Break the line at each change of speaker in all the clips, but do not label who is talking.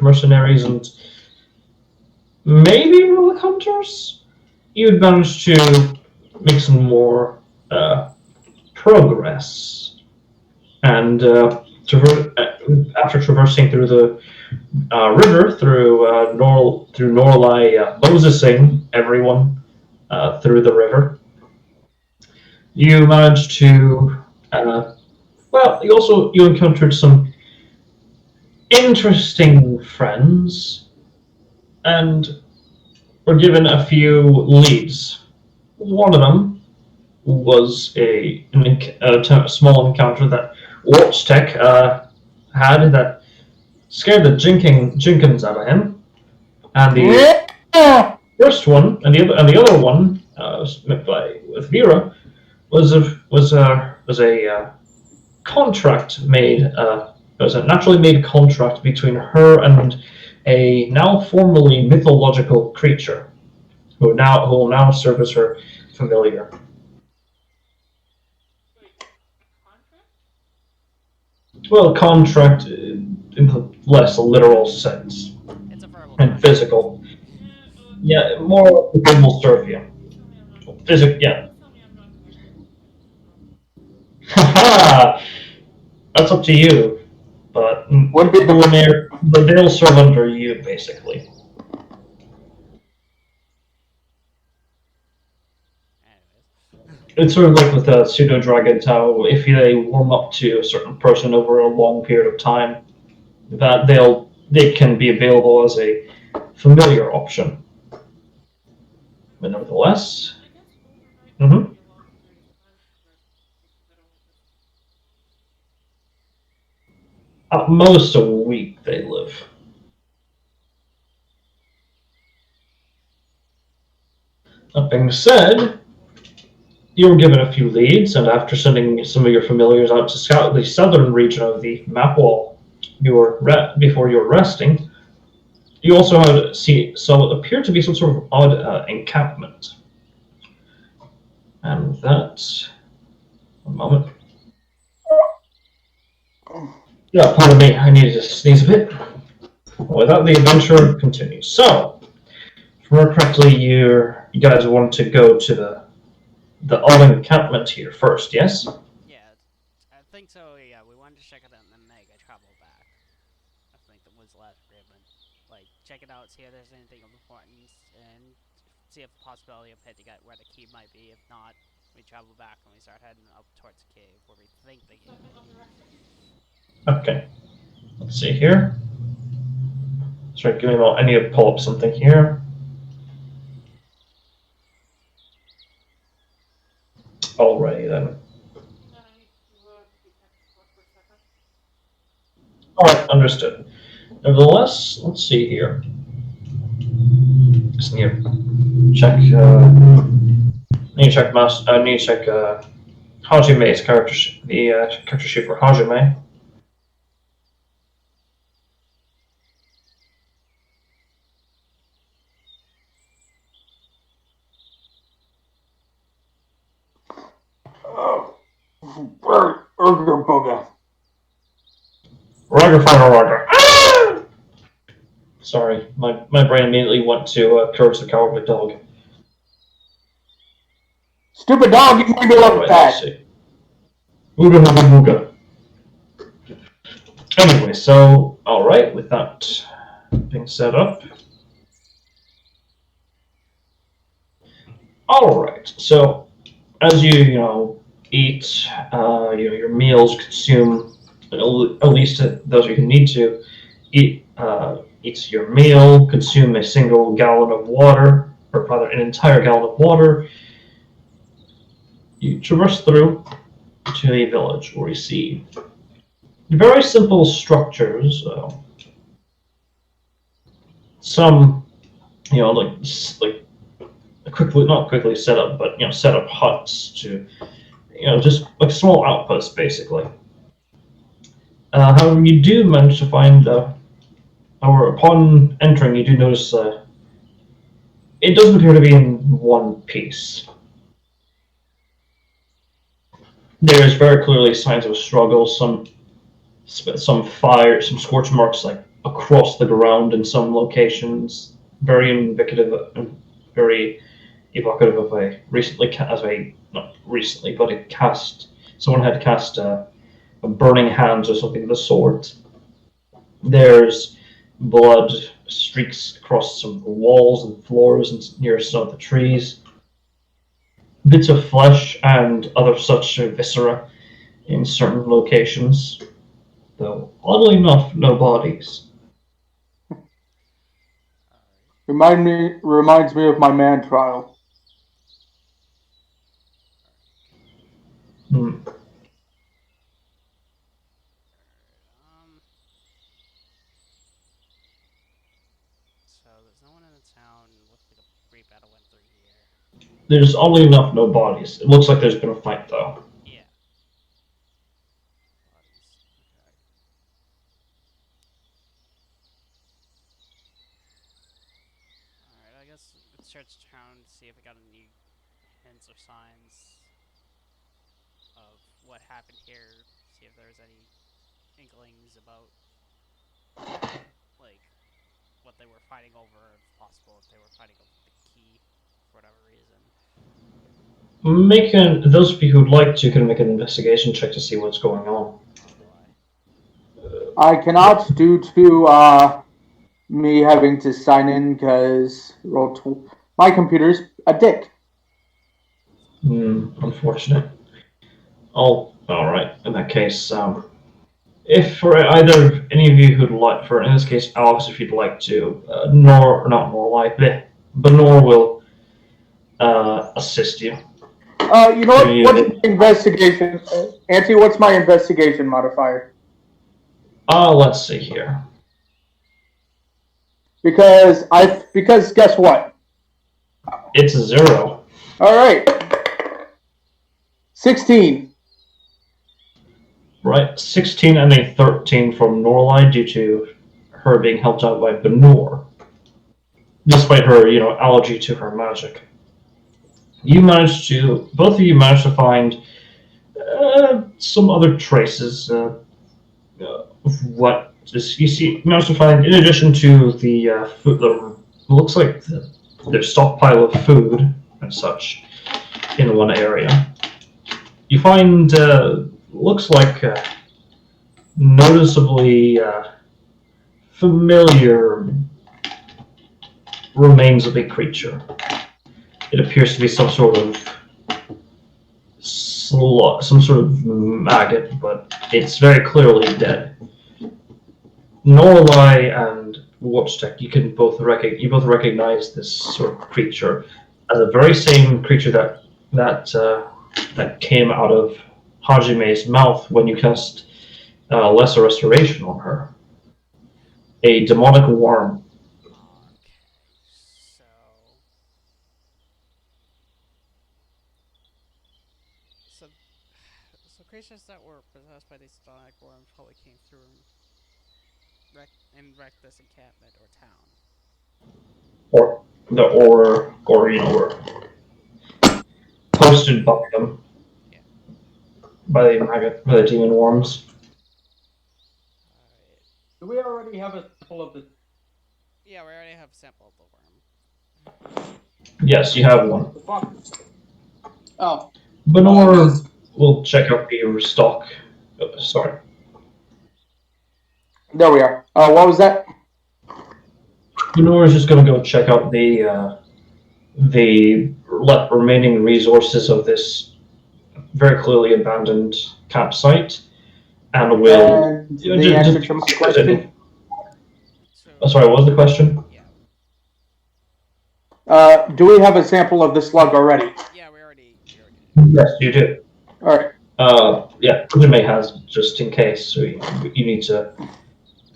mercenaries and maybe relic hunters, you'd manage to make some more progress. And after traversing through the river, through Norlai, Mosesing everyone through the river, you managed to. You encountered some interesting friends, and were given a few leads. One of them was a small encounter that Watchtech had that scared the Jenkins out of him, and the first one and the other one with Vera was a contract made. It was a naturally made contract between her and a now formerly mythological creature, who will now serve as her familiar. Well, contract in the less literal sense.
It's a verbal
and physical. Yeah, more people will serve you. Yeah. Haha! That's up to you. But they'll serve under you, basically. It's sort of like with a pseudo dragons, how if they warm up to a certain person over a long period of time, that they can be available as a familiar option. But nevertheless, at most a week they live. That being said, you were given a few leads, and after sending some of your familiars out to scout the southern region of the map wall before you were resting, you also had saw what appeared to be some sort of odd encampment. And with that, one moment. Yeah, pardon me, I needed to sneeze a bit. With that, the adventure continues. So, if I remember correctly, you guys want to go to the odd encampment here first, yes?
Yeah, I think so. Yeah, we wanted to check it out and then make a travel back. I think that was the last agreement. Like, check it out, see if there's anything of importance, and see if the possibility of hitting where the key might be. If not, we travel back and we start heading up towards the cave where we think the cave might be.
Okay. Let's see here. Sorry, give me a moment. I need to pull up something here. Alrighty then. Alright, understood. Nevertheless, let's see here. Just need to check. Need to check Hajime's character sheet. The character sheet for Hajime. Roger. Ah! Sorry, my brain immediately went to Courage the Cowardly Dog.
Stupid dog, you need to look at that.
Ooga booga booga. Anyway, so alright, with that being set up. Alright, so as you eat your meals, consume at least those you need to eat your meal, consume a single gallon of water, or rather an entire gallon of water. You traverse through to a village where you see very simple structures. Some, like not quickly set up, but set up huts to, just like small outposts, basically. However, you do manage to find, or upon entering, you do notice it doesn't appear to be in one piece. There is very clearly signs of a struggle, some fire, some scorch marks like across the ground in some locations, very indicative and very evocative of a not recently, but a cast. Someone had cast a burning hands or something of the sort. There's blood streaks across some of the walls and floors and near some of the trees. Bits of flesh and other such viscera in certain locations, though oddly enough, no bodies.
Reminds me of my man trial.
Hmm.
So there's no one in the town. Looks like a great battle went through here.
There's oddly enough no bodies. It looks like there's been a fight though.
Yeah. Bodies. Okay. Alright, I guess let's search town to see if we got any hints or signs of what happened here. See if there's any inklings about like what they were fighting over, if possible, if they were fighting over the key for whatever reason.
Those of you who'd like to can make an investigation check to see what's going on.
Oh boy.
I cannot due to me having to sign in because my computer's a dick.
Unfortunate. All right. In that case, if for either any of you who'd like, for in this case, Alex, if you'd like to, but Nor will assist you.
You know what? What's my investigation? Auntie, what's my investigation modifier?
Let's see here.
Because guess what?
It's a 0.
All right. 16.
Right, 16 and a 13 from Norline due to her being helped out by Benor, despite her, allergy to her magic. Both of you managed to find some other traces of what you managed to find, in addition to the food, looks like their stockpile of food and such in one area. You find looks like noticeably familiar remains of a creature. It appears to be some sort of maggot, but it's very clearly dead. Norlai and Watchtech, you both recognize this sort of creature as the very same creature that came out of Hajime's mouth when you cast Lesser Restoration on her. A demonic worm.
Okay, so creatures that were possessed by these demonic worms probably came through and wrecked this encampment or town.
Or were posted by them.
Yeah.
By the demon worms.
Alright.
Do we already have a sample of the?
Yeah, we already have a sample of the worm.
Yes, you have one.
Oh.
Benor will check out the stock. Sorry.
There we are. What was that?
Benor is just going to go check out the remaining resources of this very clearly abandoned campsite, and will.
And the answer to my question.
Sorry, what was the question?
Yeah.
Do we have a sample of the slug already?
Yeah, we already did.
Yes, you do.
All right.
Yeah, Jimmy has, just in case. So you need to,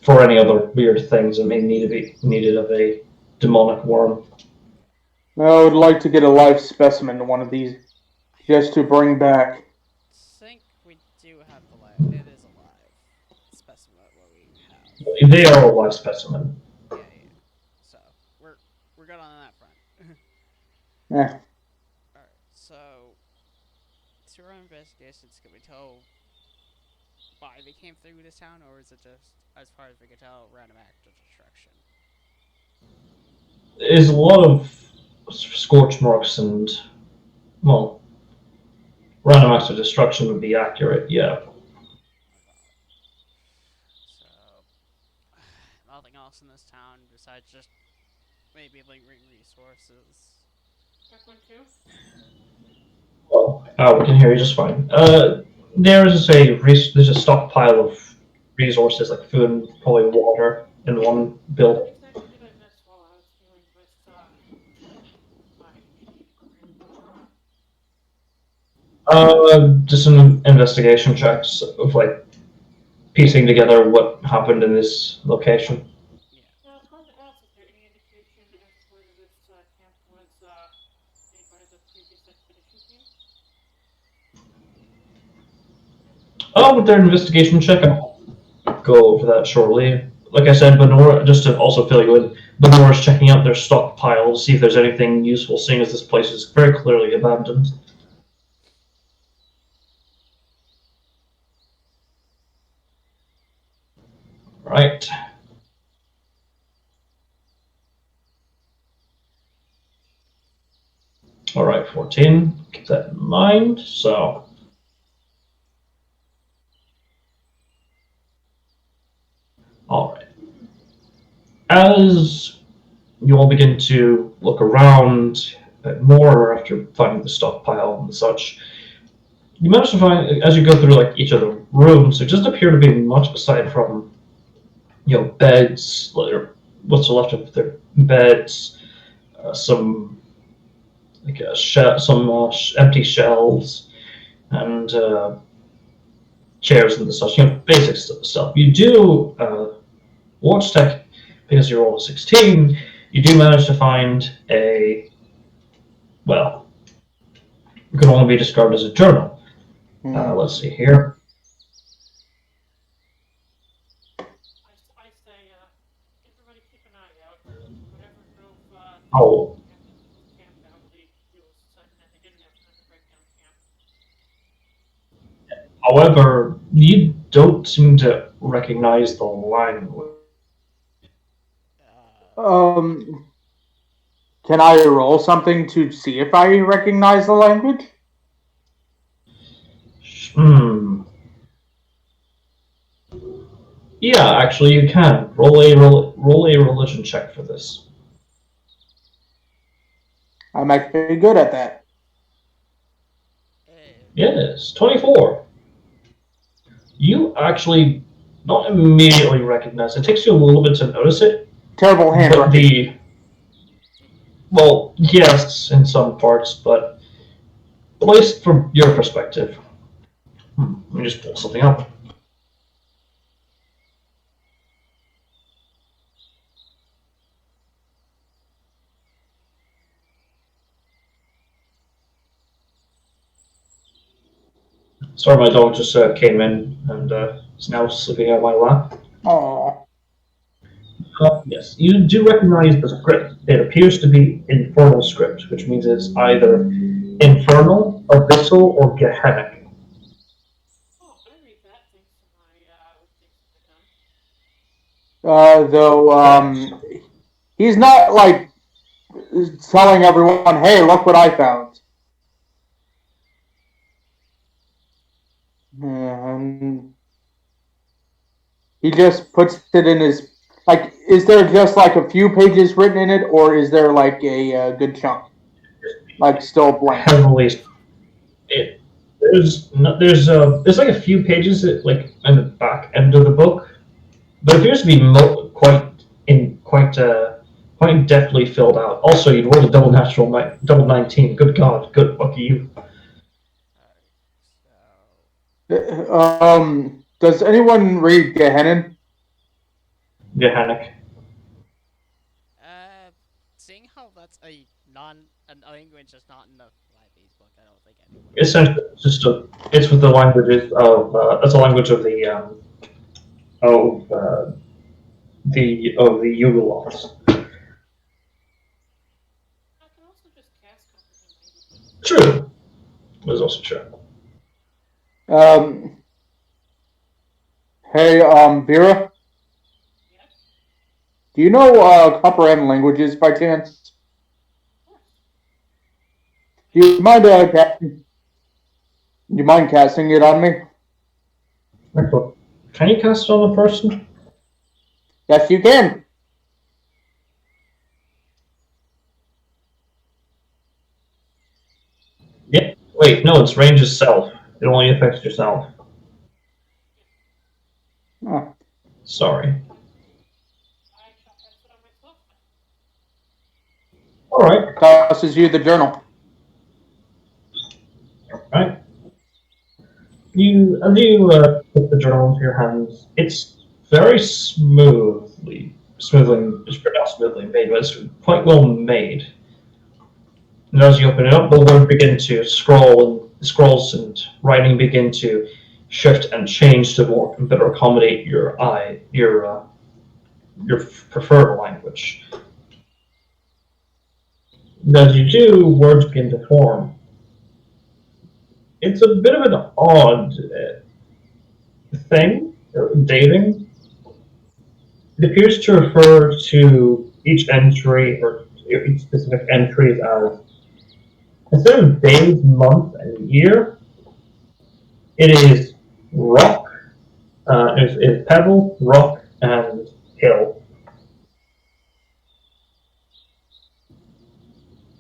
for any other weird things that may need to be needed of a demonic worm.
I would like to get a live specimen of one of these, just to bring back.
I think we do have the live. It is a live specimen what we have.
They are a live specimen.
Yeah. So we're good on that front.
Yeah.
Alright, so through our investigations, can we tell why they came through this town, or is it just as far as we can tell, random act of destruction.
There's a lot of scorch marks and, well, random acts of destruction would be accurate, yeah.
So, nothing else in this town besides just maybe lingering resources.
Well, we can hear you just fine. There's a stockpile of resources like food and probably water in one building.
Exactly did I miss while I was dealing with my idiot grandmother?
Just some investigation checks of like piecing together what happened in this location.
Yeah.
Now, I was going to ask, is there any indication as to whether this camp was made by the previous expedition team?
With their investigation check, I'll go over that shortly. Like I said, Benora, just to also fill you in, Benora's checking out their stockpiles, see if there's anything useful, seeing as this place is very clearly abandoned. Right. Alright, 14. Keep that in mind. So. Alright. As you all begin to look around more after finding the stockpile and such, you manage to find, as you go through like each of the rooms, there doesn't appear to be much aside from, beds, what's left of their beds, some like some empty shelves, and chairs and such, basic stuff. You do watch tech because you're all 16. You do manage to find well, it can only be described as a journal. Let's see here.
I say, everybody keep an eye out. Whatever drove
Oh,
this camp out, it was sudden and they didn't have time to break down camp.
however, you don't seem to recognize the language.
Can I roll something to see if I recognize the language?
Hmm. Yeah, actually, you can roll a religion check for this.
I'm actually good at that.
Yes, 24. You actually not immediately recognize it. It takes you a little bit to notice it.
Terrible
But
handwriting.
well, yes, in some parts, but at least from your perspective. Let me just pull something up. Sorry, my dog just came in and is now sleeping on my lap.
Oh.
Yes, you do recognize the script. It appears to be infernal script, which means it's either infernal, abyssal, or Gehennic.
Oh, I read that thanks to my things
Though he's not like telling everyone, "Hey, look what I found." And he just puts it in his like. Is there just like a few pages written in it, or is there like a good chunk, like still blank?
Heavily, there's like a few pages that, like in the back end of the book, but it appears to be quite deftly filled out. Also, you rolled a double 19. Good God, good lucky you.
Does anyone read Gehenna?
Gehennic.
Seeing how that's a language that's not in the Liby's book, I don't think anyone.
Essentially, it's with the languages of that's a language of of the Yugoloths.
I can also just cast comprehend languages.
True. That's also true.
Hey, Vera. Do you know Copper M languages by chance? Do you mind casting it on me?
Can you cast it on a person?
Yes, you can.
Yeah. Wait, no, it's range itself. It only affects yourself.
Oh.
Sorry.
I shall cast it on myself then.
Alright.
Tosses you the journal.
Right. As you put the journal into your hands, it's very smoothly not smoothly made, but it's quite well made. And as you open it up, the words begin to scrolls and writing begin to shift and change to more better accommodate your preferred language. And as you do, words begin to form. It's a bit of an odd thing, dating. It appears to refer to each entry or each specific entry as, instead of days, month, and year, it is rock, is pebble, rock, and hill.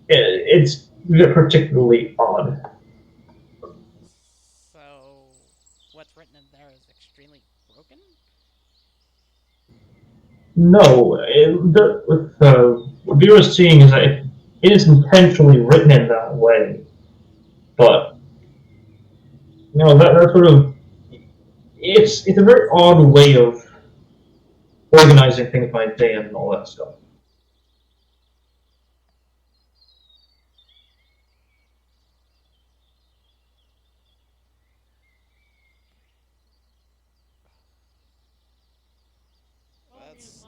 It's particularly odd.
So, what's written in there is extremely broken?
No, what viewers seeing is that it is intentionally written in that way, but that sort of it's a very odd way of organizing things by day and all that stuff.
That's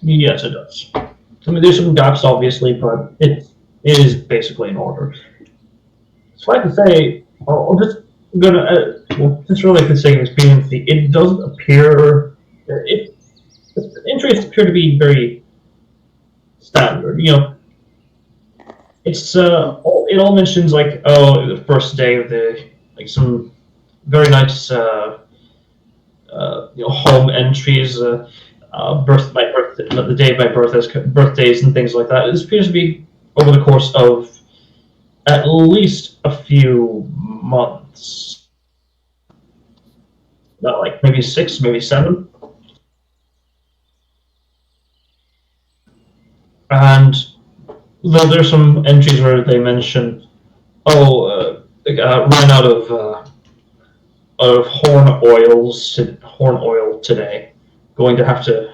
Yes, it does. I mean, there's some gaps, obviously, but it is basically in order. So I can say, I'll just gonna, since we're like the same experience, it doesn't appear, the entries appear to be very standard. It's it all mentions like, oh, the first day of some very nice home entries, the day of my birthdays and things like that. It appears to be over the course of at least a few months. Not like maybe 6, maybe 7. And though there's some entries where they mention, ran out of horn oil today. Going to have to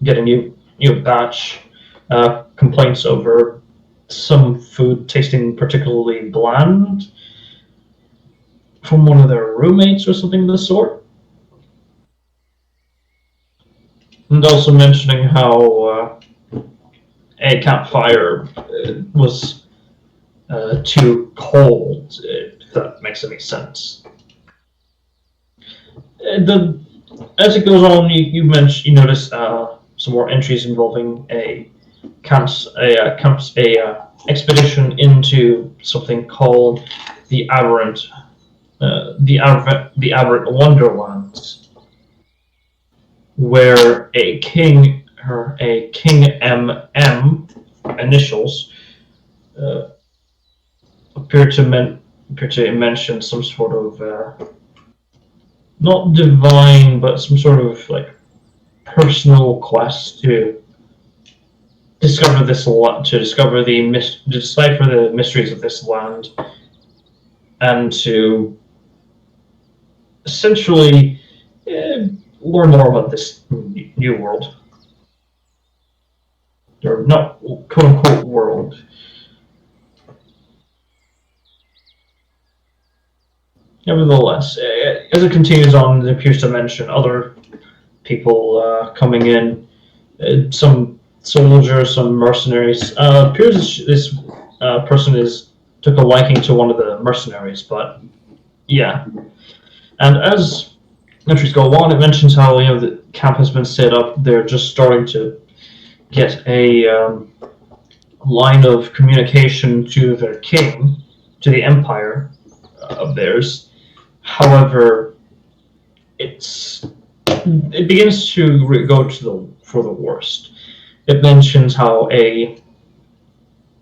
get a new batch. Complaints over some food tasting particularly bland from one of their roommates or something of the sort. And also mentioning how a campfire was too cold, if that makes any sense. As it goes on, you notice some more entries involving a expedition into something called the Aberrant Wonderlands, where a king MM initials appear to mention some sort of not divine, but some sort of like personal quest to decipher the mysteries of this land, and to essentially learn more about this new world, or not quote unquote world. Nevertheless, as it continues on, it appears to mention other people coming in, some soldiers, some mercenaries. Appears this person took a liking to one of the mercenaries, but yeah. And as entries go on. It mentions how the camp has been set up. They're just starting to get a line of communication to their king, to the empire of theirs. However, it begins to go to the for the worst. It mentions how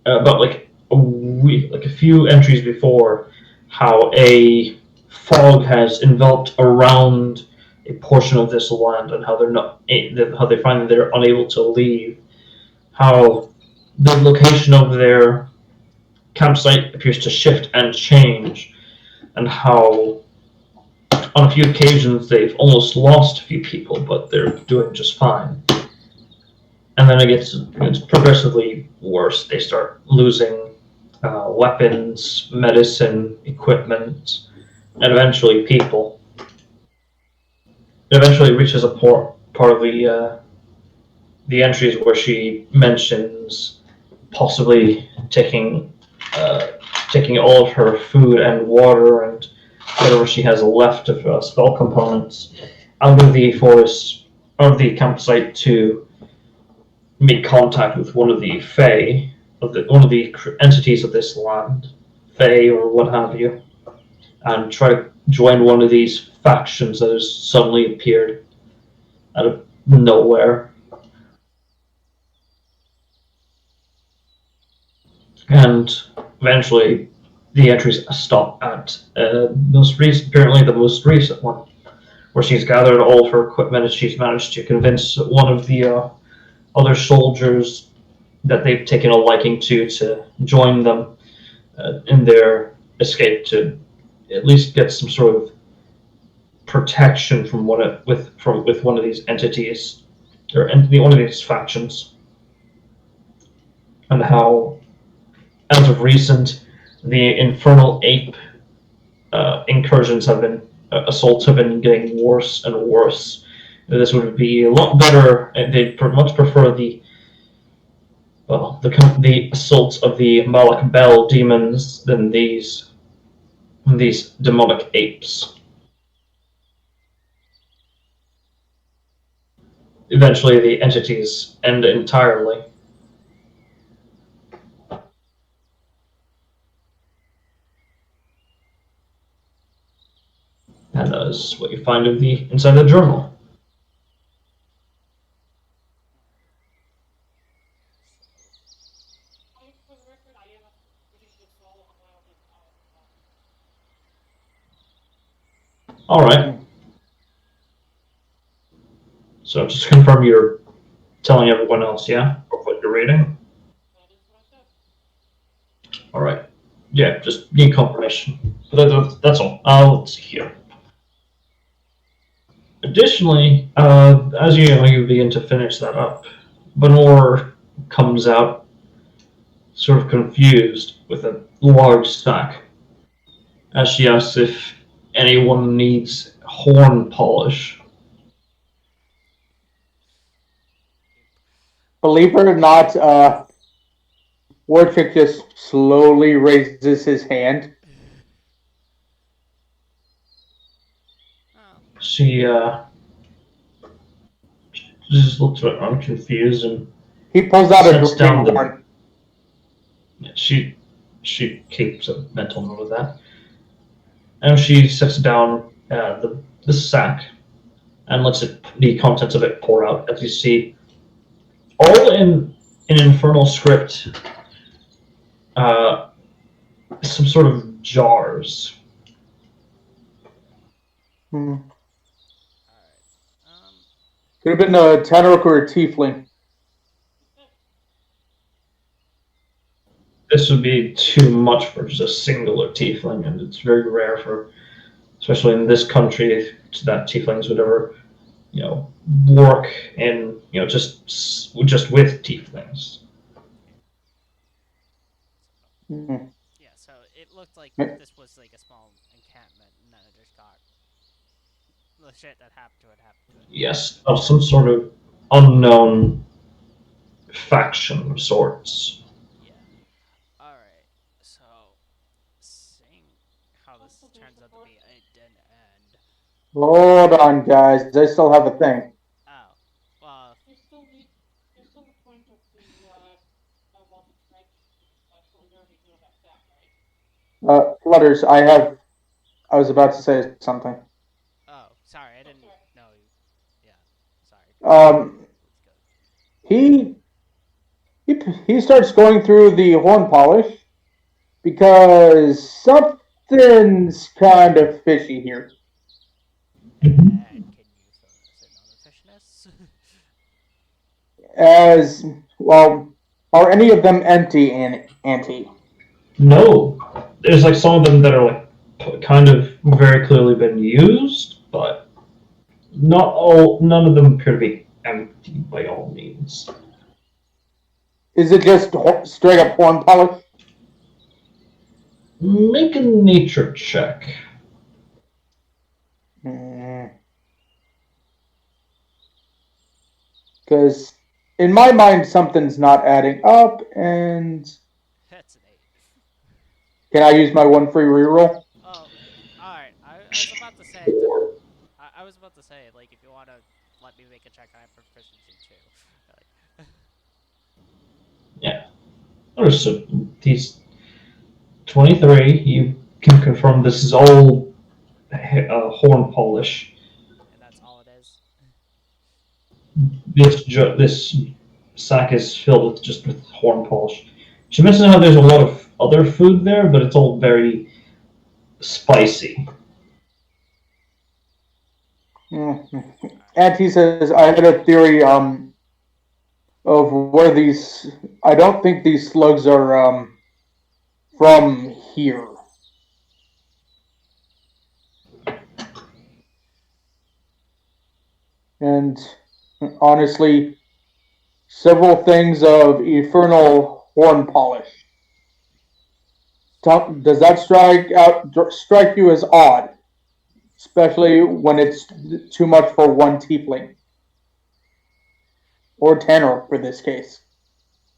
about like a week, like a few entries before, how a fog has enveloped around a portion of this land, and how they're not, how they find that they're unable to leave. How the location of their campsite appears to shift and change, and how on a few occasions they've almost lost a few people, but they're doing just fine. And then it's progressively worse. They start losing weapons, medicine, equipment, and eventually people. It eventually reaches a part of the entries where she mentions possibly uh, taking all of her food and water and whatever she has left of spell components out of the forest, out of the campsite to make contact with one of the Fae, one of the entities of this land, Fae or what have you, and try to join one of these factions that has suddenly appeared out of nowhere. And eventually, the entries stop at apparently the most recent one, where she's gathered all of her equipment and she's managed to convince one of the other soldiers that they've taken a liking to join them in their escape to at least get some sort of protection from with one of these entities or one of these factions, and how as of recent the infernal ape incursions have been assaults have been getting worse and worse. This would be a lot better. They'd much prefer the assaults of the Malak Bel demons than these demonic apes. Eventually, the entities end entirely, and that is what you find inside the journal.
For the record, I am reading this all on my own account.
All right. So just to confirm, you're telling everyone else, yeah, of what you're reading.
That is what I said.
All right. Yeah, just need confirmation. That's all. Let's see here. Additionally, as you begin to finish that up, Benor comes out sort of confused with a large sack as she asks if anyone needs horn polish.
Believe it or not, Warchick just slowly raises his hand.
Oh,
She just looks around confused and
He pulls out a
sets down
drinking
the.
horn.
She keeps a mental note of that, and she sets down the sack and lets the contents of it pour out. As you see, all in an infernal script, uh, some sort of jars.
Hmm.
all right.
Could have been a Tenrok or a Tiefling.
This would be too much for just a singular tiefling, and it's very rare for, especially in this country, that tieflings would ever, work in, just with tieflings.
Hmm.
Yeah, so it looked like
Eh,
this was like a small encampment, and then it just got the shit that happened to it.
Yes, of some sort of unknown faction of sorts.
Yeah. All right. So, seeing how this
Also, there's
turns
the
out to
fourth.
be a dead end,
Hold on, guys. I still have a thing.
Oh, well,
There's still the point of the multi-strike but we already know that fact, right?
Flutters, I was about to say something.
oh, sorry, I didn't
sorry.
know you. Yeah, sorry. Let's go.
He he he starts going through the horn polish because something's kind of fishy here.
And can you fill us in on the fishness?
As well, are any of them empty, Auntie?
No, there's like some of them that are like kind of very clearly been used, but not all. None of them appear to be empty by all means.
Is it just straight up horn polish?
Make a nature check.
Because in my mind, something's not adding up. And
That's an 8.
can I use my one free reroll?
Oh, alright. I was about to say, to, I was about to say, like, if you want to let me make a check, I have proficiency too. Like,
Yeah. So these 23. You can confirm this is all horn polish.
and that's all it is.
This sack is filled with just with horn polish. She mentioned how there's a lot of other food there, but it's all very spicy.
Auntie says, I had a theory of where these. I don't think these slugs are from here. And honestly, several things of infernal horn polish. Does that strike you as odd, especially when it's too much for one tiefling or tenor for this case?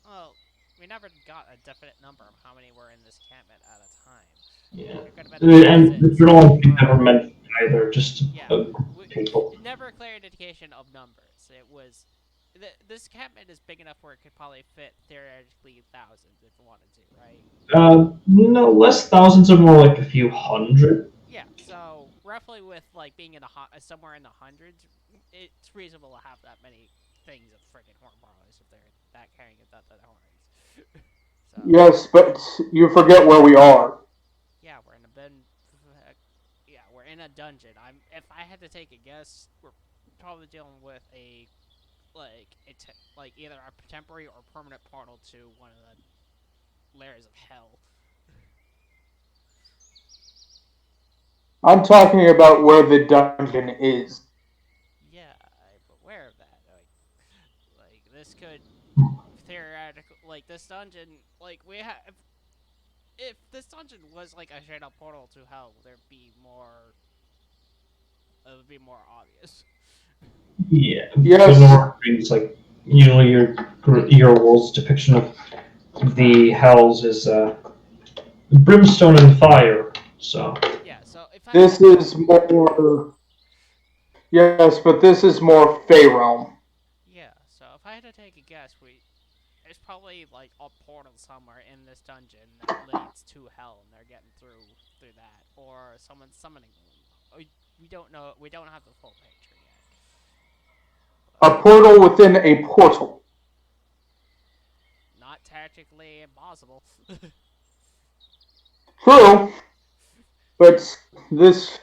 Well, we never got a definite number of how many were in this campment at a time.
Yeah.
There could have been
And the
thousands.
journal never mentioned either, just
Yeah,
a group of people.
never a clear indication of numbers. It was this campment is big enough where it could probably fit theoretically thousands if it wanted to, right?
No, less thousands are more like a few hundred.
Yeah, so roughly with like being in the somewhere in the hundreds, it's reasonable to have that many things of friggin' horn parlors if they're that carrying it that horns. So
Yes, but you forget where we are.
yeah, we're in a yeah, we're in a dungeon. If I had to take a guess, we're probably dealing with a like either a temporary or permanent portal to one of the layers of hell.
I'm talking about where the dungeon is.
Yeah, I'm aware of that. Like this could theoretical like this dungeon like we have if this dungeon was like a straight up portal to hell, it would be more obvious.
Yeah.
Yes.
But things like your world's depiction of the hells is brimstone and fire. So
Yeah, so if I
This is more. Yes, but this is more Fey realm.
yeah, so if I had to take a guess, there's probably like a portal somewhere in this dungeon that leads to hell, and they're getting through that, or someone's summoning them. We don't know. We don't have the full picture yet.
A portal within a portal.
Not technically impossible.
True, but this.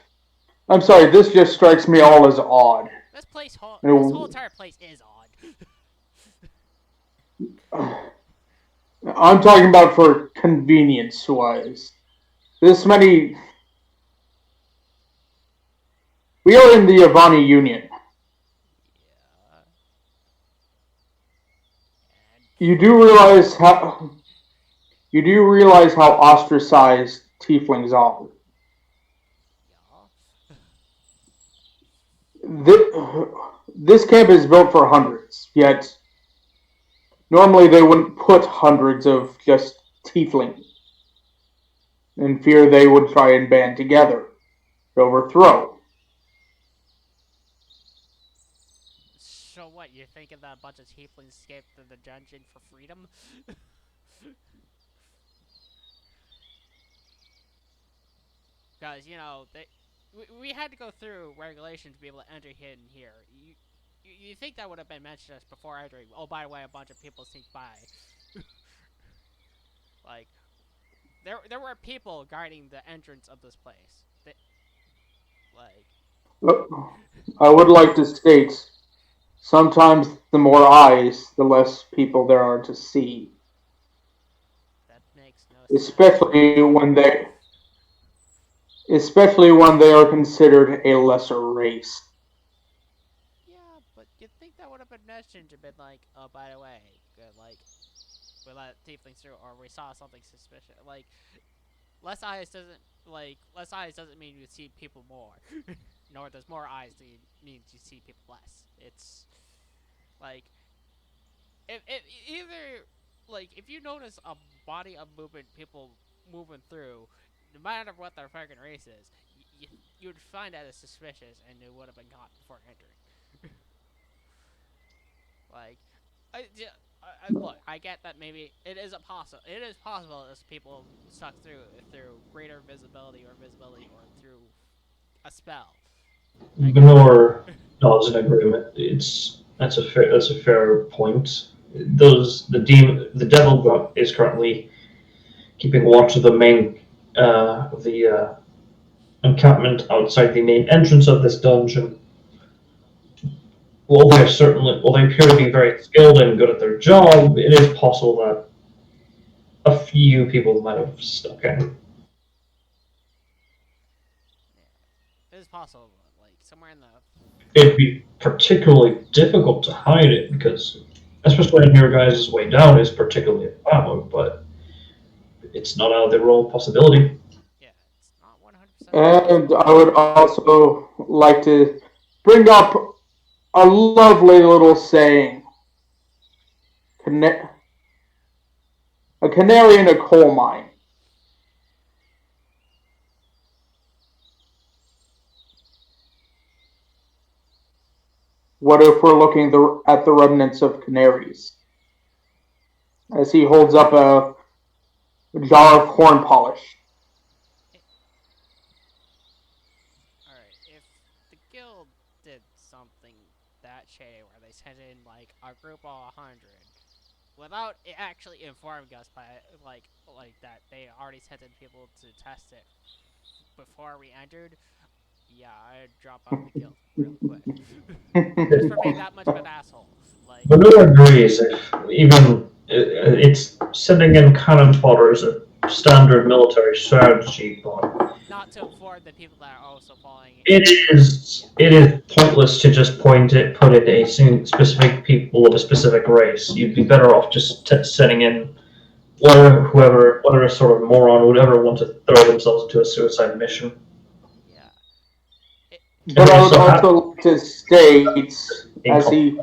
I'm sorry, this just strikes me all as odd.
This whole entire place is odd.
I'm talking about for convenience wise. This many. We are in the Avani Union.
Yeah. And
You do realize how. You do realize how ostracized tieflings are.
yeah.
This camp is built for hundreds, yet normally they wouldn't put hundreds of just tieflings. In fear they would try and band together to overthrow.
So what? You're thinking that a bunch of tieflings escaped the dungeon for freedom? Because we had to go through regulations to be able to enter hidden here. You think that would have been mentioned us before entering? Oh, by the way, a bunch of people sneaked by. Like there were people guarding the entrance of this place.
I would like to state, sometimes the more eyes, the less people there are to see.
That makes no sense.
Especially when they are considered a lesser race.
Yeah, but you'd think that would have been mentioned to been like, oh, by the way, like we let tieflings through, or we saw something suspicious. Like less eyes doesn't mean you see people more, nor does more eyes means you see people less. It's like if either if you notice a body of movement, people moving through, no matter what their fucking race is, you would find that as suspicious, and it would have been caught before entering. Like, look, I get that maybe it is possible as people stuck through greater visibility or through a spell.
Gnor nods in agreement. That's a fair point. The devil is currently keeping watch of the main encampment outside the main entrance of this dungeon. While they appear to be very skilled and good at their job, it is possible that a few people might have stuck in.
Yeah, it is possible, like somewhere in the.
It'd be particularly difficult to hide it because, especially on your guys' way down, is particularly inflammable, but it's not out of the realm of possibility.
Yeah, it's not 100%.
And I would also like to bring up a lovely little saying. A canary in a coal mine. What if we're looking at the remnants of canaries? As he holds up a jar of horn polish.
Alright, if the guild did something that shady where they sent in like a group of 100 without actually informing us by like that they already sent in people to test it before we entered, yeah, I'd drop out of the guild real quick. Just for being that much of an asshole. Like,
But no agrees if even it's sending in cannon fodder is a standard military strategy, but
not to inform the people that are also following
it is pointless to just put in a specific people of a specific race. You'd be better off just sending in whatever sort of moron would ever want to throw themselves into a suicide mission.
Yeah.
But I would also like to state, as he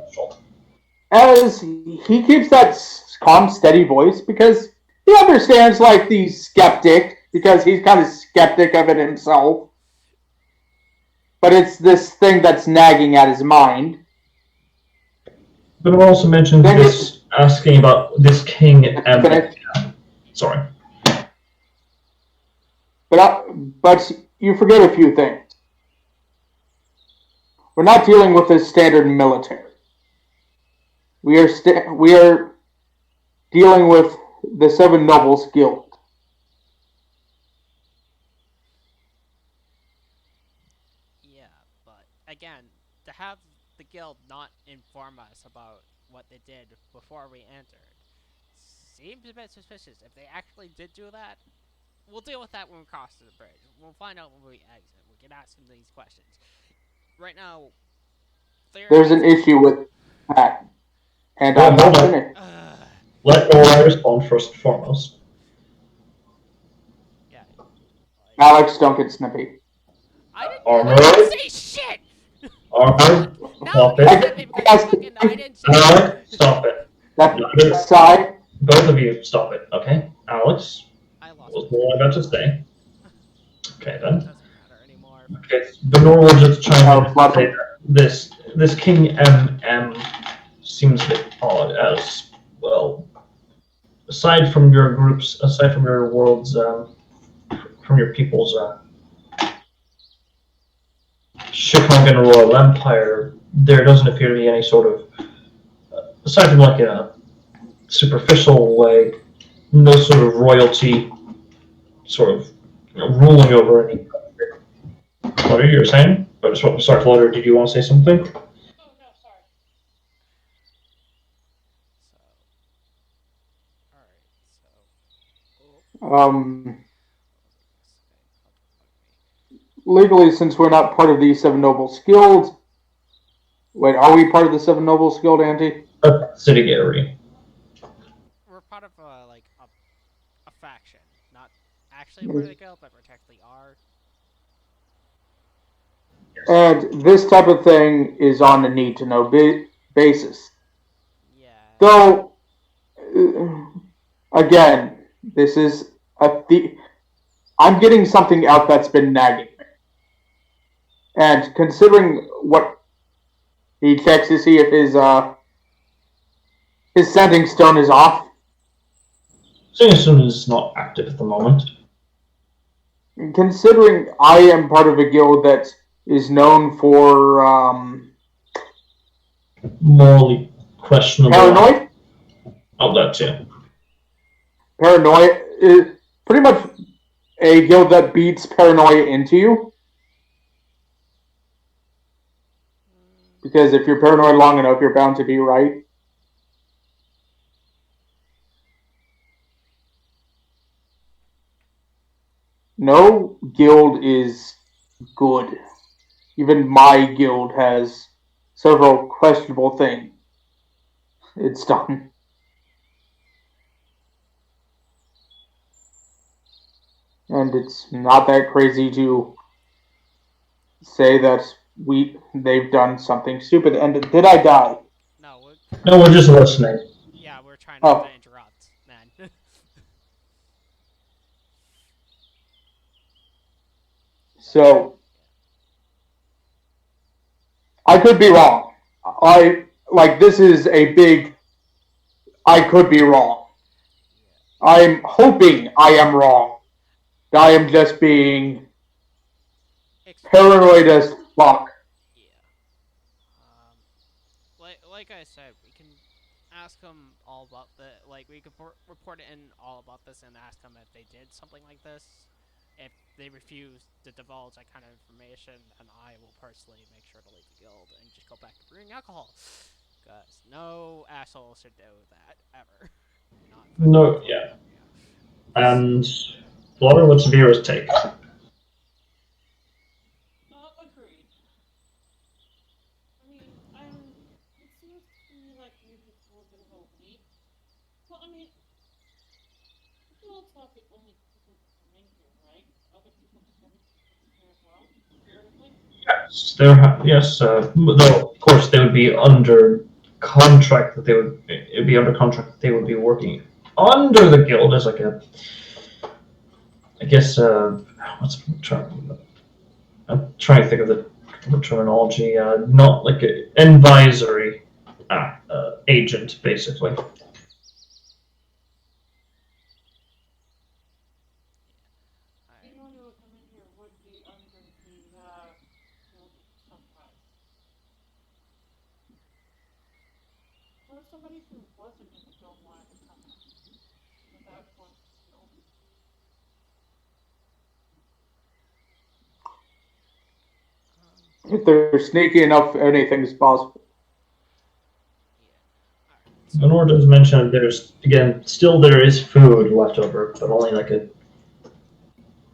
keeps that calm, steady voice, because he understands, like, the skeptic, because he's kind of skeptic of it himself. But it's this thing that's nagging at his mind.
But I also mentioned this, asking about this king and... Sorry.
But you forget a few things. We're not dealing with a standard military. We are dealing with the Seven Nobles Guild.
Yeah, but again, to have the guild not inform us about what they did before we entered seems a bit suspicious. If they actually did do that, we'll deal with that when we cross the bridge. We'll find out when we exit. We can ask them these questions. Right now,
there's an issue with that. And I'm not finished.
Let Nora respond first and foremost.
Yeah.
Alex, don't get snippy.
I didn't say shit!
Alright,
stop it.
Alex, stop it.
That side.
Both of you, stop it, okay? Alex,
I lost
what was about to say? Okay, then.
Doesn't matter anymore.
Okay, Benor will just chime in and say that this King MM seems a bit odd as well. Aside from your world's, from your people's Chicago Royal Empire, there doesn't appear to be any sort of, aside from like a superficial way, no sort of royalty sort of ruling over any country. What are you saying? Sorry, Flutter, did you want to say something?
Oh no, sorry.
So, all right. So, oh,
Um,
what was I gonna say?
legally, since we're not part of the Seven Nobles Guild, wait, are we part of the Seven Nobles Guild, Auntie?
City Gallery.
We're part of like a faction, not actually a part of the guild, but we technically are.
And this type of thing is on a need to know basis.
Yeah.
Though, again, this is I'm getting something out that's been nagging me. And considering what he checks to see if his sending stone is off,
Singasun is not active at the moment.
considering I am part of a guild that is known for
Morally questionable.
paranoid.
Oh, that too.
Paranoia is pretty much a guild that beats paranoia into you. Because if you're paranoid long enough, you're bound to be right. No guild is good. Even my guild has several questionable things it's done. And it's not that crazy to say that they've done something stupid. And did I die?
No, we're
No, we're just listening.
yeah, we're trying not to
Oh,
interrupt, man.
so I could be wrong. I like this is a big I could be wrong. I'm hoping I am wrong. I am just being paranoid as fuck.
Yeah. Like I said, we can ask them all about we could report it in all about this and ask them if they did something like this. If they refuse to divulge that kind of information, then I will personally make sure to leave the guild and just go back to brewing alcohol. Because no asshole should do that ever. Not for
No, yeah.
yeah.
And Flutter, what's Vera's take?
Agreed. I mean, it seems to me like maybe it's a little bit of a leap. Well, I mean, guilds not the only people who come in here, right? Other people can come in here as well, theoretically.
Yes, though of course they would be under contract that they would it'd be under contract that they would be working under the guild as like a, I guess, what's the term? I'm trying to think of the terminology. Not like an advisory agent, basically.
Anyone who would come in here would be under the guild sometime. What if somebody who wasn't in the guild wanted to come in without going to the guild?
If they're sneaky enough, anything's possible.
Yeah.
Lenore does mention that there's, again, still there is food left over, but only like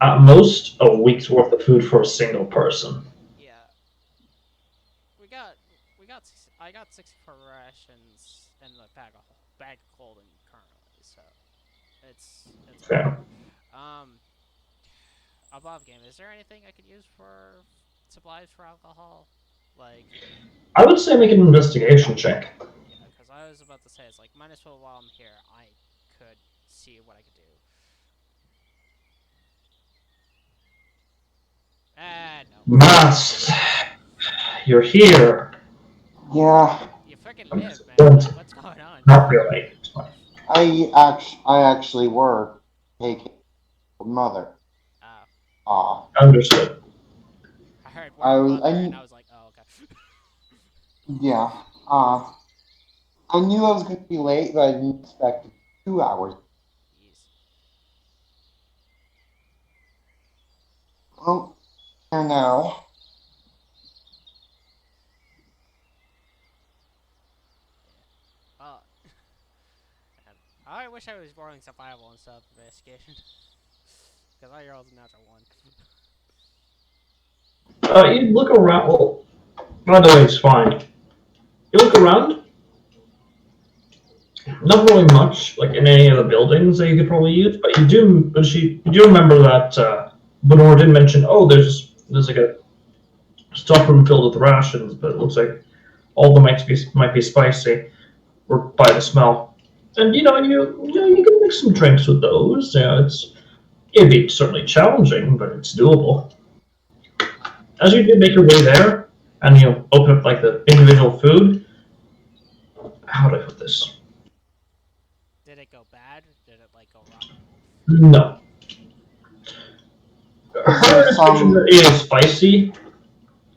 at most a week's worth of food for a single person.
Yeah. We got I got 64 rations and the bag of clothing currently, so it's
Fair.
okay. Um, above game, is there anything I could use for supplies for alcohol? Like,
I would say make an investigation check.
yeah, because I was about to say it's like might as well while I'm here, I could see what I could do. No.
Mast, you're here.
Yeah,
You freaking live, man.
Don't.
Like, what's going on?
Not really. It's fine.
I actually were taking mother.
Oh,
Understood.
I heard
I
word
was
mother, and I was like, oh, okay.
yeah. I knew I was going to be late, but I didn't expect 2 hours.
Jeez.
Well, here now.
Well, and I wish I was rolling survival instead of investigation. Because all your rolls a natural one.
You look around. Well, by the way, it's fine. You look around. Not really much, like in any of the buildings that you could probably use, but you do. But you do remember that Benor did mention. Oh, there's like a stockroom filled with rations, but it looks like all of them might be spicy or by the smell. And you can make some drinks with those. It'd be certainly challenging, but it's doable. As you do make your way there, and open up like the individual food. How do I put this?
Did it go bad? Did it, like, go rotten?
No.
Is there
Her description that
some?
it is spicy,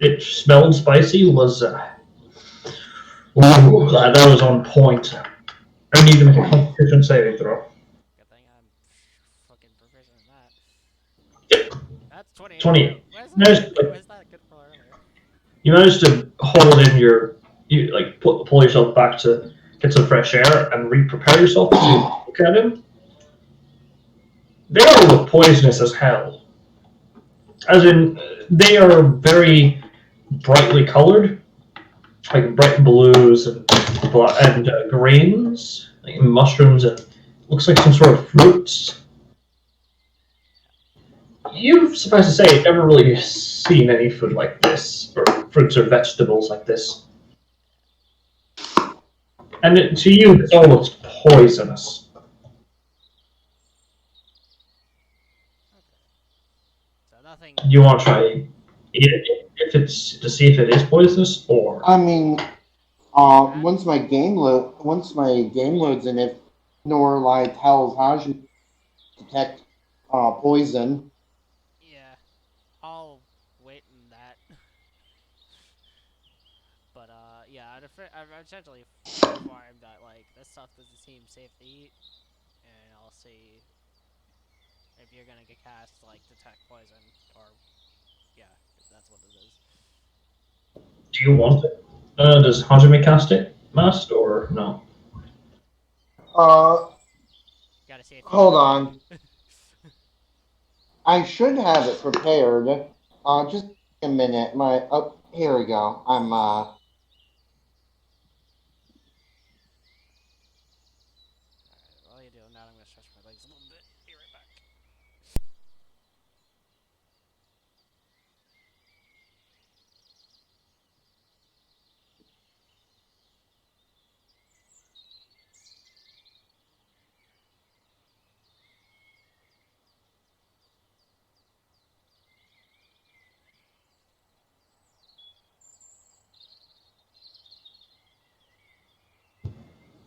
it smelled spicy, was that was on point. I need to make a constitution saving throw.
Good thing I'm fucking proficient in that.
Yep,
That's 28 too.
28.
Where's that good for earlier?
You managed to hold in you like pull yourself back to get some fresh air and re-prepare yourself to look at him. They are poisonous as hell. As in, they are very brightly colored, like bright blues and greens, like mushrooms, and looks like some sort of fruits. You've, suffice to say, never really seen any food like this, or fruits or vegetables like this. And to you, it's almost poisonous.
Okay. So nothing.
You want to try eat it if it's to see if it is poisonous, or
I mean,
Bad?
once my game loads, and if Norlai tells how to detect poison,
Yeah. I'll wait in that. But yeah, I'd essentially inform that like this stuff doesn't seem safe to eat, and I'll see if you're gonna get cast like detect poison or yeah, if that's what it is.
do you want it? Does Hajime cast it must or no?
uh,
Gotta see if he's
hold
prepared.
on. I should have it prepared. Just a minute. Here we go.
Alright, while you're doing that, I'm gonna stretch my legs a little bit. Be right back.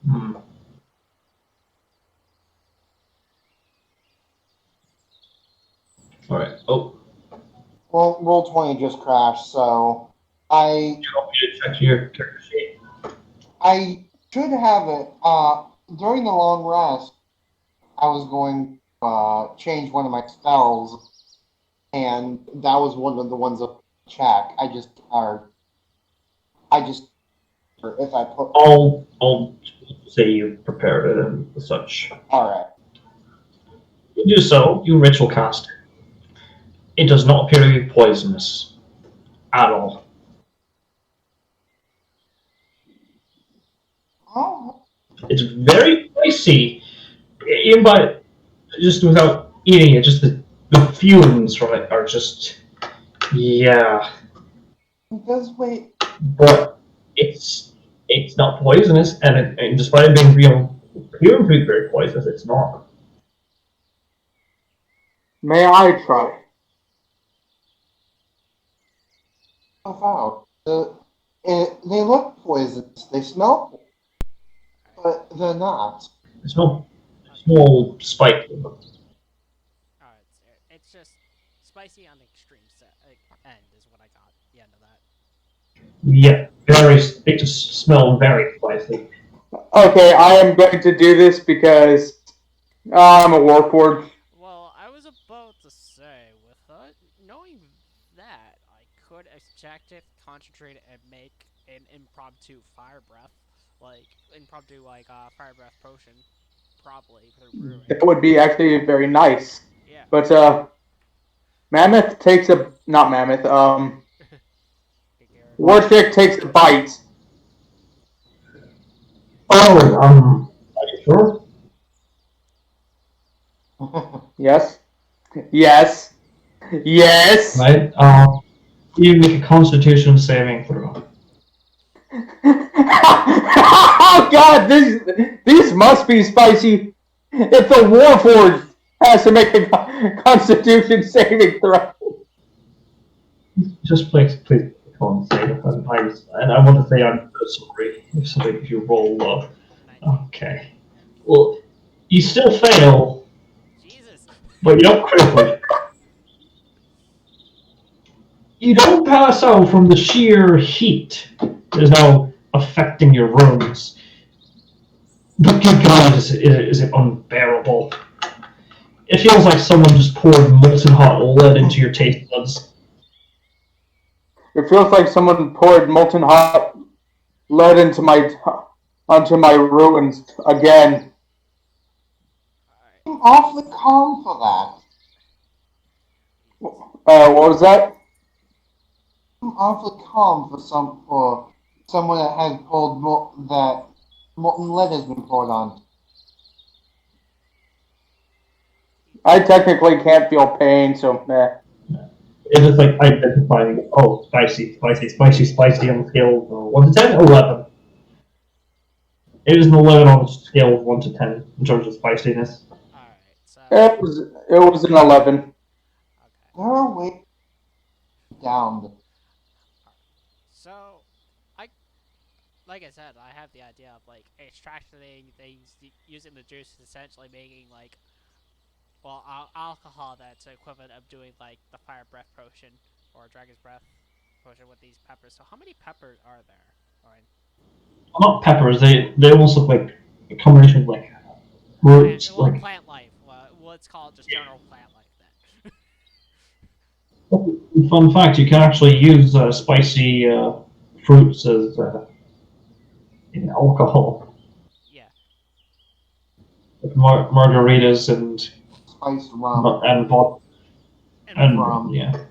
Hmm. All right. Oh,
well, roll 20 just crashed, so I
you want me to check your character sheet?
I should have it. During the long rest, I was going to change one of my spells, and that was one of the ones of check. I just if I put
I'll say you prepared it and such.
all right.
You do so. You ritual cast it. It does not appear to be poisonous at all.
Oh,
It's very spicy, even by just without eating it. Just the fumes from it are just yeah.
it does wait.
But it's not poisonous, and despite it being human food very poisonous, it's not.
May I try? Stuff out.
They look poisonous. They smell, but they're not.
Small,
Okay.
small spike.
Alright, so it's just spicy on the extreme end is what I got at the end of that.
Yeah, very. They just smell very spicy.
Okay, I am going to do this because I'm a warforged.
Well, I was about to say, with knowing that, I could extract it, concentrate it, and make an impromptu fire breath. Like, impromptu, fire breath potion. Probably through brewing.
That would be actually very nice.
Yeah.
But Mammoth takes a not Mammoth. Warstick takes a bite.
Oh, are you sure?
Yes. Yes. Yes.
Right. You make a Constitution saving throw.
Oh God! These must be spicy. If the Warforged has to make a Constitution saving throw.
Just please con save it. And I want to say I'm sorry if you roll low.
19.
Okay. Well, you still fail,
Jesus!
but you don't critically. You don't pass out from the sheer heat that is now affecting your runes. But good God, is it unbearable? It feels like someone just poured molten hot lead into your taste buds.
It feels like someone poured molten hot lead onto my ruins again.
Alright.
I'm awfully calm for that.
What was that?
I'm awfully calm for someone that has that molten lead has been poured on.
I technically can't feel pain, so
It's just like identifying, oh, spicy, spicy, spicy, spicy on the scale of 1 to 10? 11. It is an 11 on a scale of 1 to 10 in terms of spiciness.
Alright, so.
it was an 11.
Okay.
There are ways down.
So, like I said, I have the idea of like extracting things using the juice, essentially making alcohol that's equivalent of doing like the fire breath potion or dragon's breath potion with these peppers. So how many peppers are there? Alright.
Not peppers, they almost look like a combination of like roots,
Plant life. Let's call it just general plant life then.
Fun fact: you can actually use spicy fruits as in alcohol,
Yeah.
like margaritas
Spiced rum.
and vodka
And
rum.
yeah.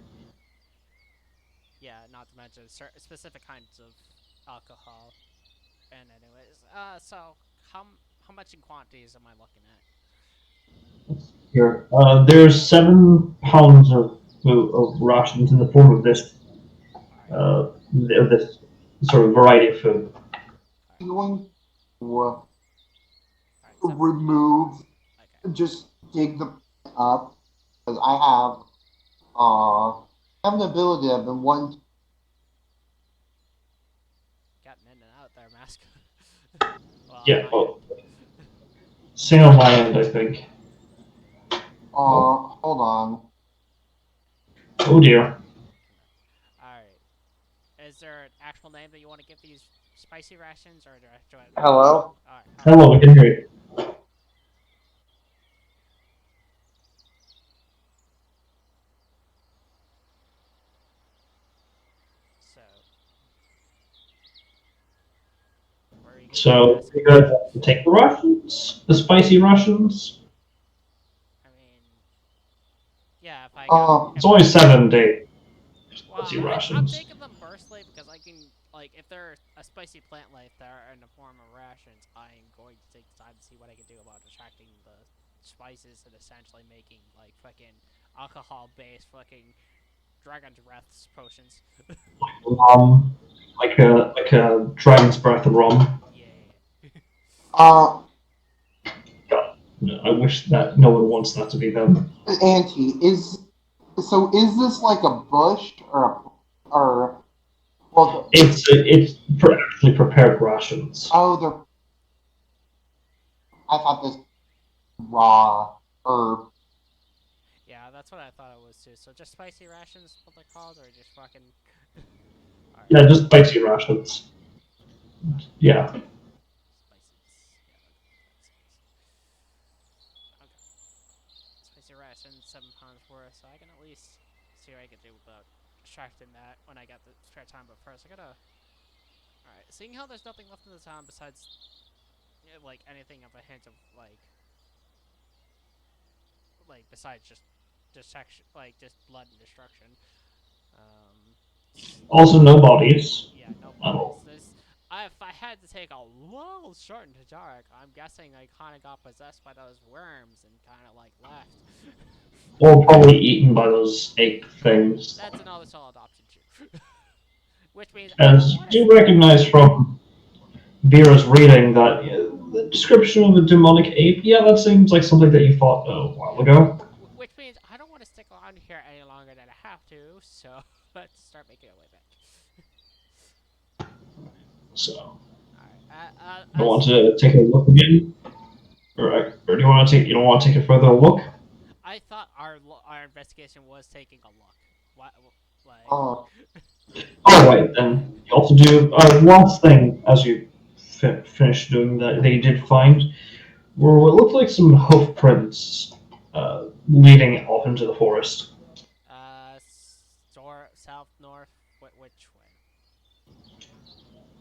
Yeah, not to mention specific kinds of alcohol. And anyways, so how much in quantities am I looking at?
Here, there's 7 pounds of rations in the form of this this sort of variety of food.
I'm going to
Alright,
remove,
okay.
just dig the up, because I have an ability I've been wanting.
Getting in and out there, Mask. Well,
Yeah, well, same on my end, I think.
Hold on.
Oh dear.
Alright. Is there an actual name that you want to give these spicy rations, or do I
Hello?
Alright.
Hello, we can hear you.
So. Where are you
So you guys want to take the rations, the spicy rations.
I mean, yeah, if I
It's only 7 days. Spicy
I'm
rations.
taking them personally because I can, like, if they're a spicy plant life that are in the form of rations, I'm going to take the time to see what I can do about attracting the spices and essentially making, like, fucking alcohol-based fucking dragon's breath potions.
Rum, like a dragon's breath of rum.
Yeah.
Uh,
God, I wish that no one wants that to be them.
Auntie, is this like a bush or Well,
It's actually prepared rations.
they're. I thought this raw herb.
Yeah, that's what I thought it was too. So just spicy rations, what they're called, or just fucking. Alright.
Yeah, just spicy rations. Yeah.
Spices. Yeah, that's spicy. Okay. Spicy rations, 7 pounds worth, so I can at least see what I can do about extracting that when I get the spare time. But first, I gotta. Alright, seeing how there's nothing left in the town besides, like, anything of a hint of, besides just destruction, like, just blood and destruction. Um,
Also, no bodies.
yeah, no
Oh.
bodies. If I had to take a little short into dark, I'm guessing I kind of got possessed by those worms and kind of, like, left.
Or probably eaten by those ape things.
That's another solid option, too. Which means
As you recognize from Vera's reading that the description of a demonic ape, yeah, that seems like something that you fought a while ago.
Which means I don't want to stick around here any longer than I have to, so let's start making our way back.
So,
Alright,
you want to take a look again? Or do you want to take? You don't want to take a further look?
I thought our investigation was taking a look. What, like...
Oh,
Alright, then. You also do last thing as you finish doing that, they did find were what looked like some hoof prints leading off into the forest.
South, north, which way?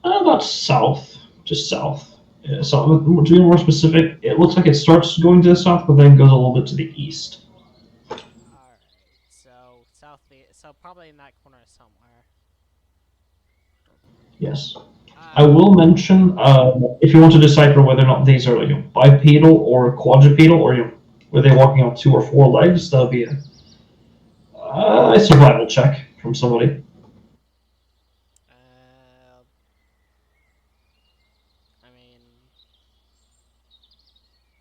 Not south, just south. So, to be more specific, it looks like it starts going to the south, but then goes a little bit to the east.
Alright, so so probably in that corner somewhere.
Yes. I will mention, if you want to decipher whether or not these are like bipedal or quadrupedal, or were they walking on 2 or 4 legs, that would be a survival check from somebody.
I mean,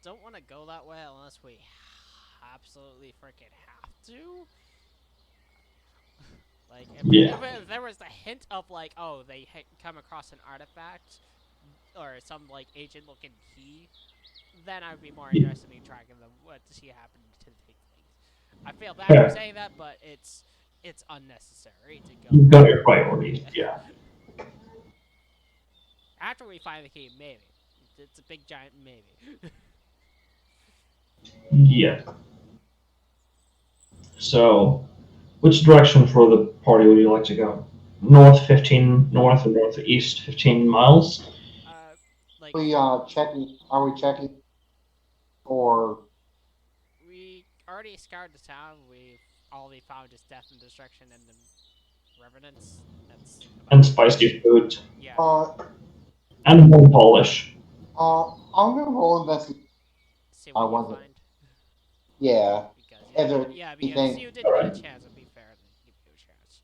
don't want to go that way unless we absolutely freaking have to. Like, if there was a hint of, like, oh, they come across an artifact or some, like, ancient-looking key, then I would be more interested in tracking them to see what happened to the big things. I feel bad for saying that, but it's unnecessary to go.
You've got your priorities, yeah.
After we find the key, maybe. It's a big, giant maybe.
Yeah. So, which direction for the party would you like to go? North 15, north and northeast 15 miles?
Like...
checking? Are we checking? Or...
We already scoured the town. All we found is death and destruction and the revenants.
And spicy food.
Yeah.
And more polish.
I'm gonna roll investigation.
See what you find.
Yeah.
Because you did get a chance. To be fair, to give you a chance.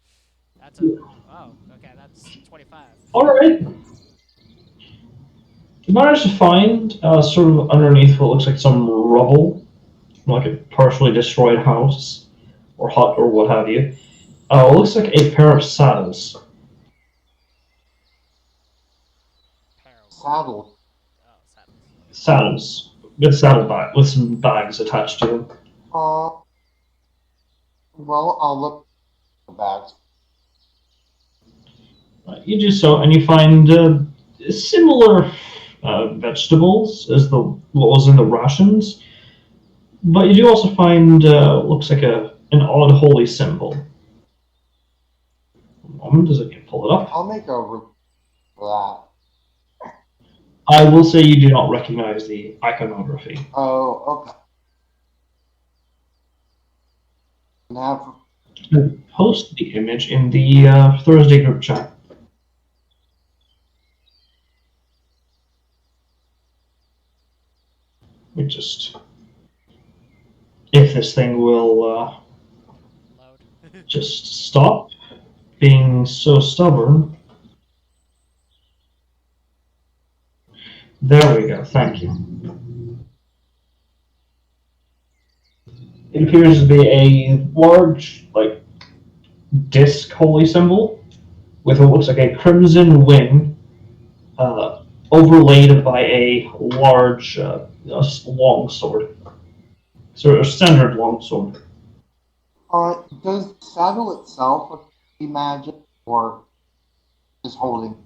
That's a... Oh, okay, that's 25.
Alright. You managed to find, sort of underneath what looks like some rubble, like a partially destroyed house, or hut, or what have you. It looks like a pair of saddles.
Saddles?
Oh, saddles.
Saddles. With with some bags attached to them.
Well, I'll look at the bags.
You do so, and you find similar vegetables as what was in the rations, but you do also find looks like an odd holy symbol. One moment, does it pull it up?
I'll make a for that.
I will say you do not recognize the iconography.
Oh, okay. Now,
Post the image in the Thursday group chat. We just... If this thing will
load.
Just stop being so stubborn. There we go, thank you. It appears to be a large, like, disc holy symbol with what looks like a crimson wing, overlaid by a large, long sword. So a standard long sword.
Does the saddle itself appear to be magic or is holding?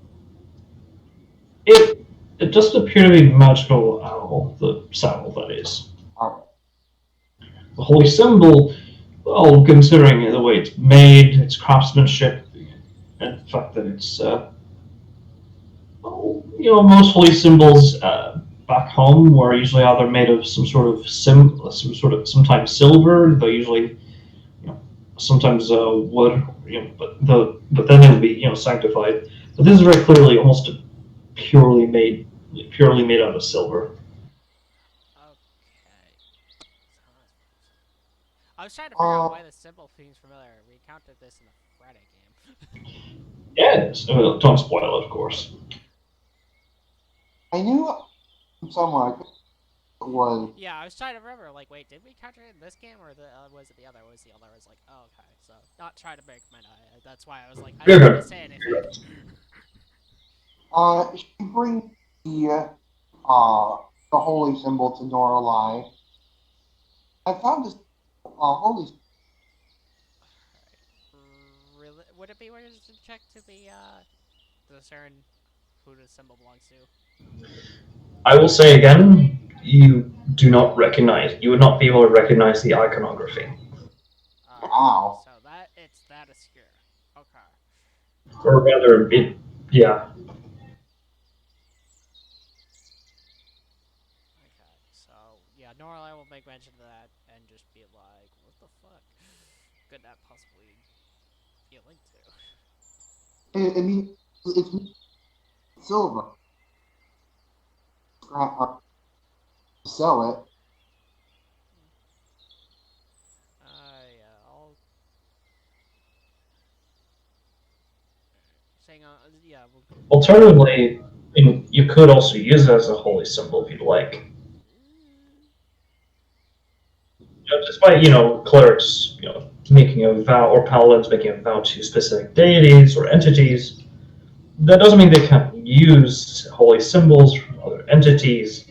It it doesn't appear to be magical at all. The saddle, that is.
Alright.
The holy symbol, well, considering the way it's made, its craftsmanship, and the fact that it's, well, most holy symbols back home were usually either made of sometimes silver, but usually, sometimes wood, but then it would be, sanctified. But this is very clearly almost purely made out of silver.
Okay. I was trying to figure out
Uh,
why the symbol seems familiar. We encountered this in the Friday game.
Yeah, it is. Well, don't spoil it, of course.
I knew somewhere it was.
Yeah, I was trying to remember. Like, wait, did we encounter it in this game, or was it the other? Was the other? I was like, oh, okay. So, not trying to break my eye. That's why I was like, I
You're
didn't want to
good.
say anything.
She brings the holy symbol to Noralai. I found this holy.
Really? Would it be weird to check to be to discern who the symbol belongs to?
I will say again, you would not be able to recognize the iconography.
Wow.
So it's that obscure. Okay.
Or rather, yeah.
Okay. So yeah, normally I will make mention of that and just be like, what the fuck could that possibly be a link to?
I mean, it's silver. Sell it.
Yeah, I'll. Saying, yeah, we'll.
Alternatively, you could also use it as a holy symbol if you'd like. Despite clerics making a vow, or paladins making a vow to specific deities or entities, that doesn't mean they can't use holy symbols from other entities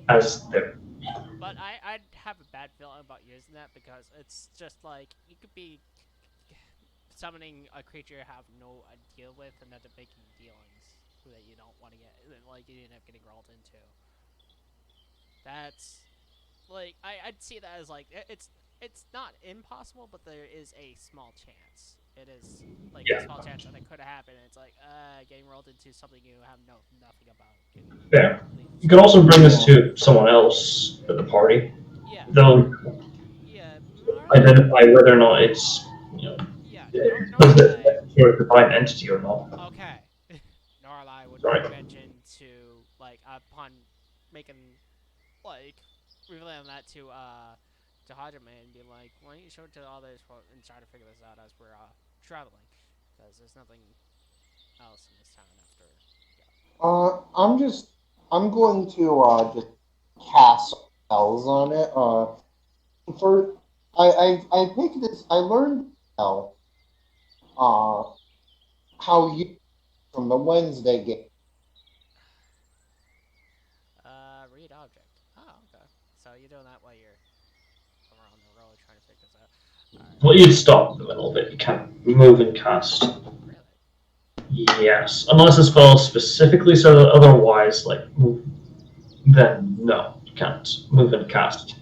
as their.
But I'd have a bad feeling about using that because it's just like you could be summoning a creature you have no idea with and end up making dealings that you don't want to get, like you end up getting rolled into. That's like I'd see that as like it's not impossible, but there is a small chance. It is like a
Yeah.
small chance that it could happen. And it's like getting rolled into something you have nothing about.
Yeah. You could also bring this to someone else at the party.
Yeah.
They'll
Yeah.
identify whether or not it's
Yeah.
does it sort of divine entity or not.
Okay. Norlai would
Right.
make mention to like upon making like revealing that to Hajime and be like, why don't you show it to others and try to figure this out as we're traveling, because there's nothing else in this town after.
I'm going to just cast spells on it. For I picked this. I learned spell. How you from the Wednesday game.
Read object. Oh, okay. So you're doing that while you're around the road trying to figure this out. Alright.
Well, you'd stop in the middle of it. You can't move and cast.
Really?
Yes, unless the spell specifically says otherwise, like then no, you can't move and cast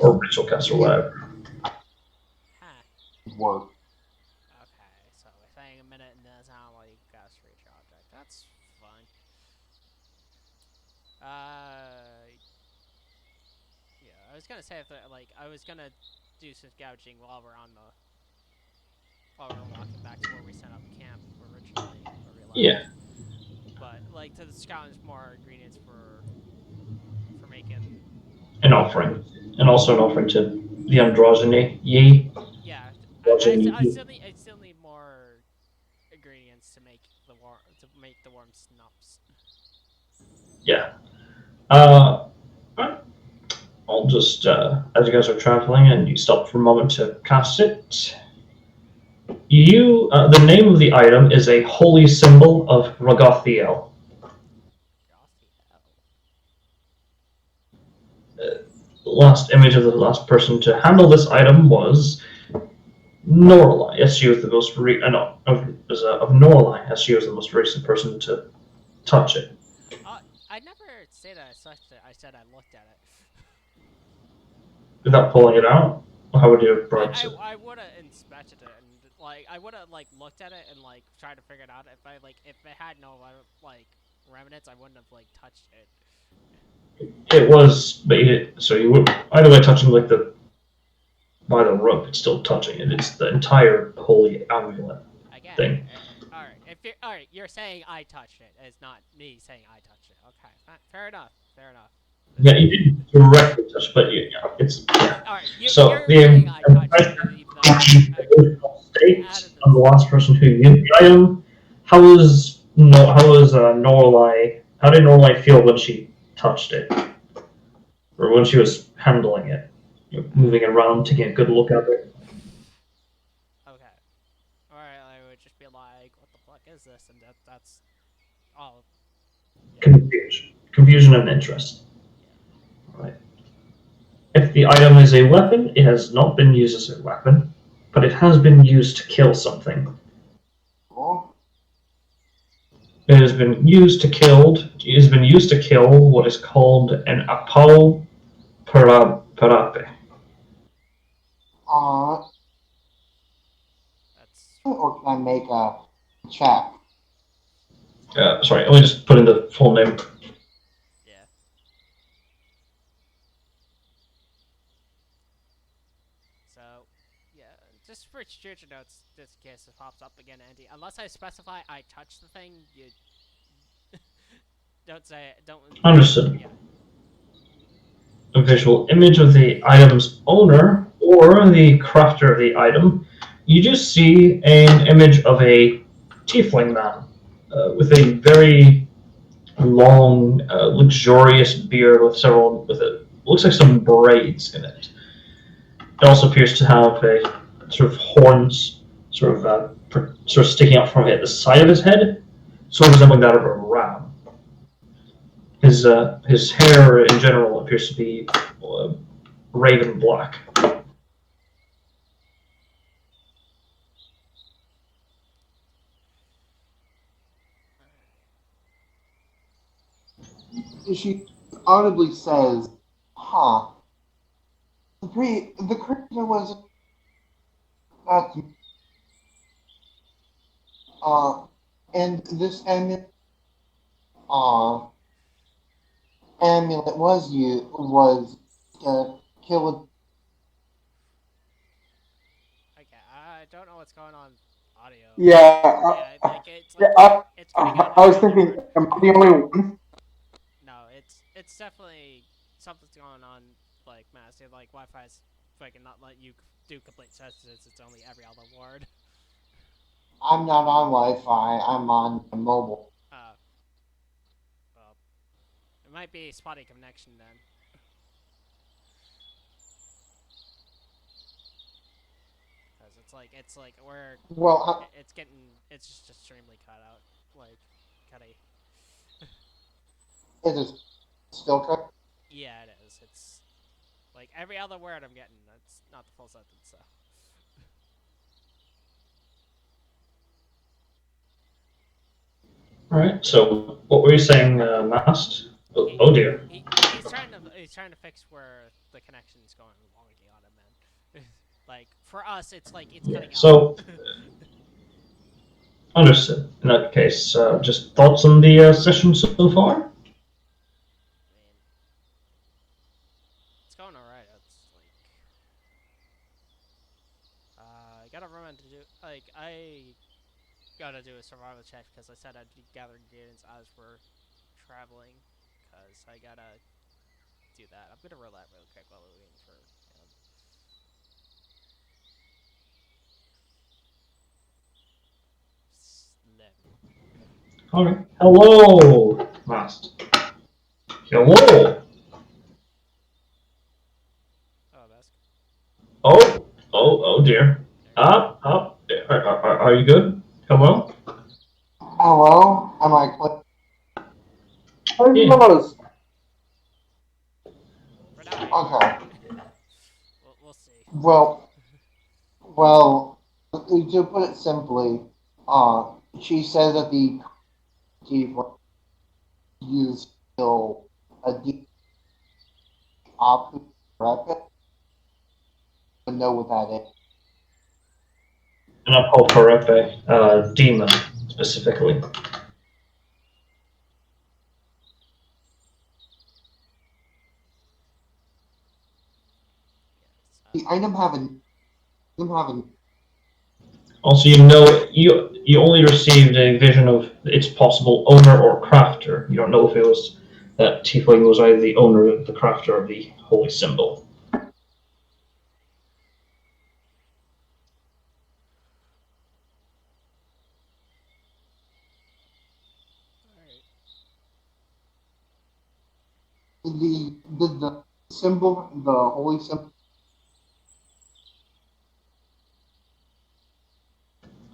or ritual cast or whatever.
Huh.
Work.
Okay, so we're saying a minute and that's how you cast reach object. That's fine. Yeah, I was gonna say if like I was gonna do some gouging while we're walking back to where we set up camp originally, where we left.
Yeah.
But like to scavenge more ingredients for making
An offering, and also an offering to the androgyny. Ye.
yeah.
Androgyny.
I still need more ingredients to make the worm snups.
Yeah. I'll just as you guys are traveling and you stop for a moment to cast it, The name of the item is a holy symbol of Rogothiel. Last image of the last person to handle this item was Norlai. Yes, she was the most of Norlai, as she was the most recent person to touch it.
I never said I touched it. I said I looked at it.
Without pulling it out, how would you approach it?
I would have inspected it and like I would have like looked at it and like tried to figure it out. If it had no like remnants, I wouldn't have like touched it.
It was, but you would either way touching like by the rope, it's still touching it. It's the entire holy amulet thing.
All right, you're saying I touched it. It's not me saying I touched it. Okay, fair enough.
Yeah, you didn't directly touch, but it's yeah.
All right,
So
you're saying I touched it, even though
state of the last person who used the item. How did Norlai feel when she touched it, or when she was handling it, moving it around, taking a good look at it?
Okay. All right, I would just be like, "What the fuck is this?" And that's all. Yeah.
Confusion and interest. Right. If the item is a weapon, it has not been used as a weapon, but it has been used to kill something.
Oh,
It has been used to kill what is called an apo parape.
or can I make a check?
Sorry, let me just put in the full name.
Yeah. So, yeah, just for future notes, just in case it pops up again, Andy. Unless I specify I touch the thing, you don't say it. Don't.
Understood.
Yeah.
A visual image of the item's owner or the crafter of the item. You just see an image of a tiefling man with a very long, luxurious beard with looks like some braids in it. It also appears to have a sort of horns, sort of sticking out from it at the side of his head, sort of resembling that of a ram. His hair in general appears to be raven black.
She audibly says, "Huh? The creature was not and this amulet was killed."
Okay, I don't know what's going on audio.
Yeah,
It's cutting out
I was
every other
thinking,
word.
am I the only one?
No, it's definitely something's going on. Like massive, like Wi-Fi's fucking not letting you do complete sentences. It's only every other word.
I'm not on Wi-Fi. I'm on mobile.
Well, it might be a spotty connection then. Because it's like we're
Well,
it's just extremely cut out, like cutty.
it is still cut.
Yeah, it is. It's like every other word I'm getting. That's not the full sentence. So.
All right. So, what were you saying last? Oh dear.
He's trying to fix where the connection's going wonky on him, man. Like for us, it's like it's cutting out.
So, understood. In that case, just thoughts on the session so far?
I mean, it's going alright. It's like I gotta remember to do I gotta do a survival check because I said I'd be gathering ingredients as we're traveling because I gotta do that. I'm gonna roll that real quick while we're waiting for him.
All right. Hello, last. Hello.
Oh, that's
Oh dear. Up there. Are you good? Hello?
Hello? Am I clear?
Yeah.
Almost.
For now,
Okay.
we'll see.
Well, to put it simply, she said that the chief used still a deep op rapid. I know what that is.
An Apocarepe, demon, specifically.
Yes.
The item having
Also, you only received a vision of its possible owner or crafter. You don't know if it was that Tiefling was either the owner or the crafter of the holy symbol.
All right.
the symbol, the holy symbol.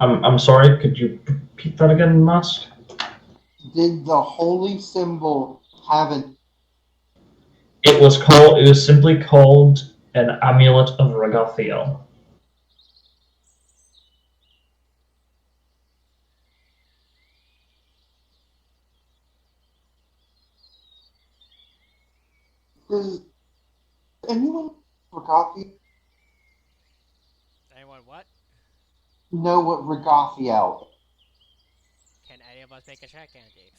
I'm sorry. Could you repeat that again, Mask?
Did the holy symbol have an?
It was called. It was simply called an amulet of Ragathiel.
Does anyone Regathiel
Anyone what?
know what Regathiel?
Can any of us make a check, Andy?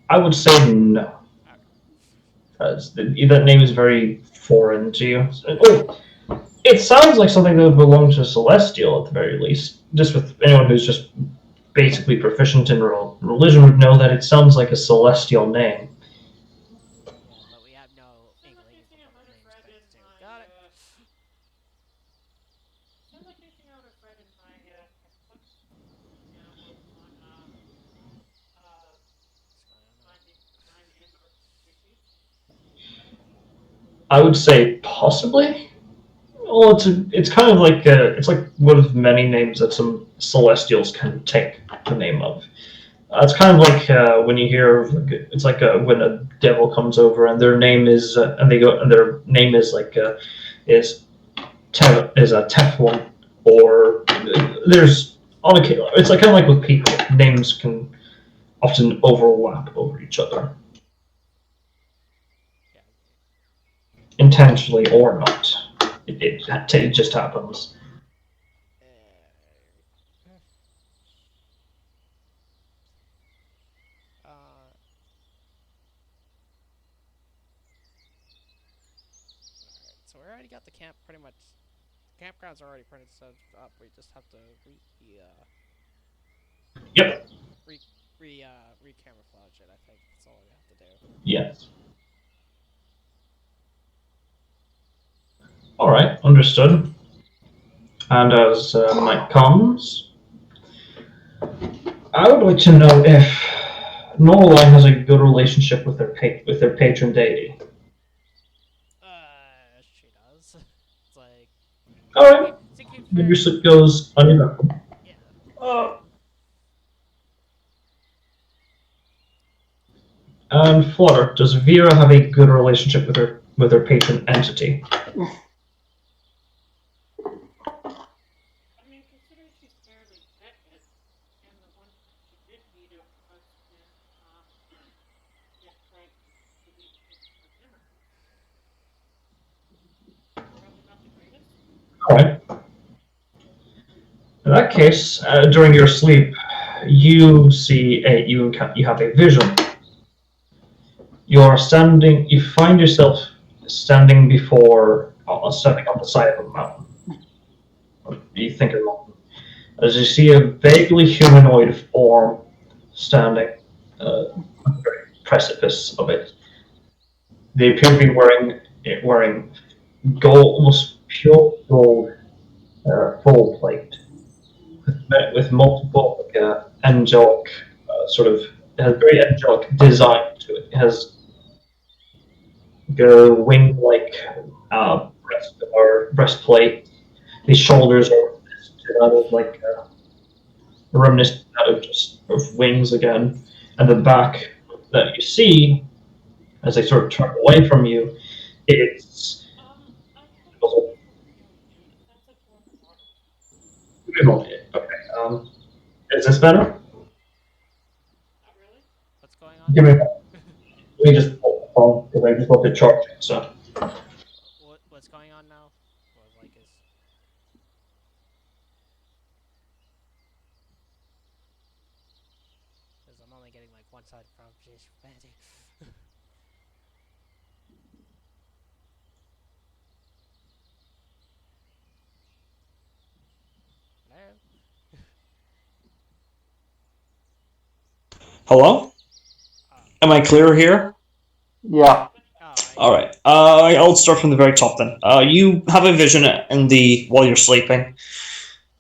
I would say no. That name is very foreign to you. Oh, it sounds like something that would belong to Celestial at the very least. Just with anyone who's just basically proficient in religion would know that it sounds like a Celestial name.
Yeah, but we have no inklings of what the name's supposed to. Got it.
Sounds like anything I would have read in my textbook. Books on mind and or species.
I would say possibly. Well, it's kind of like it's like one of many names that some Celestials can take the name of. It's kind of like when you hear of, it's like when a devil comes over and their name is and they go and their name is like is is a Teflon, or there's on occasion it's like kind of like with people, names can often overlap over each other,
Yeah.
intentionally or not. It just happens.
Alright, so we already got the camp pretty much. The campground's already pretty set up. We just have to
Yep.
re-camouflage it. I think that's all we have to do.
Yes. All right, understood. And as night comes, I would like to know if Norline has a good relationship with their patron deity.
She does. It's like
All right,
she keeps
your
very
sleep goes uneventful.
yeah.
And Flutter, does Vera have a good relationship with her patron entity?
I mean, considering she's fairly vetted, and the one time she did meet him was in get Craig to eat for dinner. Probably not the greatest.
All right. In that case, during your sleep, you you have a vision. You find yourself standing on the side of a mountain. You think a mountain. As you see a vaguely humanoid form standing on the very precipice of it. They appear to be wearing gold, almost pure gold, full plate, with multiple angelic sort of, it has very angelic design to it. It has wing-like breastplate, The shoulders are out of like reminiscent out of just of wings again, and the back that you see as they sort of turn away from you, it's
I have trouble hearing you. It sounds like you're underwater.
okay. Is this better?
Not really?
What's going on?
Give me. Let me just pull the phone because I just looked at charging. So
What's going on now? Well, like is because I'm only getting like one side from humanity. Hello.
Hello?
Oh,
Am I clear here?
Yeah.
All right. I'll start from the very top then. You have a vision in the while you're sleeping.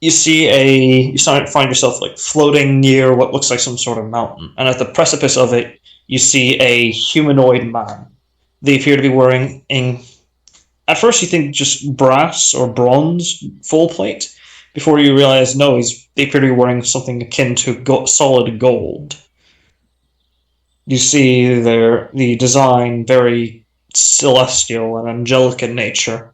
You see find yourself like floating near what looks like some sort of mountain, and at the precipice of it, you see a humanoid man. They appear to be wearing at first you think just brass or bronze full plate, before you realize no, they appear to be wearing something akin to solid gold. You see the design very celestial and angelic in nature,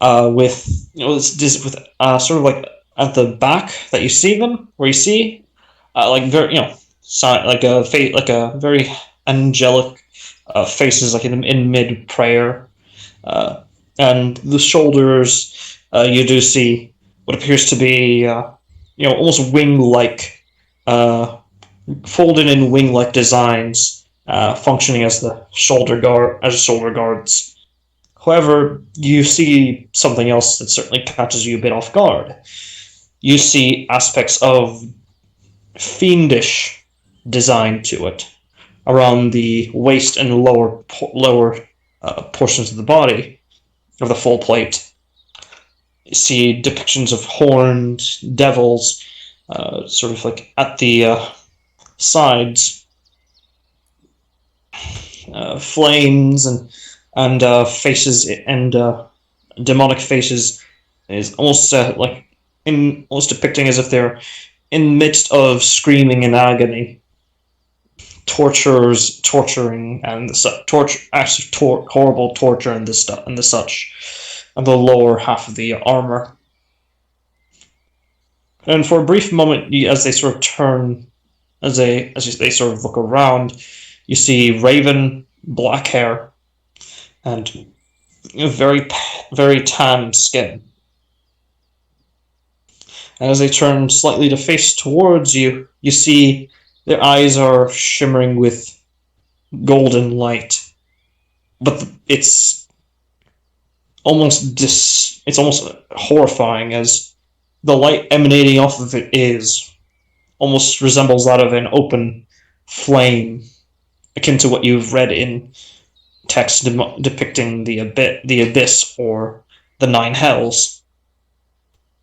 with with sort of like at the back that you see them, where you see like very like a like a very angelic faces like in mid prayer, uh, and the shoulders you do see what appears to be almost wing like. Folded in wing-like designs, functioning as the shoulder guards. However, you see something else that certainly catches you a bit off guard. You see aspects of fiendish design to it around the waist and lower portions of the body of the full plate. You see depictions of horned devils, sort of like at the sides, flames and faces and demonic faces is almost like in almost depicting as if they're in the midst of screaming in agony, torturers torturing and acts of horrible torture and this stuff and the such, and the lower half of the armor. And for a brief moment, as they sort of turn, they sort of look around, you see raven black hair and very very tan skin. And as they turn slightly to face towards you, you see their eyes are shimmering with golden light, but it's almost horrifying, as the light emanating off of it is almost resembles that of an open flame, akin to what you've read in text depicting the abyss or the nine hells,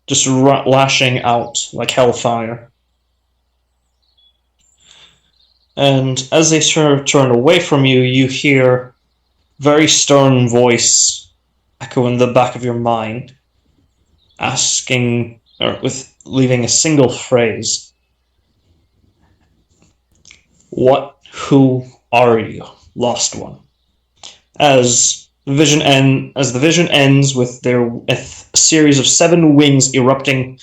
just lashing out like hellfire. And as they turn away from you, you hear very stern voice echo in the back of your mind, asking, or with leaving a single phrase: who are you, lost one? As the vision ends with a series of 7 wings erupting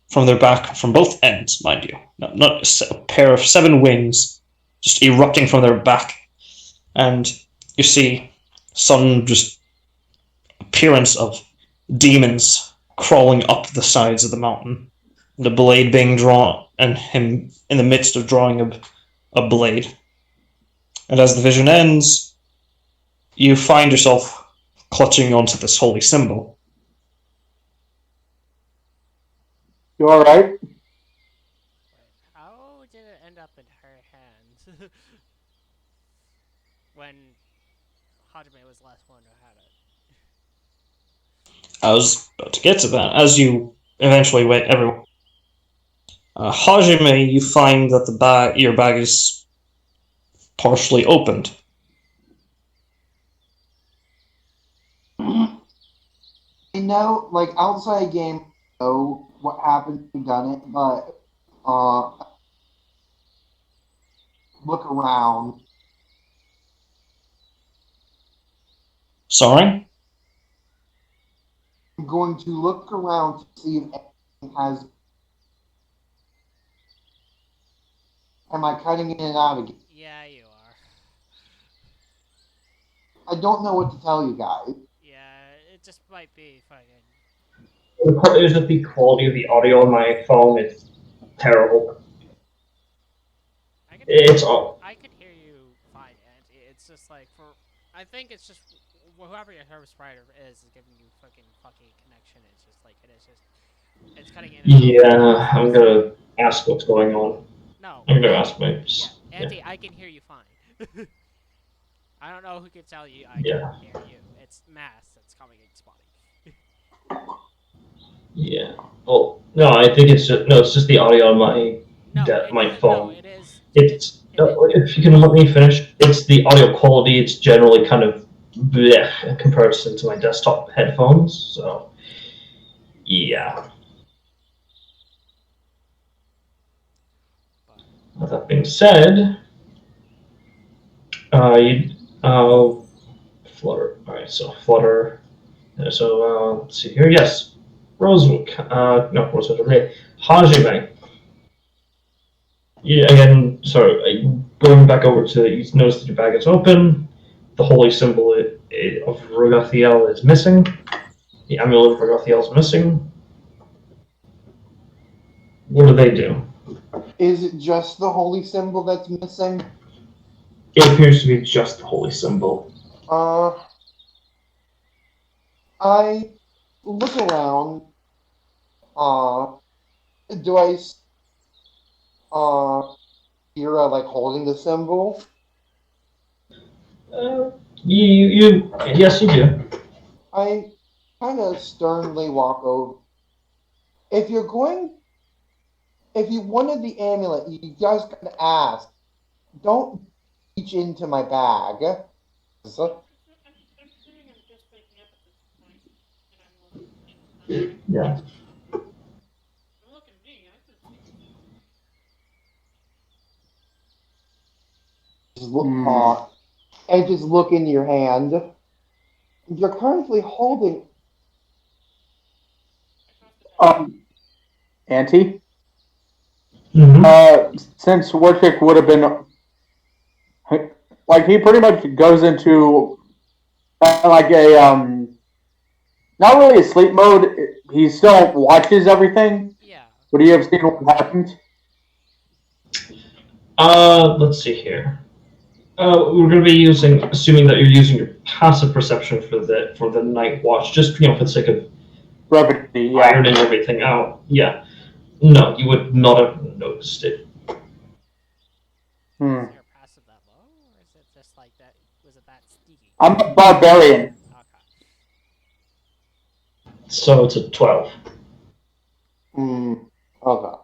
from their back, from both ends, mind you, not a pair of 7 wings just erupting from their back, and you see some just appearance of demons crawling up the sides of the mountain, the blade being drawn, and him in the midst of drawing a blade. And as the vision ends, you find yourself clutching onto this holy symbol.
You all right?
Wait, how did it end up in her hands? When Hajime was the last one who had it.
I was about to get to that. As you eventually wait, everyone. Hajime, you find that your bag is partially opened.
I know, like outside game, know what happened who done it, but look around.
Sorry?
I'm going to look around to see if anything has. Am I cutting in and out again?
Yeah, you are.
I don't know what to tell you guys.
Yeah, it just might be fucking.
Is that the quality of the audio on my phone is terrible.
I could hear.
It's all.
I could hear you fine, and it's just like for. I think it's just whoever your service provider is giving you fucking connection. It's just like it is just. It's cutting in and out.
Yeah, I'm gonna ask what's going on.
No,
I'm gonna
Andy.
ask my.
Yeah,
Yeah.
Andy, I can hear you fine. I don't know who can tell you I can
Yeah.
hear you. It's mass that's coming in spotty.
Yeah. Well, no, I think it's just no. It's just the audio on my
No,
my
no,
phone.
it is.
It's if you can let me finish. It's the audio quality. It's generally kind of bleh in comparison to my desktop headphones. So yeah.
But
With that being said, you Flutter. All right, so Flutter. So let's see here. Yes, Rosewood. No, Rosewood. Okay, Hajime. Yeah, again, sorry. Going back over to you notice that your bag is open. The holy symbol of Rogathiel is missing. The amulet of Rogathiel is missing. What do they do?
Is it just the holy symbol that's missing?
It appears to be just the holy symbol.
I look around. Uh, do I hear like holding the symbol?
Uh, yes, you do.
I kind of sternly walk over. If you're going, if you wanted the amulet, you guys gotta ask. Don't reach into my bag.
I'm sitting and just waking up at this point, and I'm looking, and I'm
Yeah.
don't look at me. I've been sleeping.
And just look in your hand. You're currently holding.
I tossed it back.
Auntie.
Mm-hmm.
Since Warchick would have been like he pretty much goes into like a not really a sleep mode. He still watches everything.
yeah,
Would he have seen what happened?
Let's see here. We're going to be assuming that you're using your passive perception for the night watch, just for the sake of
Brevity, yeah.
ironing everything out. Yeah. No, you would not have noticed it.
Hmm.
is your passive that low, or is it just like that? Was it that sneaky?
I'm a barbarian.
Okay.
So it's a 12.
Okay.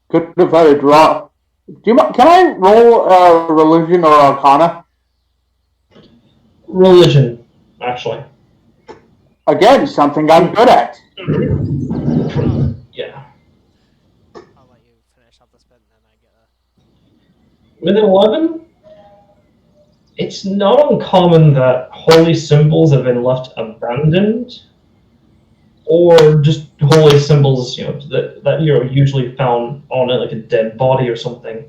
Could have had a draw. Can I roll religion or arcana?
Religion, actually.
Again, something I'm good at.
Yeah.
I'll let you finish up the spin, and then I get a.
With an 11, it's not uncommon that holy symbols have been left abandoned, or just holy symbols, that usually found on like a dead body or something.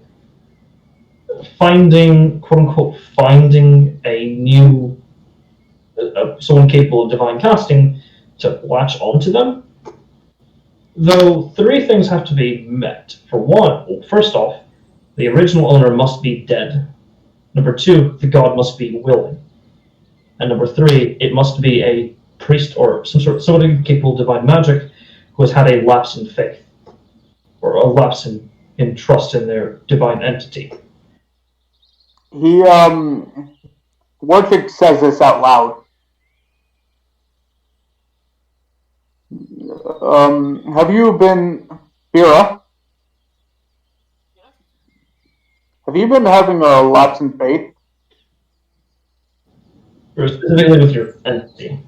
Finding, quote unquote, finding a new someone capable of divine casting to latch onto them. Though three things have to be met. For one, well, first off, the original owner must be dead. Number two, the god must be willing. And number three, it must be a priest or somebody capable of divine magic who has had a lapse in faith or a lapse in trust in their divine entity.
He Warchick says this out loud. Have you been Vera?
Yes.
Have you been having a lapse in faith?
or specifically with your entity.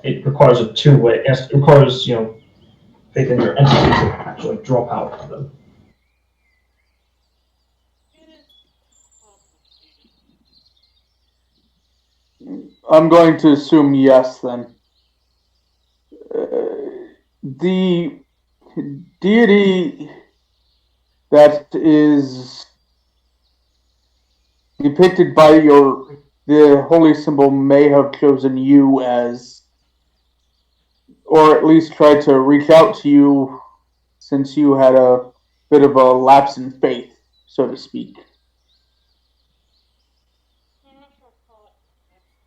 It requires a two-way. It requires faith in your entity to actually drop out of them.
It is complicated.
I'm going to assume yes then. The deity that is depicted by the holy symbol may have chosen you as, or at least tried to reach out to you since you had a bit of a lapse in faith, so to speak.
I'm not sure I'll call it exactly.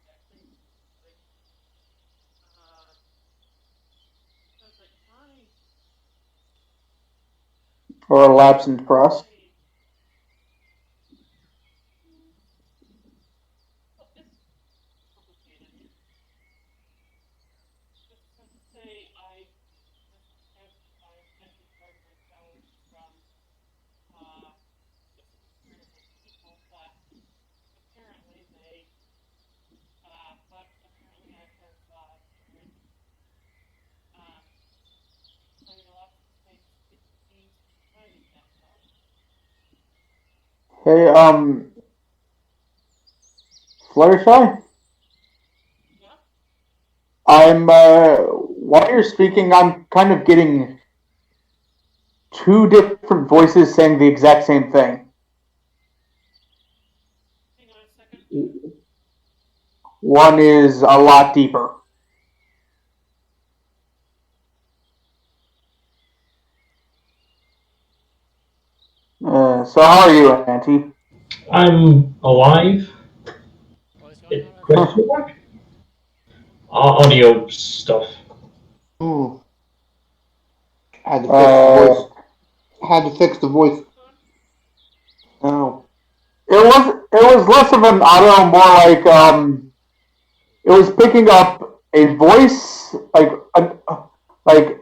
Like, because like
Or a lapse in trust.
well, it's complicated. Just to say I messaged my challenge from the spirit of like people, but apparently apparently I have different played a lot of space it seems hiding that though.
Hey, Fluttershy?
Yeah?
while you're speaking, I'm kind of getting two different voices saying the exact same thing.
Hang on a second.
One is a lot deeper. So how are you, Auntie?
I'm alive.
What is going on over there?
Question mark? Audio stuff.
Ooh. Had to fix the voice. Had to fix the voice. Oh.
It was less of an audio, more like it was picking up a voice, like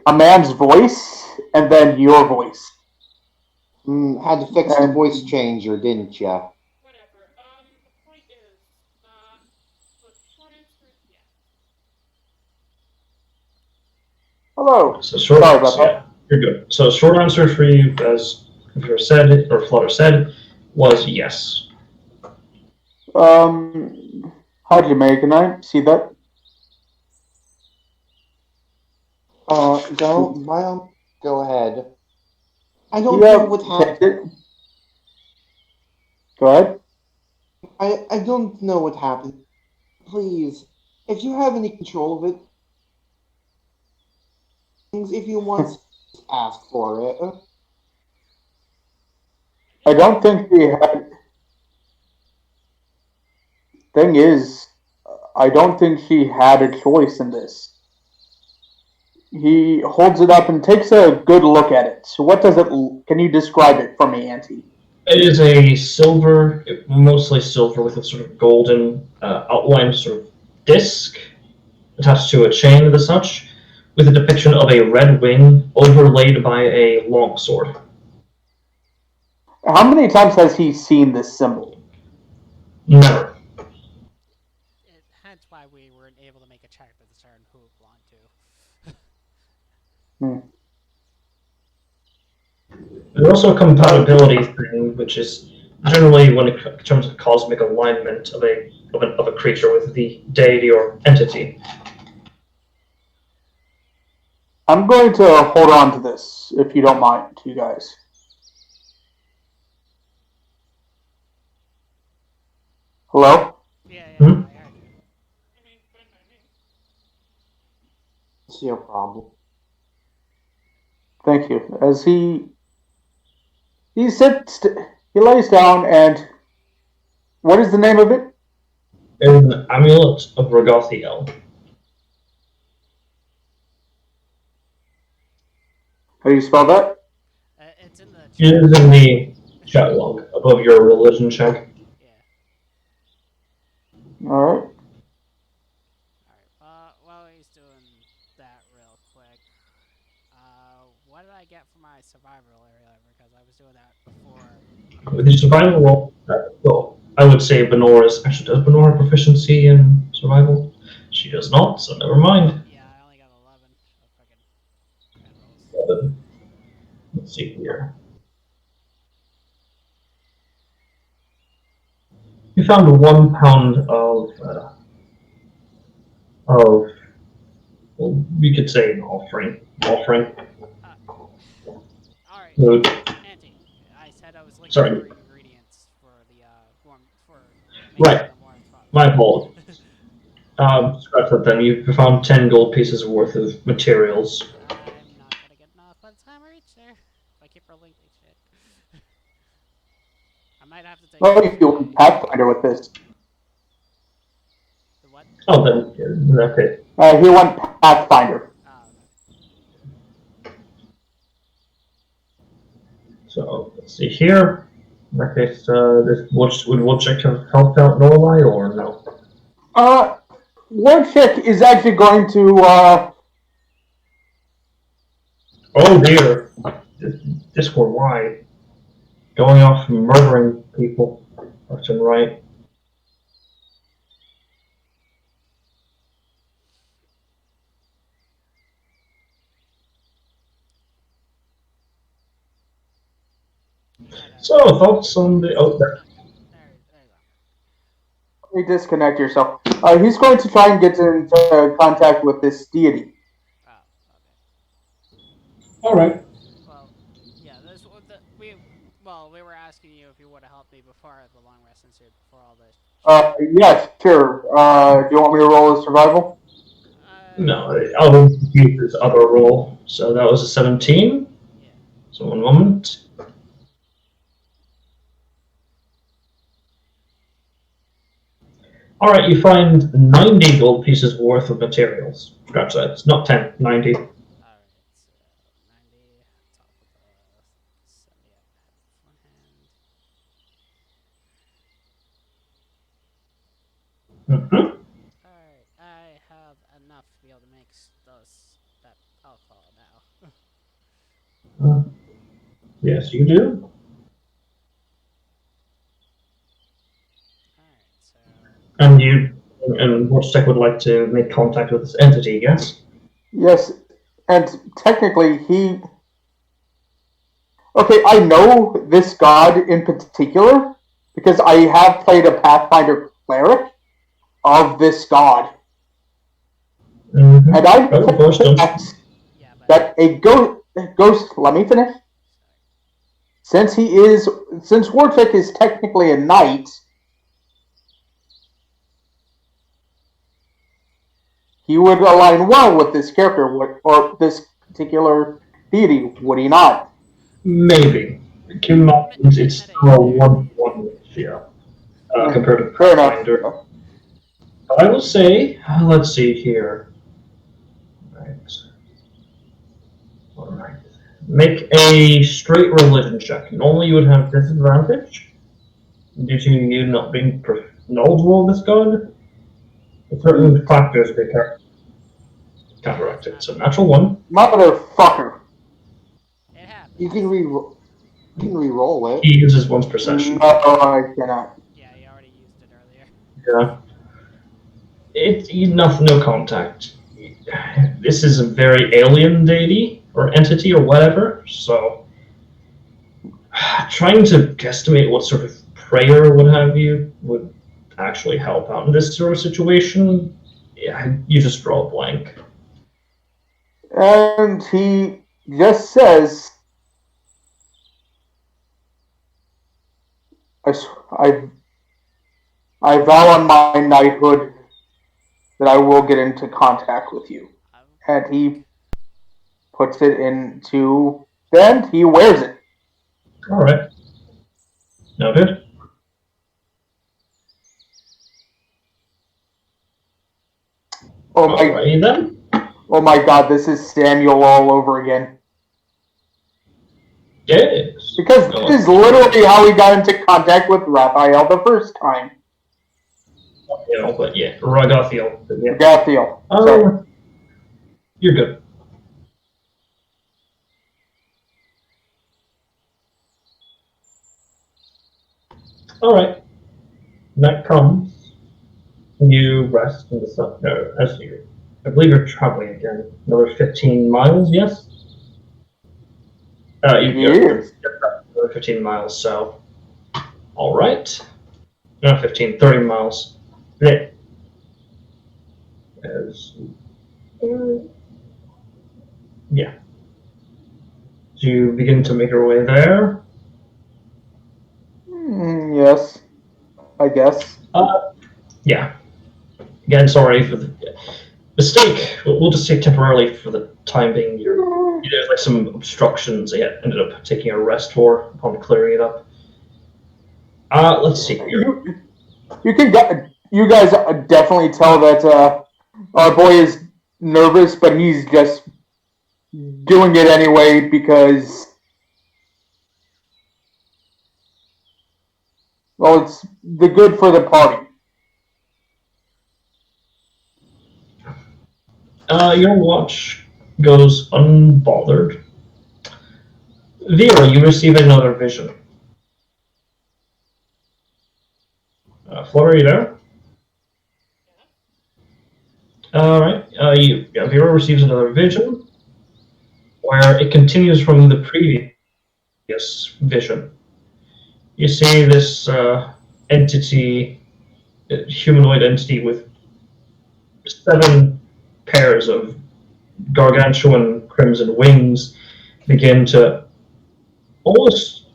a man's voice, and then your voice.
Had to fix the voice changer, didn't ya?
Whatever. The point is, the short answer is yes.
Hello.
So short
Sorry
answer,
about that.
yeah, you're good. So short answer for you, as Computer said or Flutter said, was yes.
How'd you make? Can I see that?
Don't, go ahead. I don't know
Yeah,
what
take
happened.
it. Go ahead.
I don't know what happened. Please, if you have any control of it, if you want, ask for it.
I don't think he had. Thing is, I don't think he had a choice in this. He holds it up and takes a good look at it. So, what does it? Can you describe it for me, Auntie?
It is a silver, mostly silver, with a sort of golden outlined sort of disc attached to a chain of the such, with a depiction of a red wing overlaid by a longsword.
How many times has he seen this symbol?
Never.
Hence why we weren't able to make a check with a certain hoopla too.
Hmm.
There's also a compatibility thing, which is generally when it comes to cosmic alignment of a creature with the deity or entity.
I'm going to hold on to this, if you don't mind, you guys. Hello?
Yeah,
Hmm?
I heard you.
I mean, fine by me.
It's your problem.
Thank you. As he sits, he lays down, and what is the name of it?
It is an amulet of Rogothiel.
How do you spell that?
It's in the
It
chat.
is in the chat log above your religion check.
Yeah.
All right.
Alright, while he's doing that real quick, what did I get for my survival area? Because I was doing that before.
With your survival roll, I would say Benora is actually, does Benora have proficiency in survival? She does not, so never mind.
Yeah, I only got 11. So fucking bad rolls.
Let's see here. You found 1 pound of, well, we could say an offering. Offering.
All right,
Food.
Auntie. I said I was looking
Sorry.
for ingredients for the for making
Right.
the warm fog.
My apologies. Scratch that then. You found 10 gold pieces worth of materials.
I'm not gonna get enough by the time I reach there. If I keep rolling big shit. I might have to take
Oh,
an
you
extra
can
day.
Pathfinder with this.
The what?
Oh, then, yeah, okay.
He went Pathfinder.
Oh, okay.
So, let's see here. Okay, so would Woodchuck have helped out Norlai or no?
Warchick is actually going to,
Oh dear. Discord, why? Going off and murdering people left and right. So, thoughts on the. Oh, there.
you disconnect yourself. He's going to try and get into contact with this deity.
Oh, okay.
Alright.
Well, yeah. We were asking you if you would have helped me before the long rest ensued, before all this.
Yes, sure. Do you want me to roll a survival?
No, I'll use this other roll. So that was a 17.
Yeah.
So, 1 moment. Alright, you find 90 gold pieces worth of materials. Scratch that. It's not 10, 90.
Alright, so 90, top of the 70 I have beforehand.
Mm-hmm.
Alright, I have enough to be able to make that alcohol now.
Yes, you do.
Alright, so.
And Watchtech would like to make contact with this entity, yes?
Yes, and technically he. Okay, I know this god in particular because I have played a Pathfinder cleric of this god.
Mm-hmm.
And I
Oh, ghost
Yeah, but.
that a ghost. Let me finish. Since Warchick is technically a knight, he would align well with this character, or this particular deity, would he not?
Maybe. Keep in mind, it's still a 1-1 ratio compared to
Fair
Pathfinder.
enough.
I will say, let's see here. Right. Alright. Make a straight religion check. Normally you would have disadvantage due to you not being knowledgeable of this god. Certain factors they counteract it. So natural 1.
Motherfucker.
It happens.
You can re-roll it.
He uses one's perception.
No, I cannot.
Yeah, you already used it earlier.
Yeah. It's no contact. This is a very alien deity or entity or whatever, so trying to guesstimate what sort of prayer or what have you would actually help out in this sort of situation, yeah, you just draw a blank.
And he just says, I vow on my knighthood that I will get into contact with you. And he puts it into, then he wears it.
Alright. Noted. Alrighty then.
Oh my god, this is Samuel all over again.
Yes.
Because this is literally how he got into contact with Raphael the first time.
You know, but yeah, Ragathiel. Yeah.
Ragathiel. Sorry.
You're good. Alright. night comes, you rest in the sun. As you, I believe you're traveling again. Another 15 miles, yes? You're
Yes.
another 15 miles, so. Alright. No, 15, 30 miles. Yeah. Yeah. So you begin to make your way there.
Yes, I guess.
Yeah. Again, sorry for the mistake. We'll just say temporarily for the time being. There's like some obstructions. I ended up taking a rest for upon clearing it up. Let's see here.
You guys definitely tell that our boy is nervous, but he's just doing it anyway because, well, it's the good for the party.
Your watch goes unbothered. Vera, you receive another vision. Flora, are you there? Alright. Vera receives another vision where it continues from the previous vision. You see this entity, humanoid entity with 7 pairs of gargantuan crimson wings begin to almost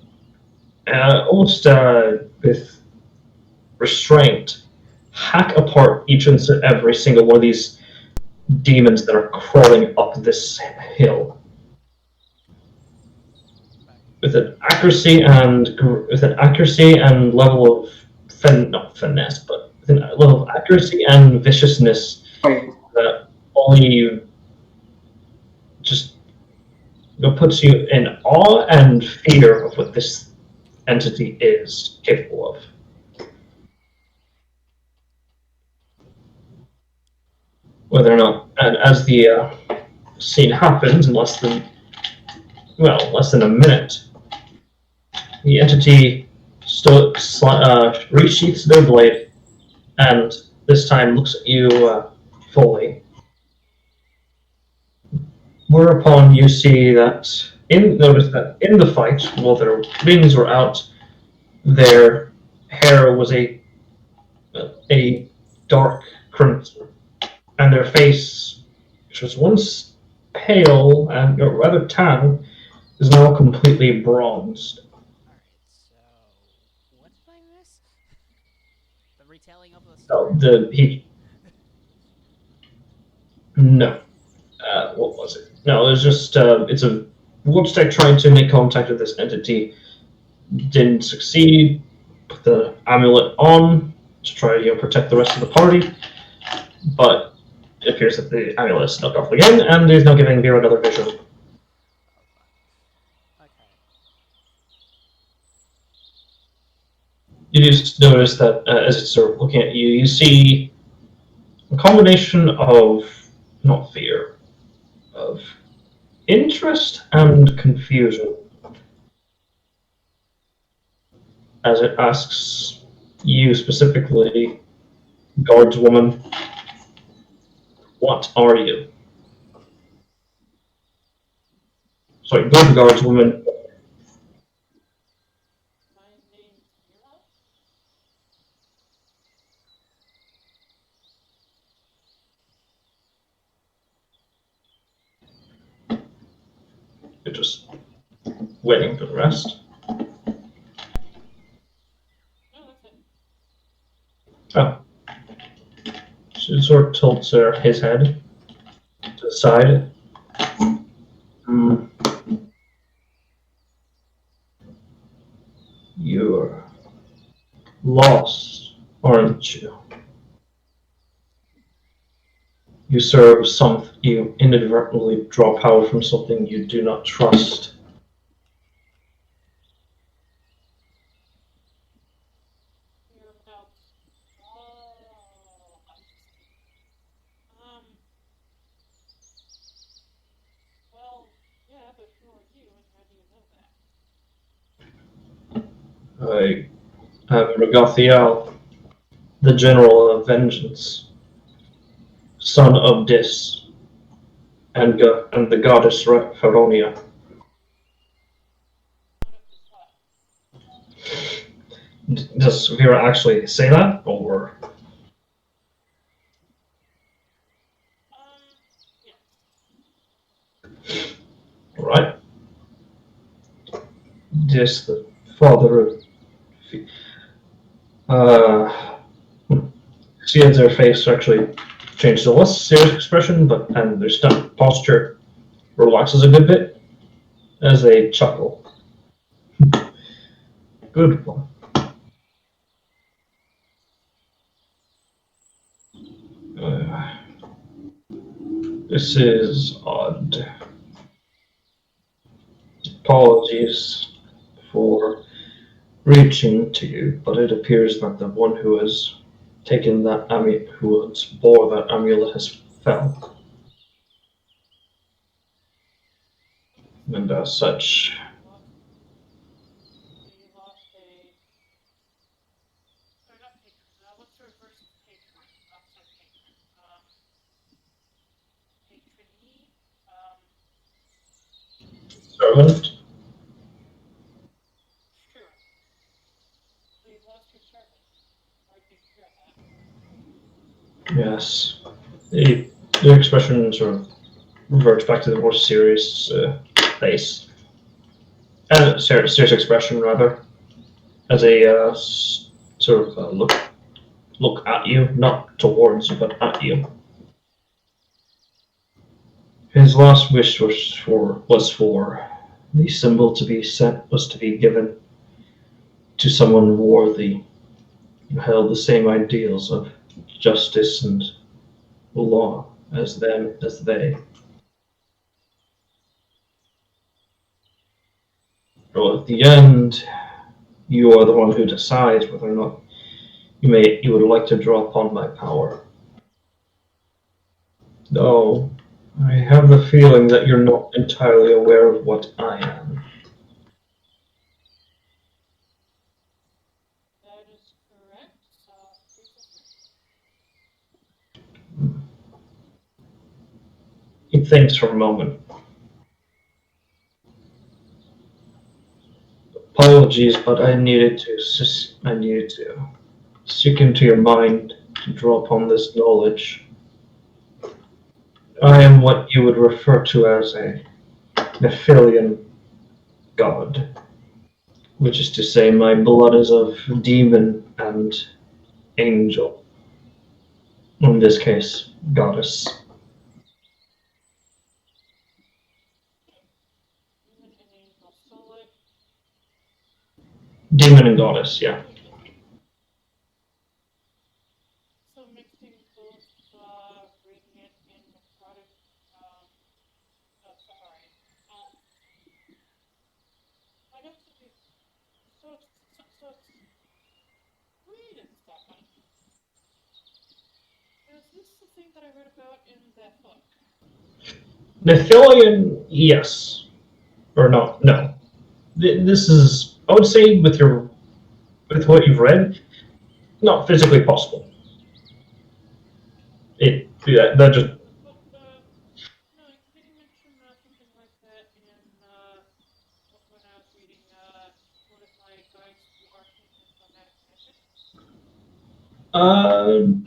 with restraint hack apart each and every single one of these demons that are crawling up this hill with an accuracy and level of not finesse, but with a level of accuracy and viciousness
Wait,
that only just puts you in awe and fear of what this entity is capable of. Whether or not, and as the scene happens in less than a minute, the entity resheaths their blade and this time looks at you fully. Whereupon you see that notice that in the fight, while their wings were out, their hair was a dark crimson, and their face, which was once pale and rather tan, is now completely bronzed.
Alright, so. What did I miss? The retelling of the story?
No. What was it? No, it was just it's a Woodstack trying to make contact with this entity. Didn't succeed. Put the amulet on to try to protect the rest of the party, but it appears that the amulet is snuck off again, and is now giving Vera another vision.
Oh, fuck. Okay.
You just notice that as it's sort of looking at you, you see a combination of not fear, of interest and confusion as it asks you specifically, guardswoman, what are you? Sorry, good guardswoman.
My name's Mira.
You're just waiting for the rest.
No, that's it.
Oh. She sort of tilts his head to the side. You're lost, aren't you? You inadvertently draw power from something you do not trust.
You're about. Oh, I see. Well, yeah, but who are you and how do you know that?
I am Regathiel. the General of Vengeance, son of Dis, and the goddess Feronia. Does Vera actually say that, or? Right. Dis, the father of. See, as their face actually changes to a less serious expression, and their posture relaxes a good bit as they chuckle. Good one. This is odd. Apologies for reaching to you, but it appears that the one who has taken that who has bore that amulet has fell. And as such,
What's the reverse of patron? Outside patron. Patronee.
servant.
Sure. So you lost your servant. Sorry to hear that.
Yes. The expression sort of reverts back to the more serious face. Serious expression, rather, as a sort of look at you, not towards you, but at you. His last wish was for the symbol to be given to someone worthy, who held the same ideals of justice and law as they. Well, at the end, you are the one who decides whether or not you would like to draw upon my power. Though I have the feeling that you're not entirely aware of what I am.
That is correct.
He thinks for a moment. Apologies, but I needed to seek into your mind to draw upon this knowledge. I am what you would refer to as a Nephilian god, which is to say my blood is of demon and angel. In this case, goddess.
Demon and angel. So like
Demon and goddess, yeah.
so mixing both radiant and necrotic sorry. I know so it's wait a second. Is this the thing that I read about in that book?
Nephilian, yes. Or no, no. This is, I would say, with what you've read, not physically possible. That just
But no, you didn't mention something like that in when I was reading one of my guides to arcane and somatic magic.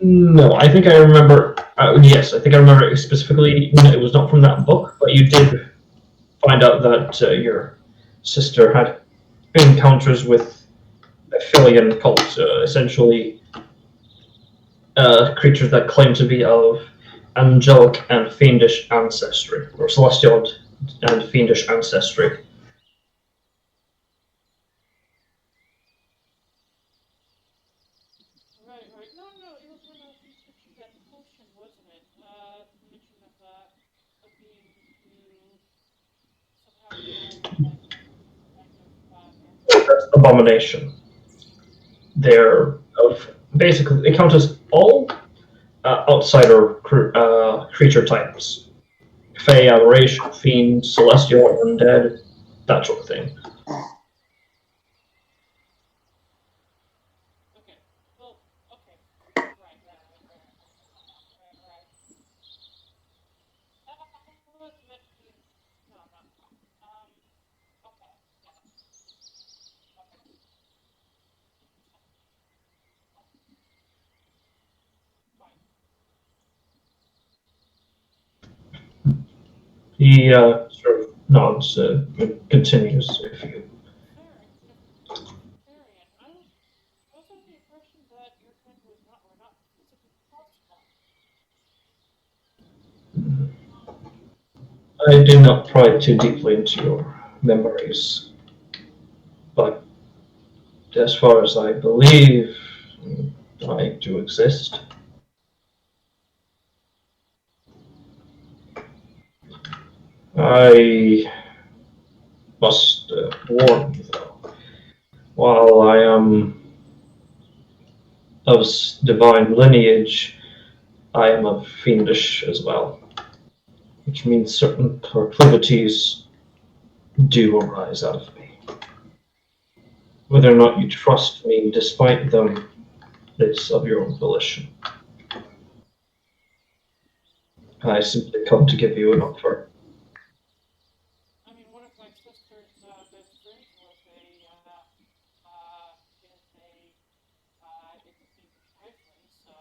No, I think I remember. Yes, I think I remember it specifically. It was not from that book, but you did find out that your sister had encounters with Nephilian cults, essentially creatures that claim to be of angelic and fiendish ancestry, or celestial and fiendish ancestry.
Right, right. No, it was when I was researching that potion, wasn't it? Mention of being to somehow know like kind of
That's abomination. They're of basically it counts as all outsider creature types: Fey, aberration, fiend, celestial, undead, that sort of thing.
okay. Well, okay.
He sort of nods and continues. If you,
Vegetarian. I was under the impression that your kind were not physically possible.
I do not pry too deeply into your memories, but as far as I believe, I do exist. I must warn you, though, while I am of divine lineage, I am of fiendish as well, which means certain proclivities do arise out of me. Whether or not you trust me despite them, it's of your own volition. I simply come to give you an offer.
I mean, one of my sister's best friends was is a Finnish tiefling, so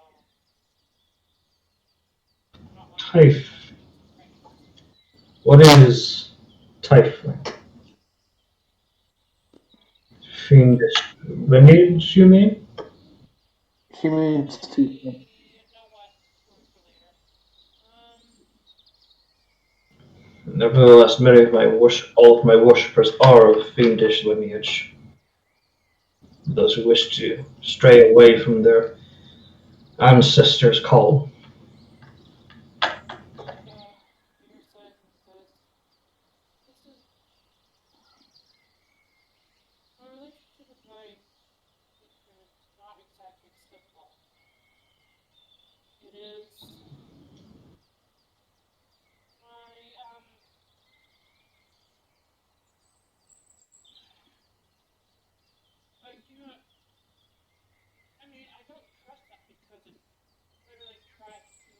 I'm not one to
Typh.
things praised.
What is Typhling? Fiendish lineage, you mean?
She means to.
You know what? Story for later.
Nevertheless, many of all of my worshippers are of fiendish lineage. Those who wish to stray away from their ancestors' call.
Dear son, because this is my relationship with my sister is not exactly simple. It is my I do not. I mean, I don't trust that because it literally tries to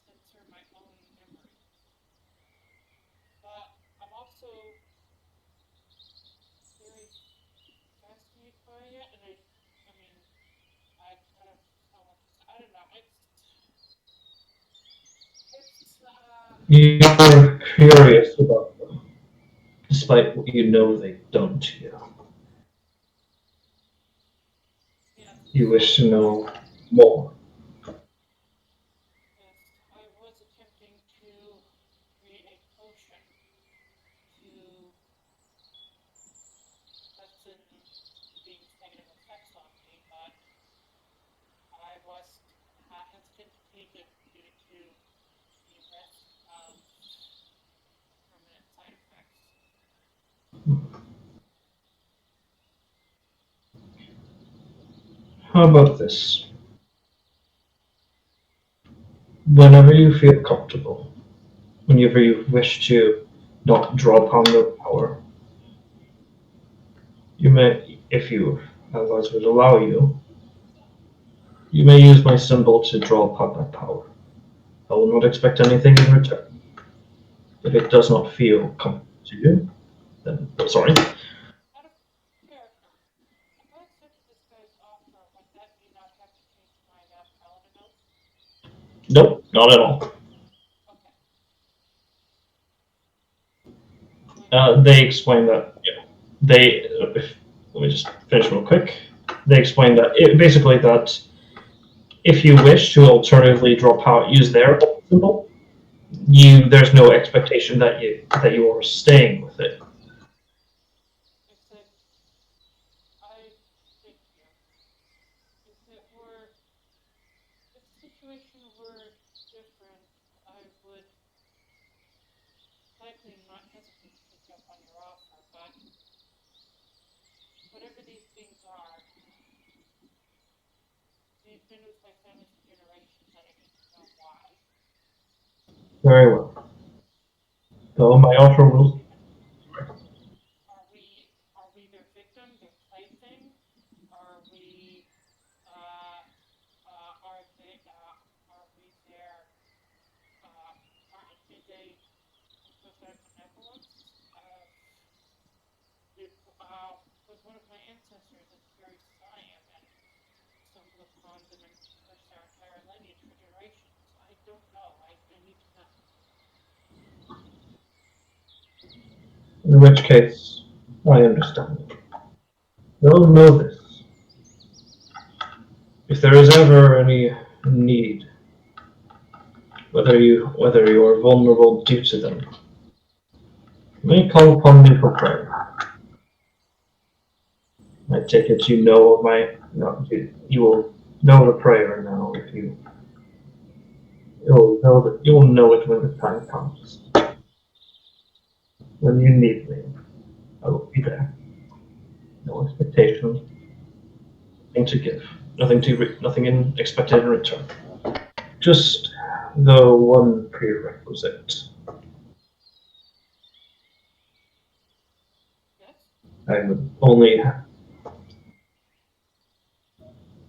censor my own memories. But I'm also very fascinated by it, and I mean, I don't know what to say. I don't know.
You're curious about them, despite what you know they don't.
Yes,
You wish to know more.
yes. I was attempting to create a potion to lessen the being's negative effects on me, but I was hesitant to take it due to the risk of permanent side effects.
How about this? Whenever you feel comfortable, whenever you wish to not draw upon your power, you may, if you otherwise would allow you, you may use my symbol to draw upon that power. I will not expect anything in return. If it does not feel comfortable to you, then sorry.
Out of character, if I accepted this guy's offer, would that mean I'd have to change my paladin oath?
Nope, not at all.
Okay. But
They explain that. Yeah, they. Let me just finish real quick. They explain that basically that if you wish to alternatively draw power, use their symbol. There's no expectation that you are staying with it.
except I thank you. If it were if the situation were different, I would likely not hesitate to take up on your offer, but whatever these things are, they've been with my family for generations and I need to know why.
Very well. So my offer will.
Are we their victim, their plaything? Are we are we their did they impose their benevolence? Was one of my ancestors a very Siam and stumbled upon them and cursed our entire lineage for generations? I don't know. I need to know.
In which case, I understand. They'll know this. If there is ever any need, whether you are vulnerable due to them, you may call upon me for prayer. I take it you know of my. No, you will know the prayer now if you. You will know it when the time comes. When you need me, I will be there. No expectation, nothing to give, nothing expected in return. Just the one prerequisite.
Yes?
I would only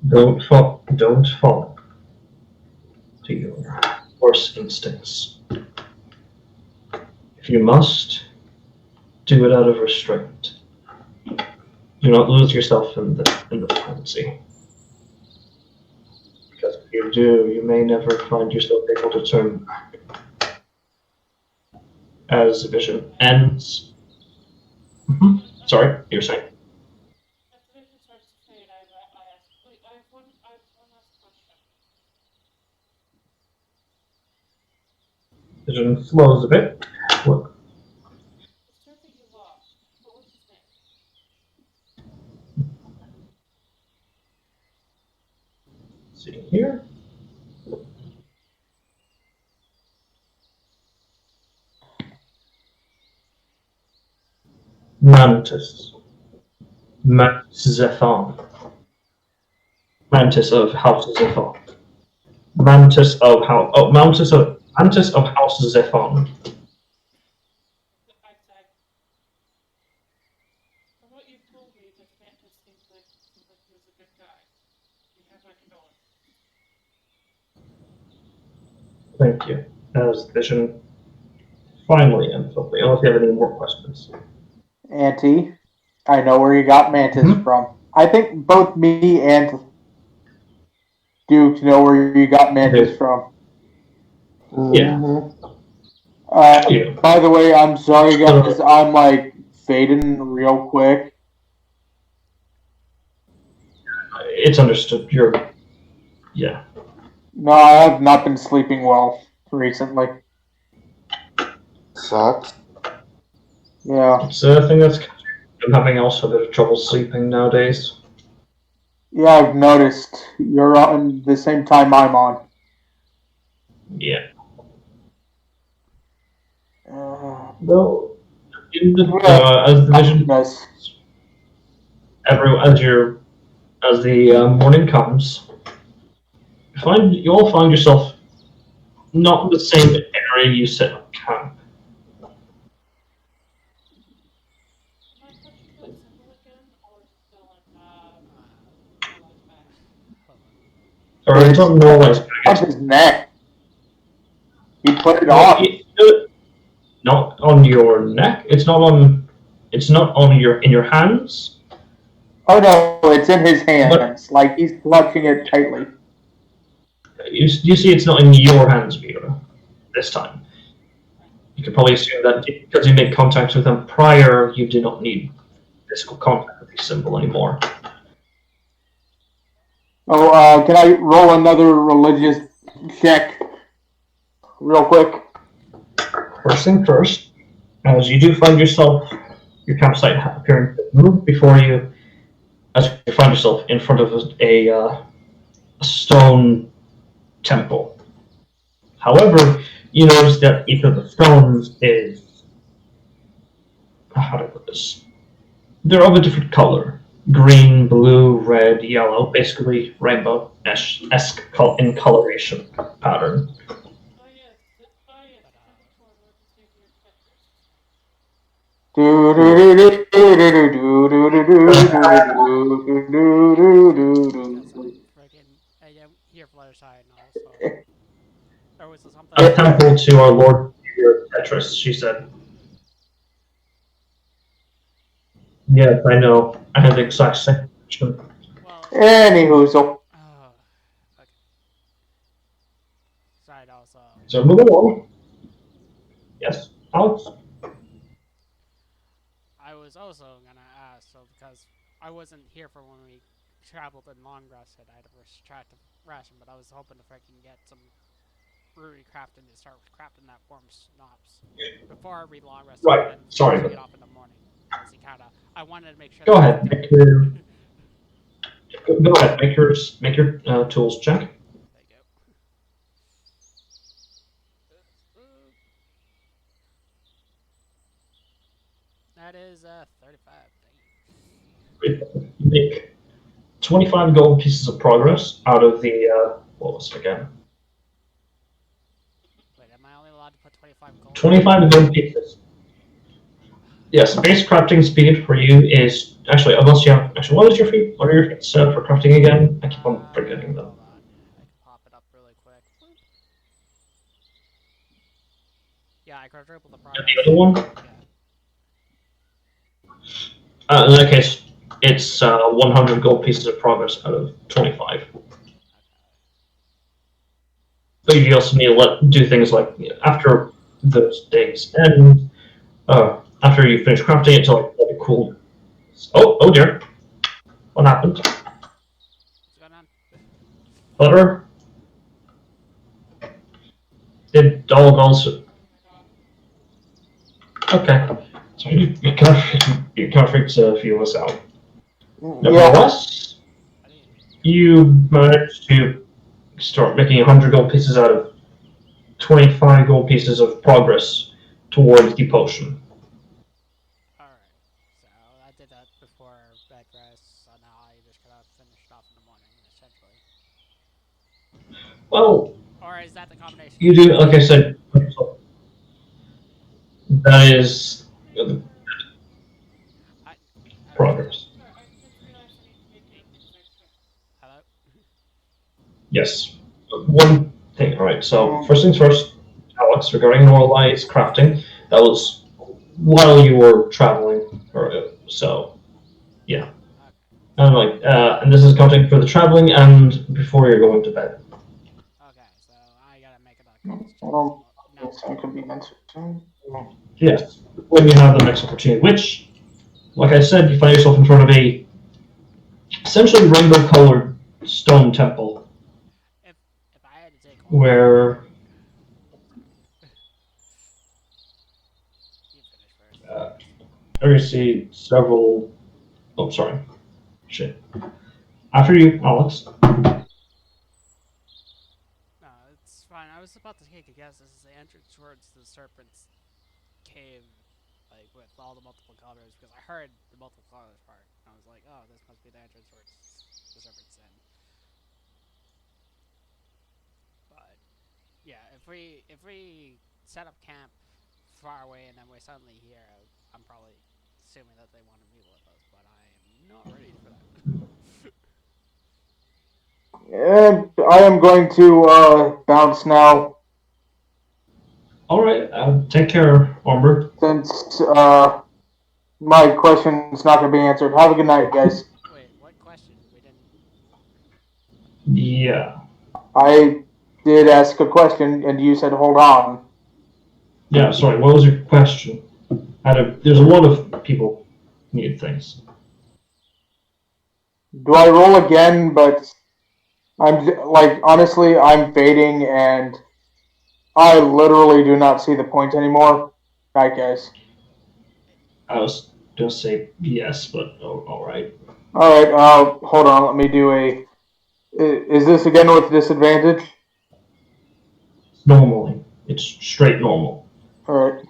don't fall to your worst instincts. If you must, do it out of restraint. Do not lose yourself in the fancy. Because if you do, you may never find yourself able to turn back. As the vision ends. Sorry, you're saying.
As the vision starts to fade, I ask, wait, I have one last question.
Vision slows a bit. Look,
The servant you lost, what was his name?
see here. Mantis. Mantis Zephon. Mantis of House Zephon. Mantis of House Zephon.
I said, from what you've told me, this Mantis seems like he was a good guy. You have my condolences.
Thank you. As Vision finally ends, hopefully. Unless you have any more questions.
Auntie, I know where you got Mantis from. I think both me and Duke know where you got Mantis from.
Yeah.
By the way, I'm sorry, guys. I'm like fading real quick.
It's understood. Yeah.
No, I have not been sleeping well recently.
Sucks.
Yeah.
It's a thing that's. I'm having also a bit of trouble sleeping nowadays.
Yeah, I've noticed. You're on the same time I'm on.
Yeah.
Uh,
Though,
yeah,
as the vision,
goodness.
as the morning comes, you all find yourself not in the same area you set up camp.
Am I touching that symbol again, or is it still in normalized bag?
Hold on.
Or it's not normalized.
On his neck. He put it
Well,
on.
not on your neck. It's not on. It's not on in your hands.
Oh no, it's in his hands. Like he's clutching it tightly.
You see, it's not in your hands, Vera. This time, you could probably assume that because you made contact with them prior, you do not need physical contact with the symbol anymore.
Oh, can I roll another religious check real quick?
First thing first, as you do find yourself, your campsite appearing to move before you, as you find yourself in front of a stone temple. However, you notice that each of the stones is, how do I put this? They're of a different color. Green, blue, red, yellow, basically rainbow-esque in coloration pattern.
Oh yes, the temple to our Lord and Savior Tetris.
Got some freaking here Fluttershy and also. Or was it something
A
else?
temple to our Lord Tetris, she said. Yes, I know. I had the exact same question.
Well.
Anywho, so
Oh. Okay. Sorry, that was
So moving on. Yes, Alex?
was also gonna ask, so because I wasn't here for when we traveled and long rested, I had to retract the ration, but I was hoping if I can get some brewery crafting to start crafting that warm schnapps before we long rested
Right.
and
Sorry.
finishing it off in the morning. Because I wanted to make sure.
Go
that
ahead. Make your. Go ahead. Make your tools check.
There you go. That is 35.
You make 25 gold pieces of progress out of the what was it again?
Wait, am I only allowed to put 25 gold?
25 gold pieces. Yes, base crafting speed for you is actually, unless you have actually, what are your feet set up for crafting again? I keep on forgetting them.
Hold on, I can pop it up really quick. Yeah, I quadrupled the progress.
The other one?
Yeah.
In that case, it's 100 gold pieces of progress out of 25.
Okay.
But you also need to do things like after those days end, after you finish crafting it to like let it cool. Oh dear. What happened?
What's going on?
Butter? Did dog also? Okay. So you can't fix to feel this out. Nevertheless, you managed to start making 100 gold pieces out of 25 gold pieces of progress towards the potion.
Alright, so I did that before bed rest, so now I just gotta finish it off in the morning, essentially.
Well,
or is that the combination?
You do, like I said, that is progress.
Sorry, I just realized I need to make a check.
Hello?
Yes. One thing, alright, so first things first, Alex, regarding Norlight's crafting, that was while you were traveling, so, yeah.
Okay.
And this is counting for the traveling and before you're going to bed.
Okay, so I gotta make another college check.
I don't
No.
think so. It could be mentioned too.
Yes, when you have the next opportunity, which, like I said, you find yourself in front of a essentially rainbow-colored stone temple.
If I had to take one,
where
you finish first.
I see several. Oh, sorry. Shit. After you, Alex.
No, it's fine. I was about to take a guess. This is the entrance towards the Serpent's Cave, like with all the multiple colors, because I heard the multiple colors part. And I was like, oh, this must be the entrance towards the Serpent's Den. But yeah, if we set up camp far away and then we're suddenly here, I'm probably assuming that they want to meet with us, but I am not ready for that.
And I am going to bounce now.
All right. Take care, Umber.
Since my question's not going to be answered. Have a good night, guys.
Wait, what question? We didn't.
Yeah.
I did ask a question, and you said hold on.
Yeah. Sorry. What was your question? There's a lot of people need things.
Do I roll again? But I'm like honestly, I'm fading, and I literally do not see the point anymore. Right, guys.
I was gonna say yes, but all right.
All right. Hold on. Let me do a. Is this again with disadvantage?
Normally, it's straight normal.
All right.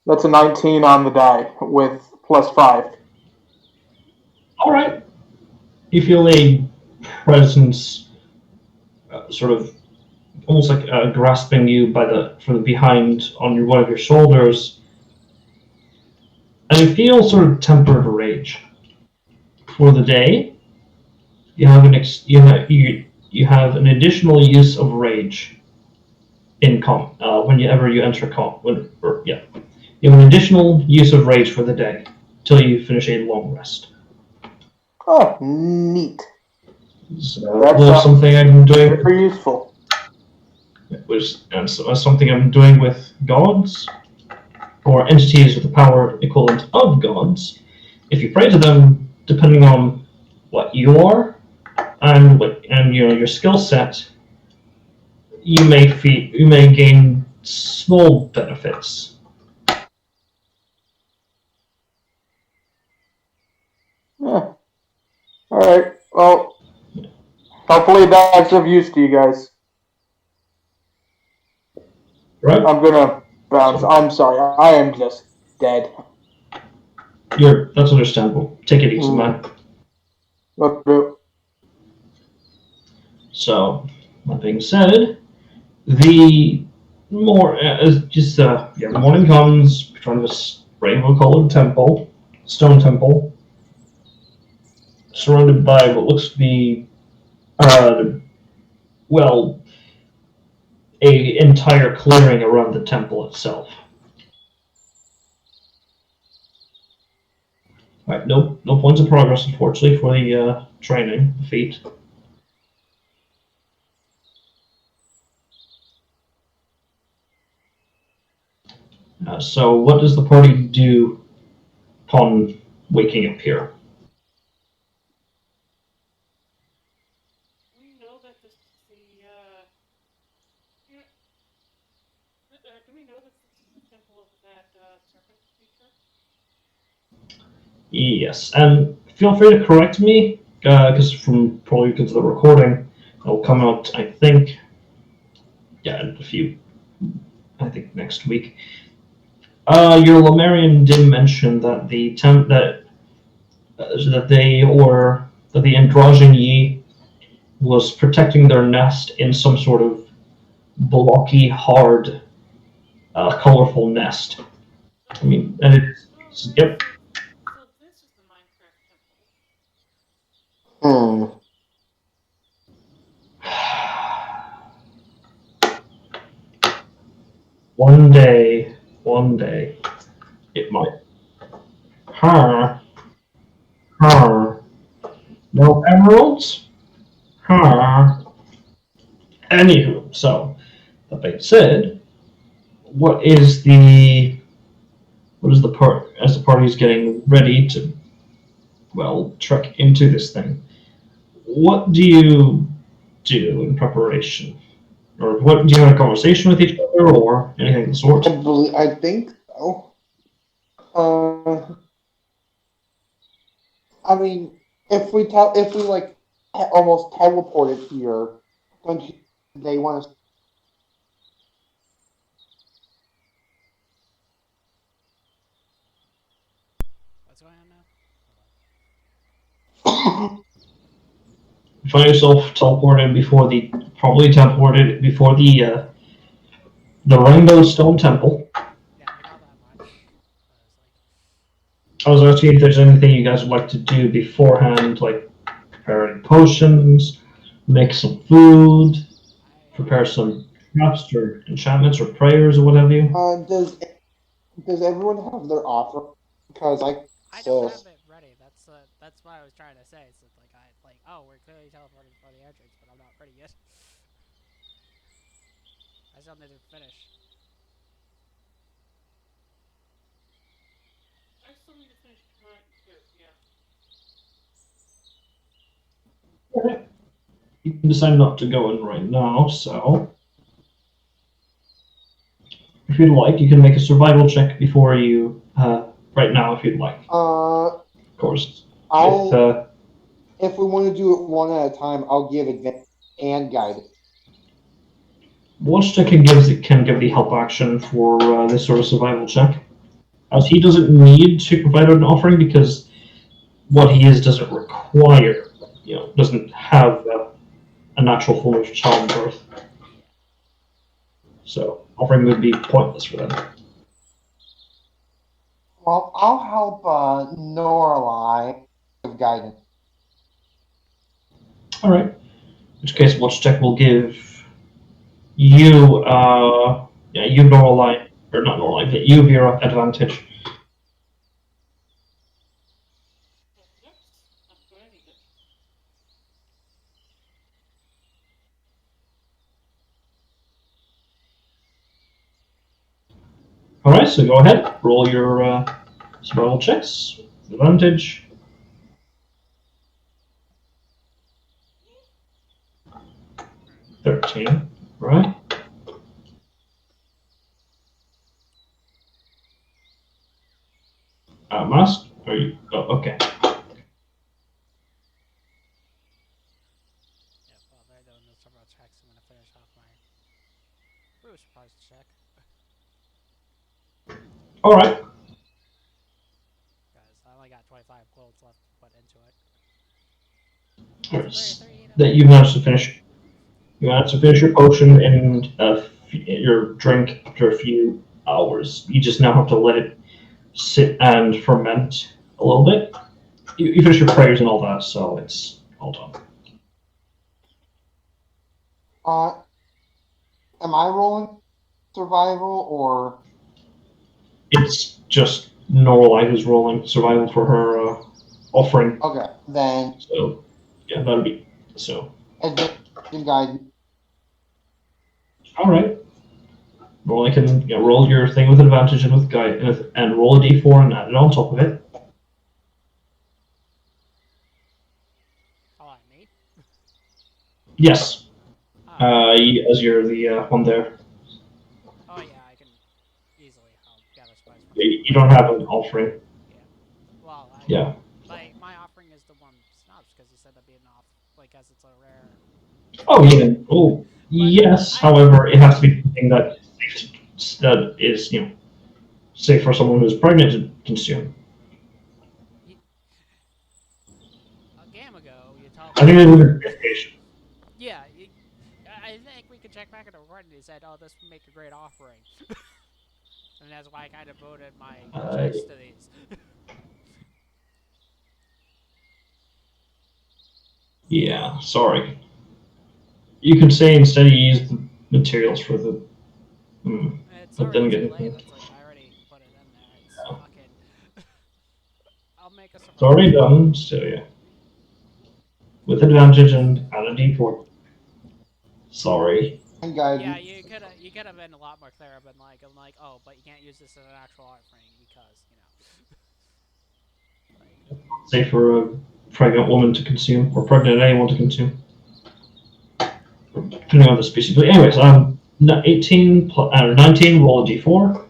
That's a 19 on the die with +5.
All right. You feel a presence, sort of, almost like grasping you from the behind on one of your shoulders, and you feel sort of tempered rage. For the day, you have you have an additional use of rage in whenever you enter you have an additional use of rage for the day till you finish a long rest.
Oh, neat.
So that's something I'm doing.
Very useful.
Something I'm doing with gods. or entities with the power equivalent of gods. If you pray to them, depending on what you are and your skill set, you may gain small benefits.
Yeah. All right. Well, hopefully that's of use to you guys.
Right?
I'm gonna bounce. I'm sorry. I am just dead.
That's understandable. Take it easy, man.
What do?
So, that being said, the the morning comes. In front of this rainbow-colored temple, stone temple, surrounded by what looks to be, uh, well, a entire clearing around the temple itself. Right, no points of progress, unfortunately, for the training feat. So, what does the party do upon waking up here?
We know that this is the, do we know that this is the temple of that, serpent creature?
Yes, and feel free to correct me, because from probably because of the recording, it'll come out. In a few. I think next week. Your Lemurian did mention that that the Androgyny was protecting their nest in some sort of blocky, hard, colorful nest. I mean, and yep.
So this is the Minecraft temple.
Hmm.
One day, it might. Huh? Huh? No emeralds? Huh? Anywho, so that being said, what is the part as the party is getting ready to trek into this thing? What do you do in preparation, or what do you have a conversation with each other, or anything of the sort?
I think so. I mean, if we like almost teleported here, don't you? They want us.
What's going on now?
You find yourself teleported before the Rainbow Stone Temple.
Yeah, I got that much.
I was asking if there's anything you guys would like to do beforehand, like preparing potions, make some food, prepare some traps or enchantments or prayers or what have you.
Does everyone have their offer? Because
I don't have
sis,
it ready. That's what I was trying to say. So oh, we're clearly teleporting before the entrance, but I'm not ready yet. I still need to finish.
I still need to finish mine too, yeah.
You can decide not to go in right now, so if you'd like, you can make a survival check before you, right now, if you'd like. Of course.
if we want to do it one at a time, I'll give advantage and guide.
Watch check can give the help action for this sort of survival check, as he doesn't need to provide an offering because what he is doesn't require, doesn't have a natural form of childbirth.
Yeah.
So offering would be pointless for them.
Well, I'll help Norlai with guidance.
All right. In which case, watch check will give you, you normal light, or not normal light, but you Vera advantage.
Yep, I'm going to need it.
Alright, so go ahead, roll your survival checks. Advantage. 13, right? Mask? Are you? Oh, okay.
Yeah, well, they're doing the several checks. I'm gonna finish off my brew surprise check.
Alright.
Guys, I only got 25 quilts left to put into it.
That you managed to finish. You managed to finish your potion in your drink after a few hours. You just now have to let it sit and ferment a little bit. You finish your prayers and all that, so it's all done.
Am I rolling survival or?
It's just Norlight who's rolling survival for her offering.
Okay, then.
So, yeah, that'll be so.
Advantage guide.
All right. Roll. I can roll your thing with advantage and with guide, and roll a d4 and add it on top of it.
Oh, I me?
Yes.
Oh.
As you're the one there.
Oh yeah, I can easily gather spice from.
You don't have an offering.
Yeah. Well,
Yeah.
my offering is the one snobs because you said that'd be an off as it's a rare.
Oh yeah. Oh yes. However, it has to be something that is safe for someone who's pregnant to consume.
A game ago, you told
I think
me.
there's a dedication.
Yeah, I think we could check back at the recording. He said, "Oh, this would make a great offering," and that's why I kind of voted my choice to these.
Yeah. Sorry. You could say instead you use the materials for the.
It's
But then
already too
again,
late. It's like I already put it in there. It's fucking. I'll make a surprise.
it's already done. So yeah. With advantage and add a d4. Sorry.
Yeah, you could have been a lot more clear. Been like, I'm like, oh, but you can't use this as an actual offering because like.
Say for a pregnant woman to consume, or pregnant anyone to consume, depending on the species. But anyways, 18 19. Roll a d4.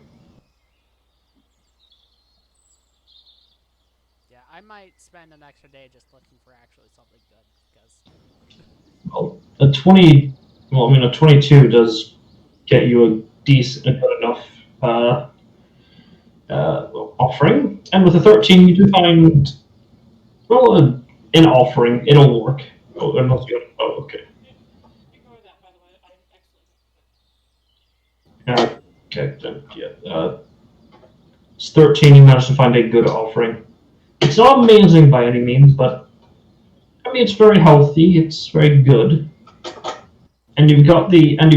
Yeah, I might spend an extra day just looking for actually something good because.
Well, a 20. Well, I mean, a 22 does get you a decent, a good enough offering, and with a 13, you do find an offering. It'll work. Oh, unless you. Oh, okay.
Ignore that, by the way. I'm excellent.
Okay, then yeah. It's 13. You managed to find a good offering. It's not amazing by any means, but I mean it's very healthy. It's very good. And you've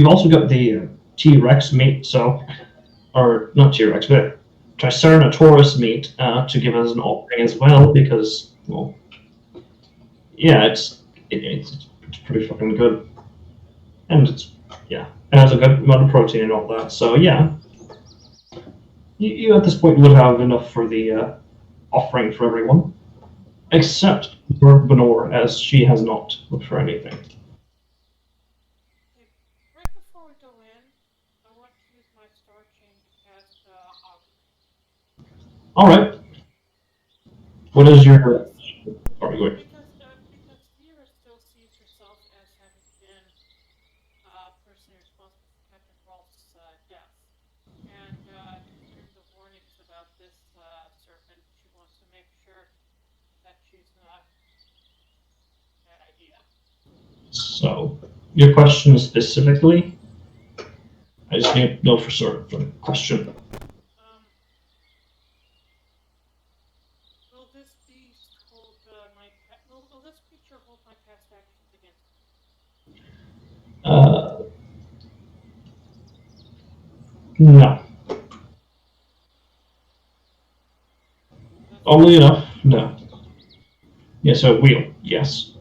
also got the T-Rex meat. So, or not T-Rex, but Triceratops meat to give as an offering as well because well, yeah, it's pretty fucking good, and it has a good amount of protein and all that. So yeah, you at this point would have enough for the offering for everyone, except for Benor, as she has not looked for anything.
Okay, right before we go in, I want to use my star chain to cast augury.
All right. What is your? Sorry, go ahead.
Because Vera still sees herself as having been personally responsible for Captain Rolf's death. And considering the warnings about this serpent, she wants to make sure that she's not a bad idea.
So, your question specifically? I just need to know for sure for the question.
Will this beast hold will this creature hold my past actions against me?
No.
That's
Oddly enough, no. Yeah, so it will, yes.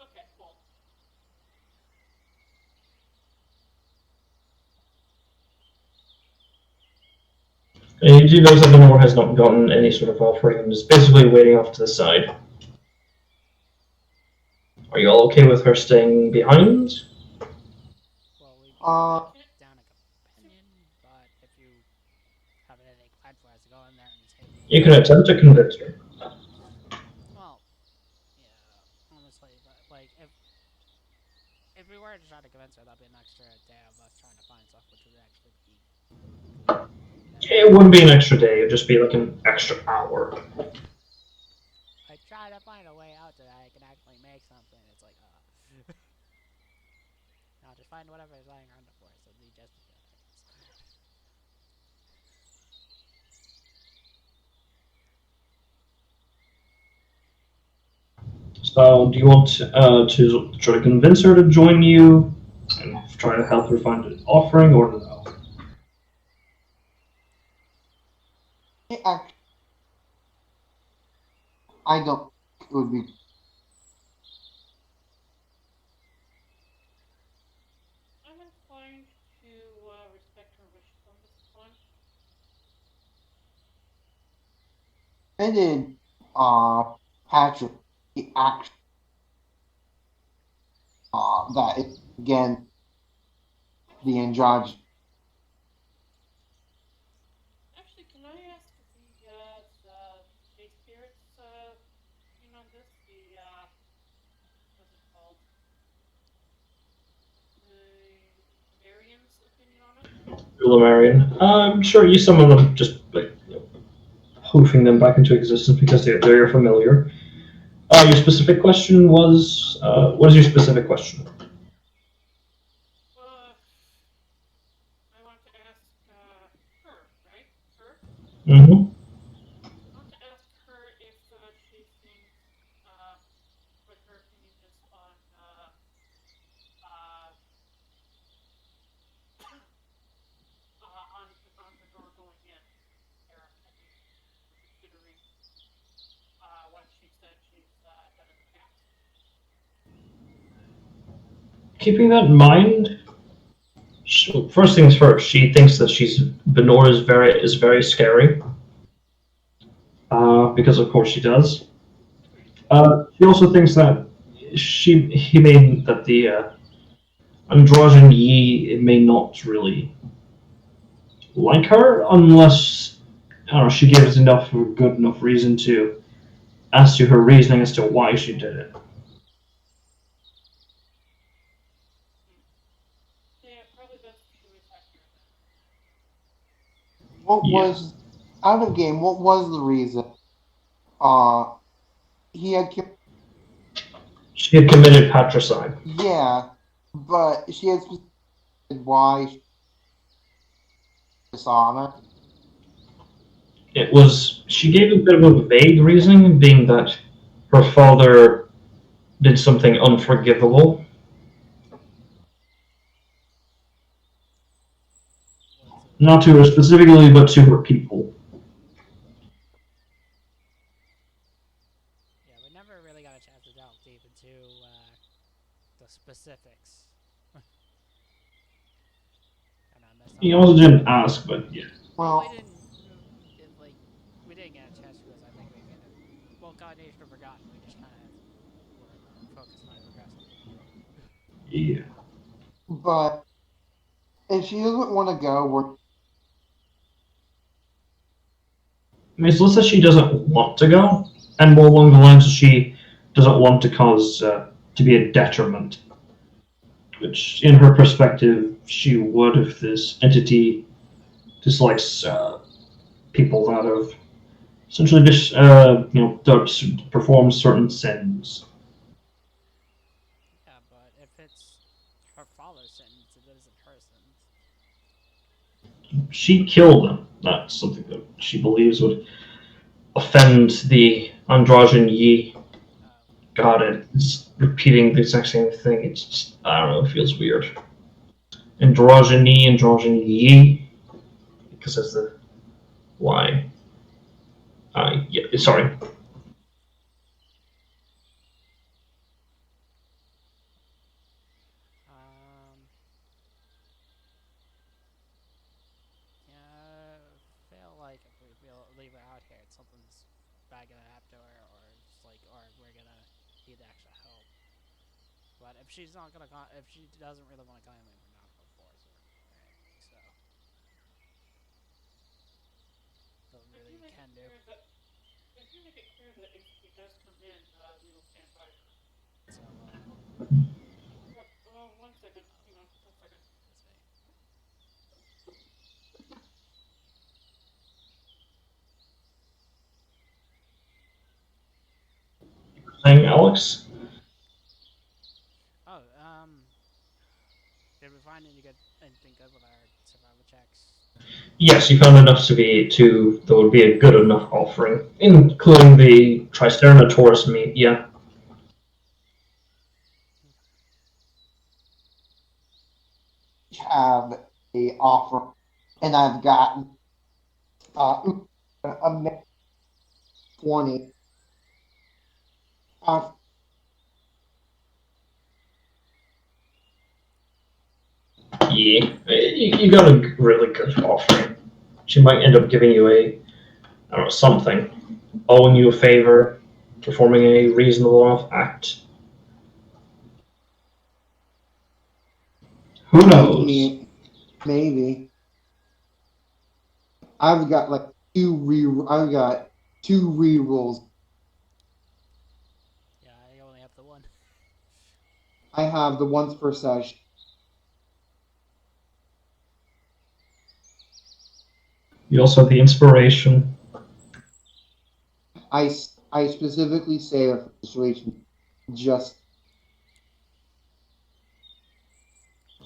okay, cool.
And you do notice that the Nord has not gotten any sort of offering and is basically waiting off to the side. Are you all okay with her staying behind?
Well, we
Uh,
put down a companion, but if you have anything planned for us to go in there and take.
You can attempt to convince her.
Well, yeah, honestly, but like if we were to try to convince her, that'd be an extra day of us trying to find stuff, which would actually be
It wouldn't be an extra day, it'd just be like an extra hour.
I try to find a way out that I can actually make something. It's like, I'll just find whatever is lying around the forest. It'll be just as good, I guess.
So, do you want to try to convince her to join you and try to help her find an offering, or no?
actually, I don't think it would be.
I'm inclined to respect her wishes on this one.
Permitted Patrick the action that is again the androgyny.
Actually, can I ask the Shade Spirits opinion on this? What's it called? The Marian's opinion on it?
Ulamarian. I'm sure you summon them just like hoofing them back into existence because they're your familiar. Your specific question was what is your specific question?
Well, I want to ask her, right? Her?
Mm-hmm.
I want to ask her if she thinks what her opinion is uh, on the door going in. Her opinion, considering what she said she's done in the past.
Keeping that in mind, first things first, she thinks that Benor is very scary. Because of course she does.
Agreed.
She also thinks that he may that the androgyny Yi may not really like her unless I don't know she gives enough of a good enough reason to as to her reasoning as to why she did it.
Hmm. Yeah, probably best if she waits back here then.
What
Yeah,
was out of game? What was the reason? Uh, he had
she had committed patricide.
yeah, but she had specified why she dishonor.
It was she gave a bit of a vague reasoning, being that her father did something unforgivable.
Was
Not to her specifically, but to her people.
yeah, we never really got a chance to delve deep into the specifics, and I messed up
He
on
also
that.
didn't ask, but yeah.
Well, we
Well,
didn't. It, like, we didn't get a chance because I think we kind of, well, combination of forgotten. We just kind of were focused on progressing.
Yeah.
but if she doesn't want to go, we're
I mean, it's less that she doesn't want to go, and more along the lines that she doesn't want to cause to be a detriment. Which, in her perspective, she would if this entity dislikes people that have essentially just perform certain sins.
Yeah, but if it's her father's sentence, it isn't her sentence.
She killed them. That's something that she believes would offend the androgyny Yi.
Oh,
God, it's repeating the exact same thing. It's just, I don't know. It feels weird. Androgyny Yi, because that's the why. Yeah, sorry.
yeah, I feel like like if we leave her out here, something's bad gonna happen to her, or just like, or we're gonna need extra help. But if she's not gonna, if she doesn't really want to come in, we're not gonna force her. Right? So nothing
If
really
you
we
make it
can do.
clear that if you make it clear that if he does come in, we will stand by her.
So
One second. Hang on. 1 second.
let's see.
Saying, Alex?
Oh, did we find anything good with our survival checks?
Yes, you found enough that would be a good enough offering, including the Triceratops meat. Yeah.
Have a offer, and I've got a 20.
Yeah, you got a really good offering. She might end up giving you I don't know, something, owing you a favor, performing a reasonable enough act. Who knows?
Maybe. I've got like I've got 2 rerolls.
Yeah, I only have the one.
I have the once per session.
You also have the inspiration.
I specifically say a situation just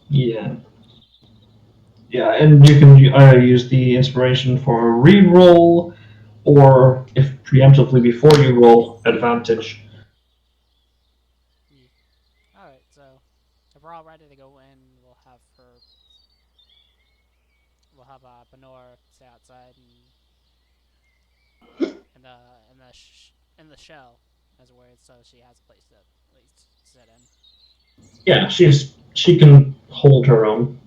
Yeah. Yeah, and you can either use the inspiration for a reroll, or if preemptively before you roll, advantage.
Yeah. All right, so if we're all ready to go in, we'll have Benor stay outside and in the shell, as a word, so she has a place to at least sit in.
Yeah, she can hold her own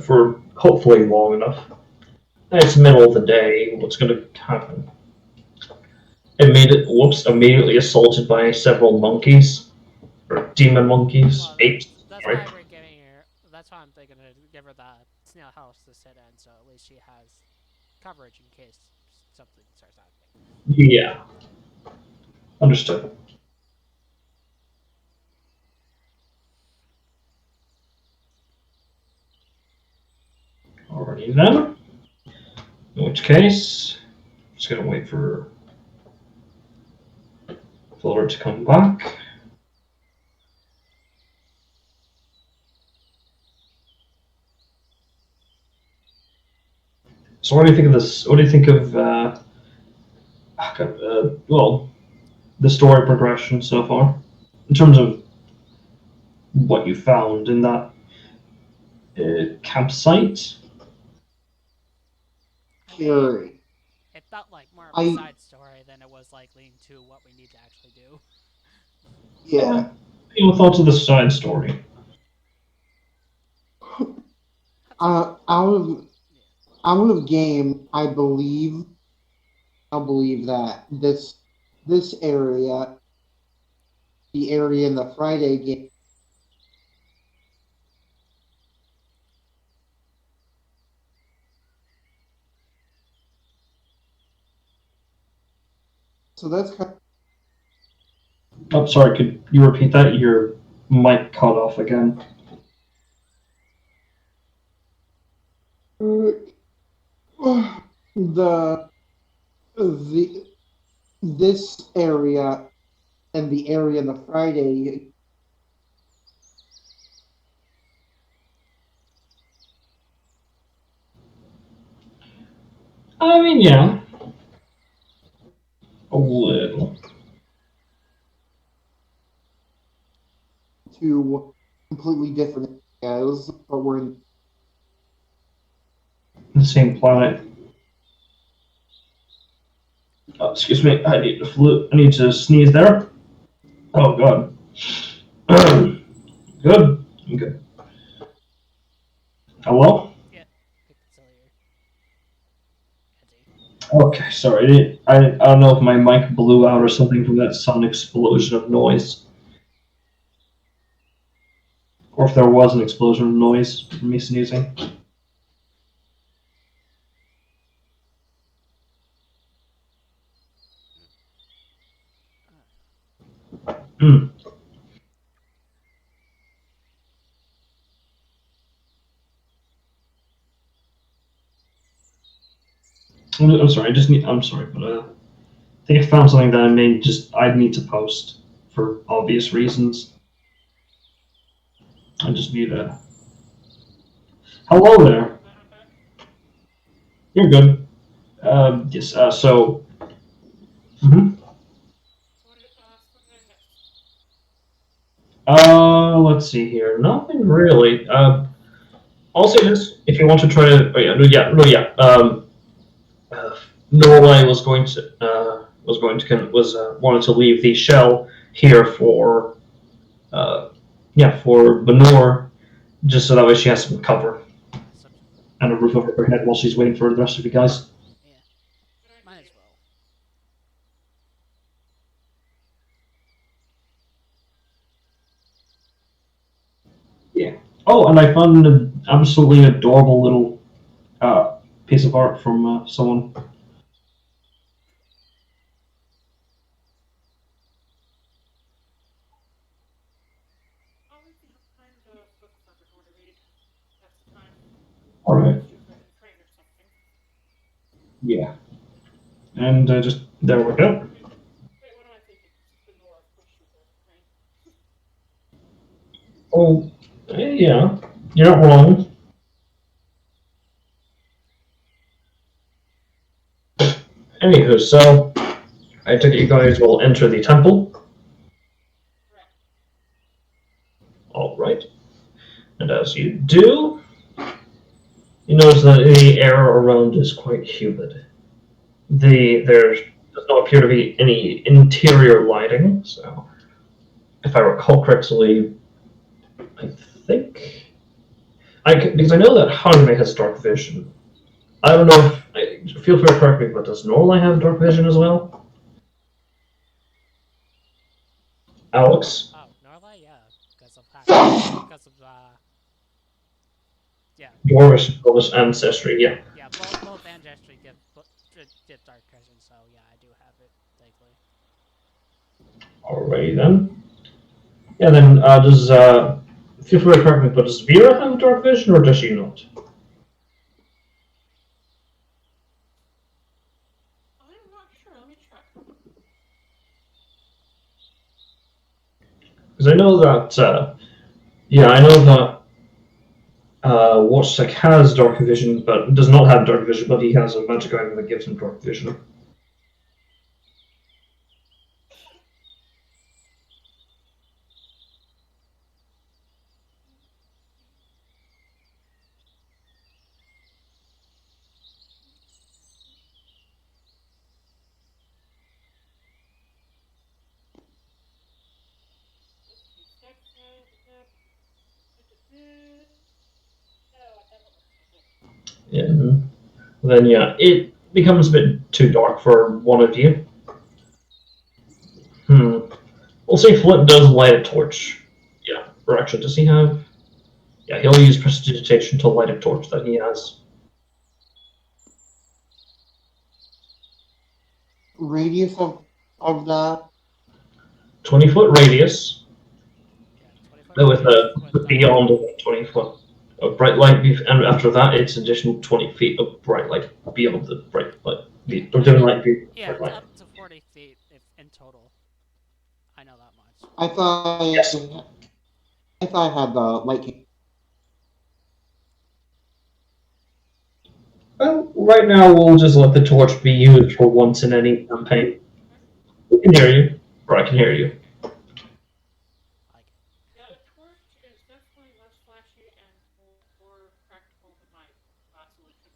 for hopefully long enough. It's the middle of the day. What's going to happen? Immediately assaulted by several monkeys or demon monkeys,
Well,
apes.
that's
Sorry.
why we're giving her. That's why I'm thinking to give her the snail house to sit in, so at least she has coverage in case something starts happening.
Yeah, understood. Alrighty then. In which case, just gonna wait for Fuller to come back. So, what do you think of this? What do you think of well, the story progression so far in terms of what you found in that campsite?
I mean,
carry.
it felt like more of a
I
side story than it was like leading to what we need to actually do.
yeah.
Thoughts of the side story?
That's a
Out of
yeah.
game, I believe that this area, the area in the Friday game. So that's kind
Oh, sorry. Could you repeat that? Your mic cut off again.
the the this area and the area in the Friday.
I mean, yeah, a little.
Two completely different areas, but we're in.
The same planet. Oh, excuse me. I need to sneeze there. Oh god. Good. I'm good. Hello.
Yeah, I can still hear Eddie.
Okay, sorry. I don't know if my mic blew out or something from that sudden explosion of noise. Or if there was an explosion of noise from me sneezing. Hmm. I'm sorry. I'm sorry, but I think I found something that I'd need to post for obvious reasons. I just need a. Hello there. You're good. Yes. So. Mhm.
So what did I miss?
Let's see here. Nothing really. I'll say this: if you want to try to, oh yeah, no, yeah, no, yeah. Norway was wanted to leave the shell here for, uh, yeah, for Benor, just so that way she has some cover
So,
and a roof over her head while she's waiting for the rest of you guys.
yeah,
Good
might
idea.
as well.
Yeah. Oh, and I found an absolutely adorable little piece of art from someone.
Always behind the book for everyone to read. That's the time.
All right.
Unless you're in training or something.
Yeah. And just there we go.
Wait, what am I thinking? This is Benora. Of course she was in train.
Oh, yeah. You're not wrong. Anywho, so I take it you guys will enter the temple.
Correct.
All right. And as you do, you notice that the air around is quite humid. There does not appear to be any interior lighting, so if I recall correctly, I think because I know that Hagme has dark vision. I don't know if feel free to correct me, but does Norlai have dark vision as well? Alex,
Oh, Norla, yeah, because of because of yeah,
Dwarvish ancestry, yeah.
yeah, both ancestry give dark vision, so yeah, I do have it, thankfully.
Alrighty then. Yeah, then does feel free to correct me, but does Vera have dark vision or does she not?
I'm not sure. Let me check.
Because I know that yeah, I know that Watchstick has dark vision, but does not have dark vision, but he has a magic item that gives him dark vision.
Let's see. Sex. No, it doesn't look like it.
Yeah. Then yeah, it becomes a bit too dark for one of you. Hmm. We'll say Flint does light a torch. Yeah. Or actually, does he have? Yeah, he'll use prestidigitation to light a torch that he has.
Radius of that.
20-foot radius,
Yeah, 20-foot
with
radius with
a beyond of 20-foot of bright light, and after that, it's additional 20 feet of bright light beyond the bright light.
yeah,
Or
I
dim
think
light,
yeah,
bright
it's
light.
up to 40 feet if in total. I know that much.
I thought
Yes.
I thought I had the light.
Well, right now we'll just let the torch be used for once in any campaign. We can hear you, or I can hear you.
Like,
Yeah, a torch is definitely less flashy and more practical than my solution.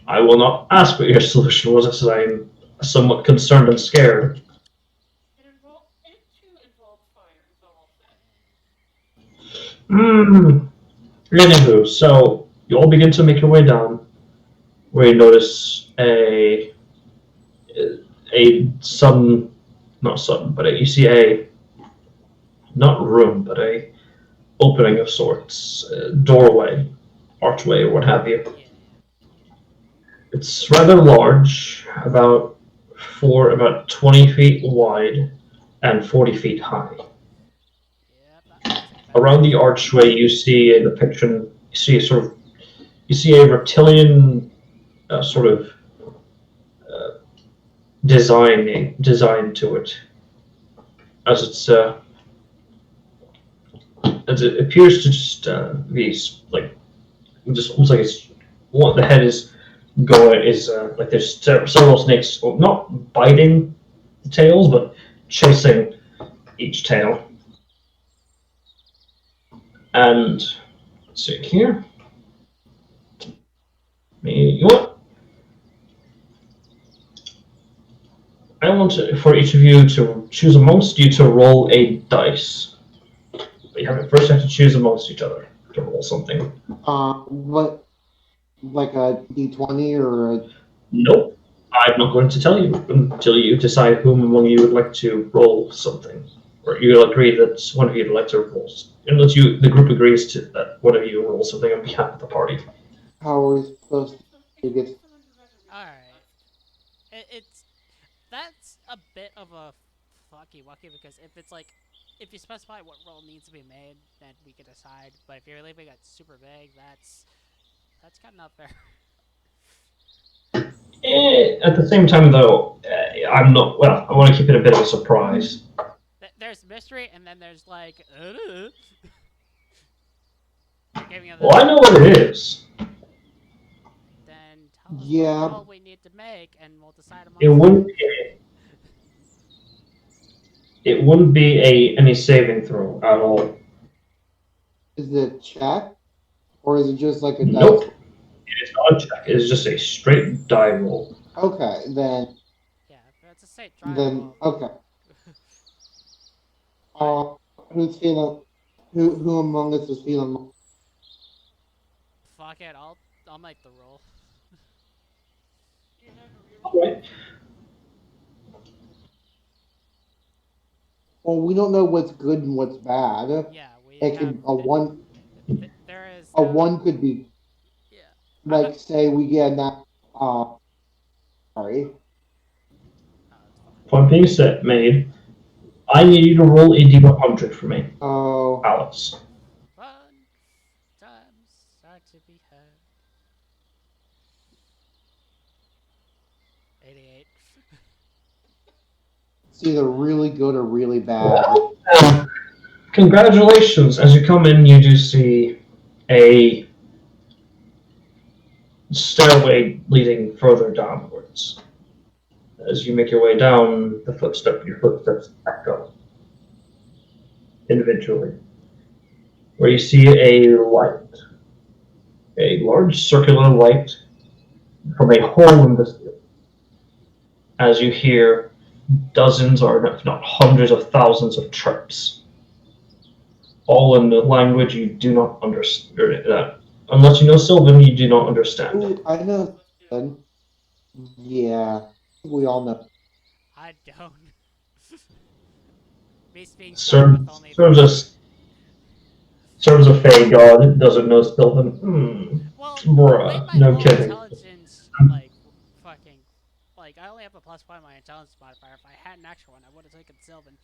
I will not ask what your solution was, as I'm somewhat concerned and scared.
It too involves fire, is all I'll say.
Hmm. Anywho, so You all begin to make your way down, where you notice not sun, but you see a not room, but a opening of sorts, doorway, archway, or what have you.
Yeah.
It's rather large, about 20 feet wide and 40 feet high.
Yeah, that looks like a bad
Around the archway, you see a depiction. You see a reptilian sort of design to it, as as it appears to just be like just almost like it's what the head is going is like there's several snakes, well, not biting the tails, but chasing each tail. And let's see here. You know what? I want for each of you to choose amongst you to roll a dice. But you first have to choose amongst each other to roll something.
What, like a D20 or a?
Nope. I'm not going to tell you until you decide whom among you would like to roll something. Or you agree that one of you would like to roll. Unless the group agrees to that one of you roll something on behalf of the party.
How are we supposed to get?
Alright. It's that's a bit of a fucky wucky because if you specify what role needs to be made, then we can decide. But if you're leaving it super vague, that's kind of not fair.
At the same time, though, I'm not. Well, I want to keep it a bit of a surprise.
There's mystery, and then there's like.
Well, I know what it is.
Then tell us
Yeah.
what role we need to make, and we'll decide amongst
It wouldn't be. It wouldn't be any saving throw at all.
Is it a check, or is it just like a
Nope.
dice?
It is not a check. It is just a straight die roll.
Okay, then.
Yeah, it's a straight drive
Then
roll.
okay. Who's feeling? Who among us is feeling?
Fuck it, I'll make the roll.
Right.
Well, we don't know what's good and what's bad.
Yeah, we
It
have
could a one.
there is
A one could be
Yeah.
like say we get that. Sorry.
Oh, it's fine.
Point being set, made. I need you to roll a d100 for me,
Oh.
Alex.
Fun times are to be had. 88.
It's either really good or really bad.
Congratulations. As you come in, you do see a stairway leading further downwards. As you make your way down, your footsteps echo individually. Where you see a light, a large circular light from a hole in the ceiling. As you hear dozens or if not hundreds of thousands of chirps, all in the language you do not understand. Unless you know Sylvan, you do not understand.
Ooh, I know. Yeah, we all know.
I don't. Me speaking
Serves
with only
serves a fey god doesn't know Sylvan.
well,
Bruh,
my
no
low
kidding.
intelligence, fucking, I only have a +1 on my intelligence modifier. If I had an extra one, I would have taken Sylvan.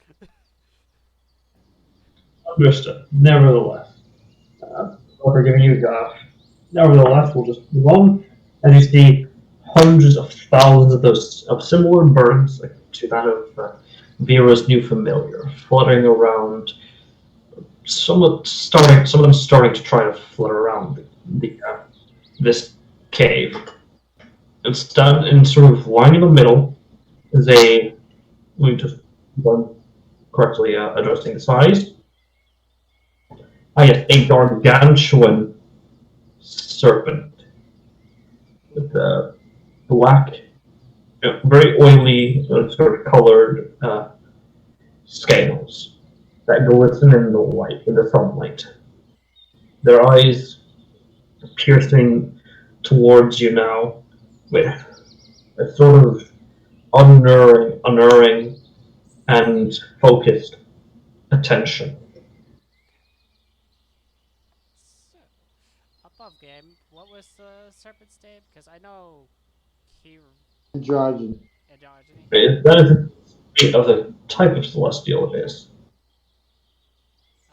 Understood. Nevertheless, we're giving you nevertheless, we'll just move on. As you see, hundreds of thousands of those of similar birds, like to that of Vera's new familiar, fluttering around. Some of them starting to try to flutter around this cave. Instead, in sort of line in the middle, is we just one correctly addressing the size. Yes, a gargantuan serpent with black, very oily, sort of colored scales that glisten in the light, in the sunlight. Their eyes piercing towards you now with a sort of unerring and focused attention.
So, above game, what was the serpent's name? Because I know he
Androgyny.
androgyny.
That is a trait of the type of celestial it is.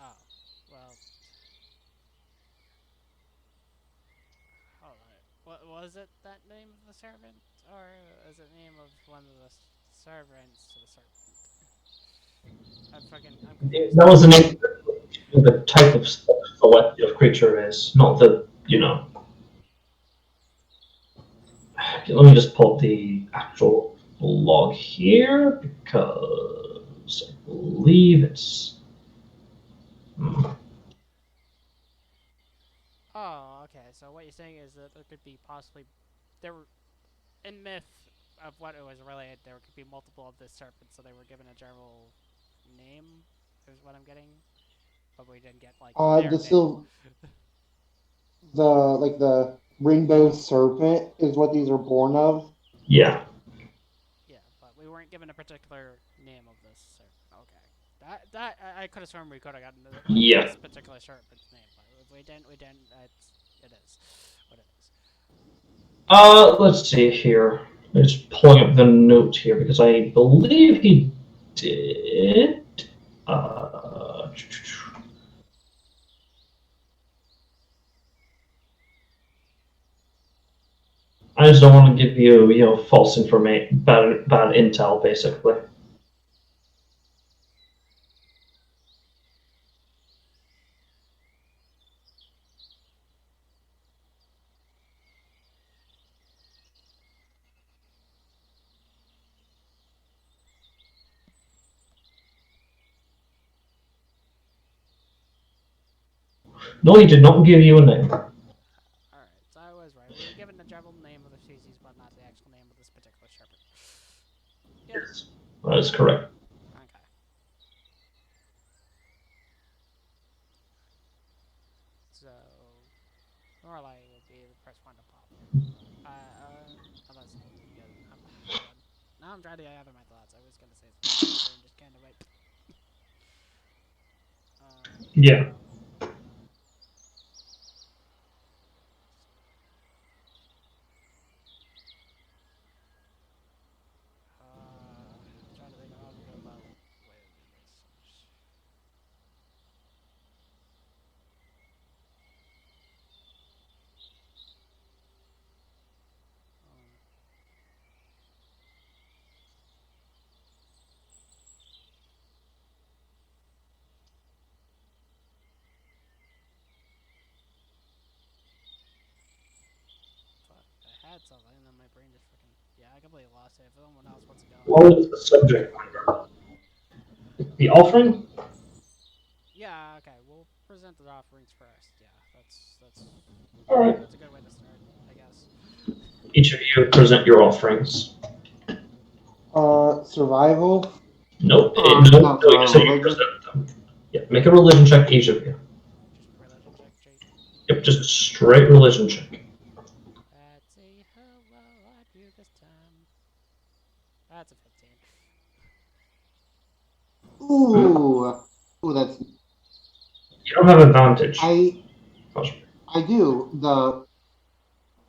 Oh, well, hold on. What was it? That name of the servant, or is it name of one of the servants to the serpent? I'm confused
That
now.
was the name of the type of celestial creature is, not the, Let me just pull up the actual log here because I believe it's.
Oh, okay. So what you're saying is that there could be possibly there were in myth of what it was related. There could be multiple of this serpent, so they were given a general name. Is what I'm getting, but we didn't get like their
The
name.
the rainbow serpent is what these are born of.
Yeah,
Yeah, but we weren't given a particular name of this serpent. Okay, that I could have sworn we could have gotten
yeah.
this particular serpent's name, but if we didn't, we didn't. It is what it is.
Let's see here. I'm just pulling up the note here because I believe he did. Uh, I just don't want to give you, false information, bad intel, basically. No, he did not give you a name.
All right, so I was right. We were given the general name of the species, but not the actual name of this particular serpent. Yep.
Yes, that is correct.
Okay. So Lorelai would be the first one to pop in. Unless you guys, hold on. Now I'm trying to gather my thoughts. I was gonna say something, but my brain just kind of like.
Yeah.
Trying to think of how to go about way to do this. Um, Fuck, I had something, and then my brain just freaking. Yeah, I completely lost it. If someone else wants to go,
What was the subject matter? The offering?
yeah, okay. We'll present the offerings first. Yeah,
All right.
that's a good way to start, I guess.
Each of you present your offerings.
Survival.
Nope.
Or
Nope.
not
No, you
survival.
say you
Religion.
present them. Yeah. Make a religion check, each of you.
Just religion check, check.
Yep. Just a straight religion check.
Let's see how well I do this time. That's a 15.
Hmm?
Ooh, that's.
You don't have advantage.
I do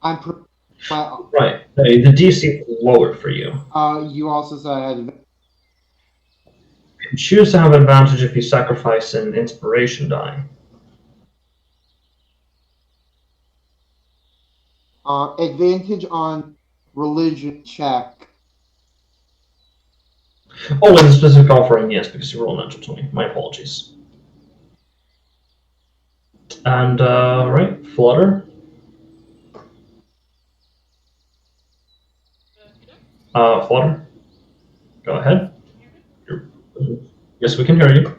I'm. But
Right. The DC is lower for you.
you also said I had.
You choose to have advantage if you sacrifice an inspiration die.
Advantage on religion check.
Oh, with a specific offering, yes, because you roll a natural 20. My apologies. And, right, Flutter. Flutter, go ahead. Yes, we can hear you.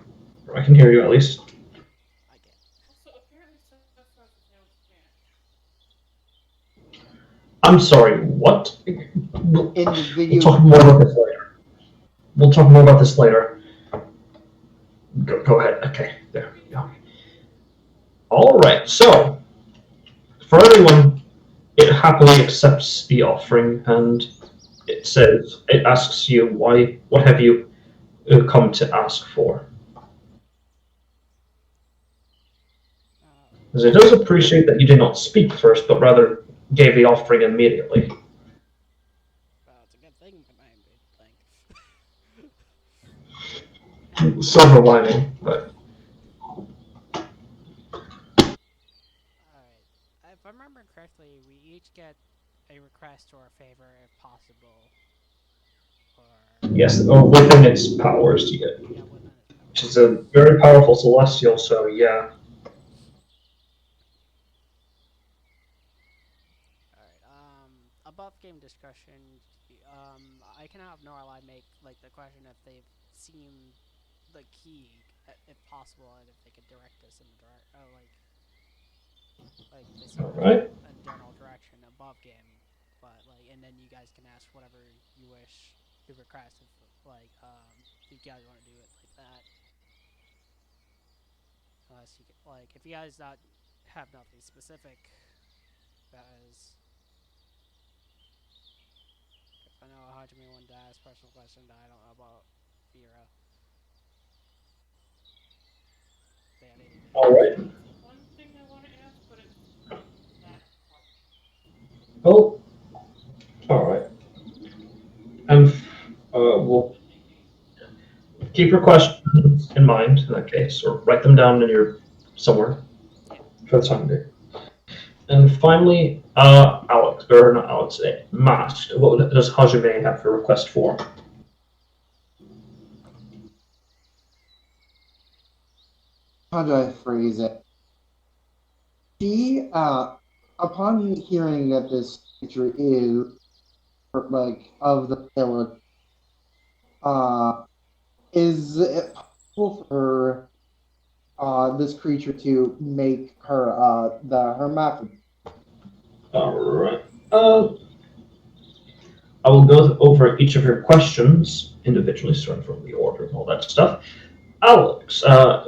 I can hear you at least.
I can.
Also, apparently Sephiroth is now Spanish.
I'm sorry, what? We'll
In the video.
talk more about this later. We'll talk more about this later. Go ahead. Okay, there we go. All right, so for everyone, it happily accepts the offering, and it asks you why. What have you come to ask for? As it does appreciate that you did not speak first, but rather gave the offering immediately.
Well, it's a good thing for my think.
Silver lining, but
Alright. If I remember correctly, we each get a request or a favor if possible. Or
yes, or within its powers you get.
yeah, within its power.
She's a very powerful celestial, so yeah.
Alright, above game discussion, I can have Norlai make, like, the question if they've seen the key, if possible, and if they could direct us in the like, they seem
Alright.
in general direction above game, but, like, and then you guys can ask whatever you wish to request, if, like, if you guys want to do it like that. Unless you get, like, if you guys not have nothing specific, because if I know Hajime wanted to ask personal question that I don't know about Vera. They had anything.
Alright.
One thing I want to ask, but it's not that important.
Well, alright. And we'll keep your questions in mind in that case, or write them down in your somewhere
Yeah.
for the time being. And finally, Alex, or not Alex, Masked. What does Hajime have a request for?
How do I phrase it? She, upon hearing that this creature is, like, of the pillar, is it possible for this creature to make her, her map?
Alright. I will go over each of your questions individually, starting from the order and all that stuff. Alex,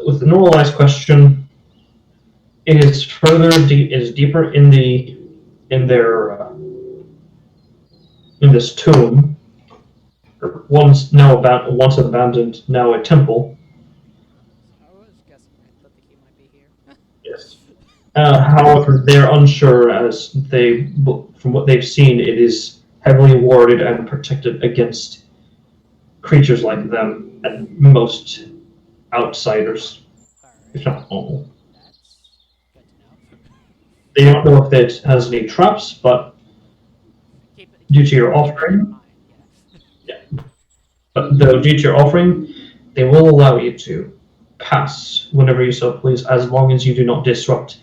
with the normalized question, it is it is deeper in their in this tomb, once abandoned, now a temple.
I was guessing that the key might be here.
Yes. However, they're unsure as from what they've seen, it is heavily warded and protected against creatures like them and most outsiders, if
Alright,
not all.
that's good to know.
They don't know if it has any traps, but due to your
keep that in
offering,
mind, yeah.
due to your offering, they will allow you to pass whenever you so please, as long as you do not disrupt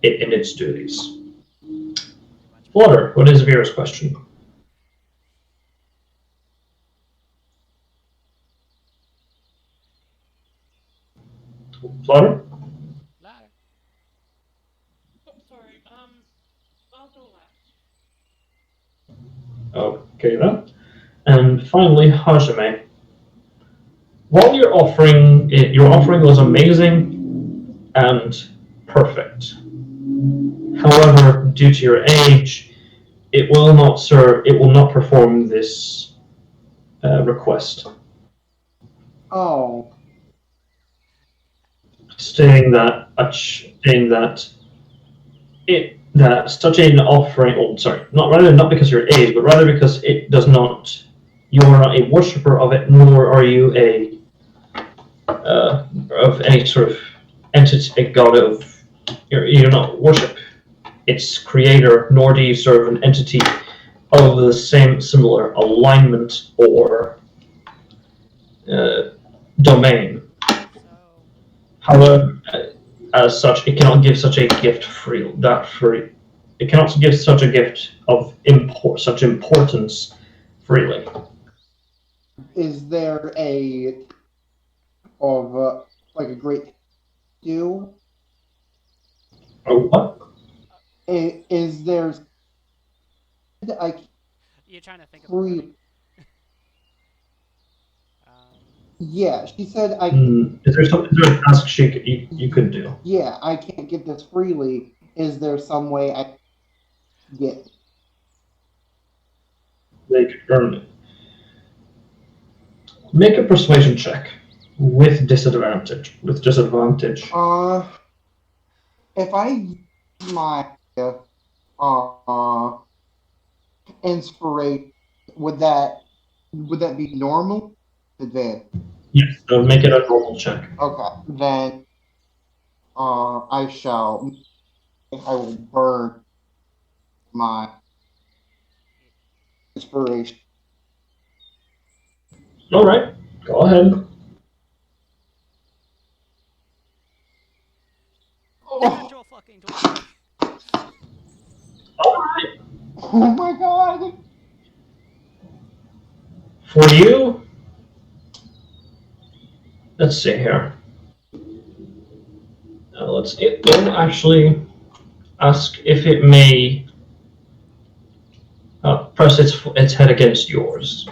it in its duties. Flutter, what is Vera's question? Flutter?
Ladder.
Oh, sorry. I'll go last.
Okay then. And finally, Hajime. While your offering was amazing and perfect. However, due to your age, it will not perform this request.
Oh,
Stating that such an offering, not because of your age, but rather because you are not a worshipper of it, nor are you of any sort of entity, a god of, you do not worship its creator, nor do you serve an entity of the same similar alignment or domain.
So,
However, as such, it cannot give such a gift free. It cannot give such a gift of such importance freely.
is there like a great do?
Oh, what?
Is there? I
you're trying to think of the wording?
Yeah, she said
Is there a task you could do?
yeah, I can't get this freely. is there some way I get?
They could earn it. Make a persuasion check with disadvantage. With disadvantage.
If I use my uh inspiration, would that be normal? Advanced.
Yes, so make it a normal check.
Okay, then I will burn my inspiration.
All right, go ahead.
Natural fucking 20.
All right.
Oh my god!
For you, let's see here. It will actually ask if it may press its head against yours,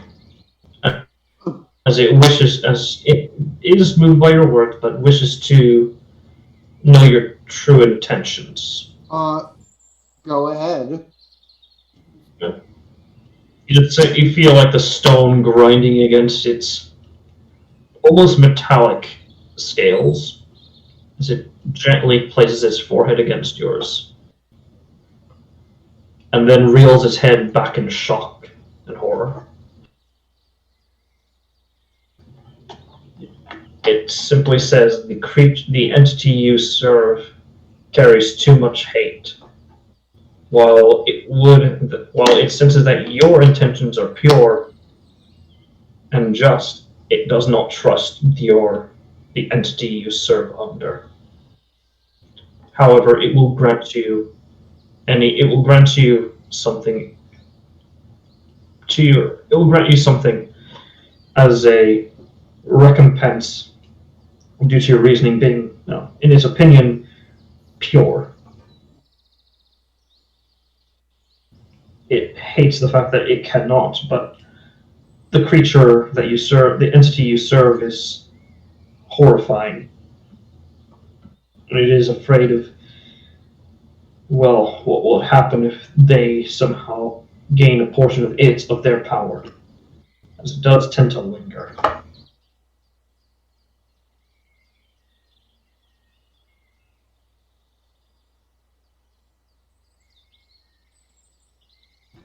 as it is moved by your work, but wishes to know your true intentions.
Go ahead.
You feel like the stone grinding against its almost metallic scales as it gently places its forehead against yours, and then reels its head back in shock and horror. It simply says the entity you serve carries too much hate. While it senses that your intentions are pure and just, it does not trust the entity you serve under. However, it will grant you something it will grant you something as a recompense due to your reasoning being, in its opinion, pure. It hates the fact that it cannot, but the creature that you serve, the entity you serve, is horrifying. And it is afraid of, well, what will happen if they somehow gain a portion of their power, as it does tend to linger.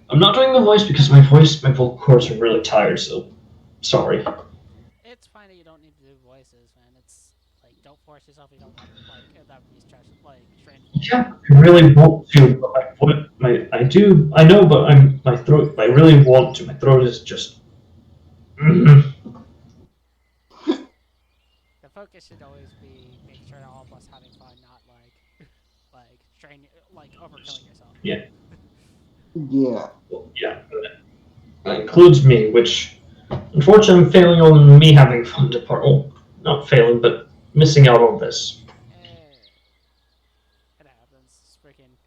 I'm not doing the voice because my vocal cords are really tired, so sorry.
It's fine that you don't need to do voices, man. It's like, don't force yourself. You don't want that would be straightforward.
Yeah, I really want to, but I know, but my throat, I really want to. My throat is just.
The focus should always be making sure that all of us having fun, not overkilling yourself.
Yeah.
Yeah.
Yeah. That includes me, which, unfortunately, I'm failing on me having fun to part. Well, not failing, but missing out on this.
It happens. It's freaking.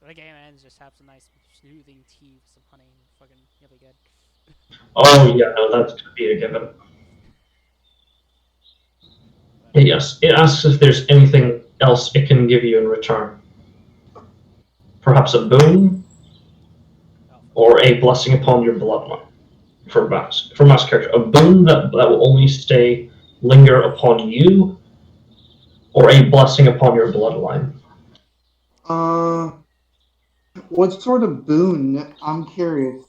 The game ends, just have some nice smoothing tea with some honey. Fucking, you'll be good.
Oh, yeah, no, that's going to be a given. Yes, it asks if there's anything else it can give you in return. Perhaps a boon, or a blessing upon your bloodline. For mass character, a boon that will only linger upon you, or a blessing upon your bloodline.
What sort of boon? I'm curious.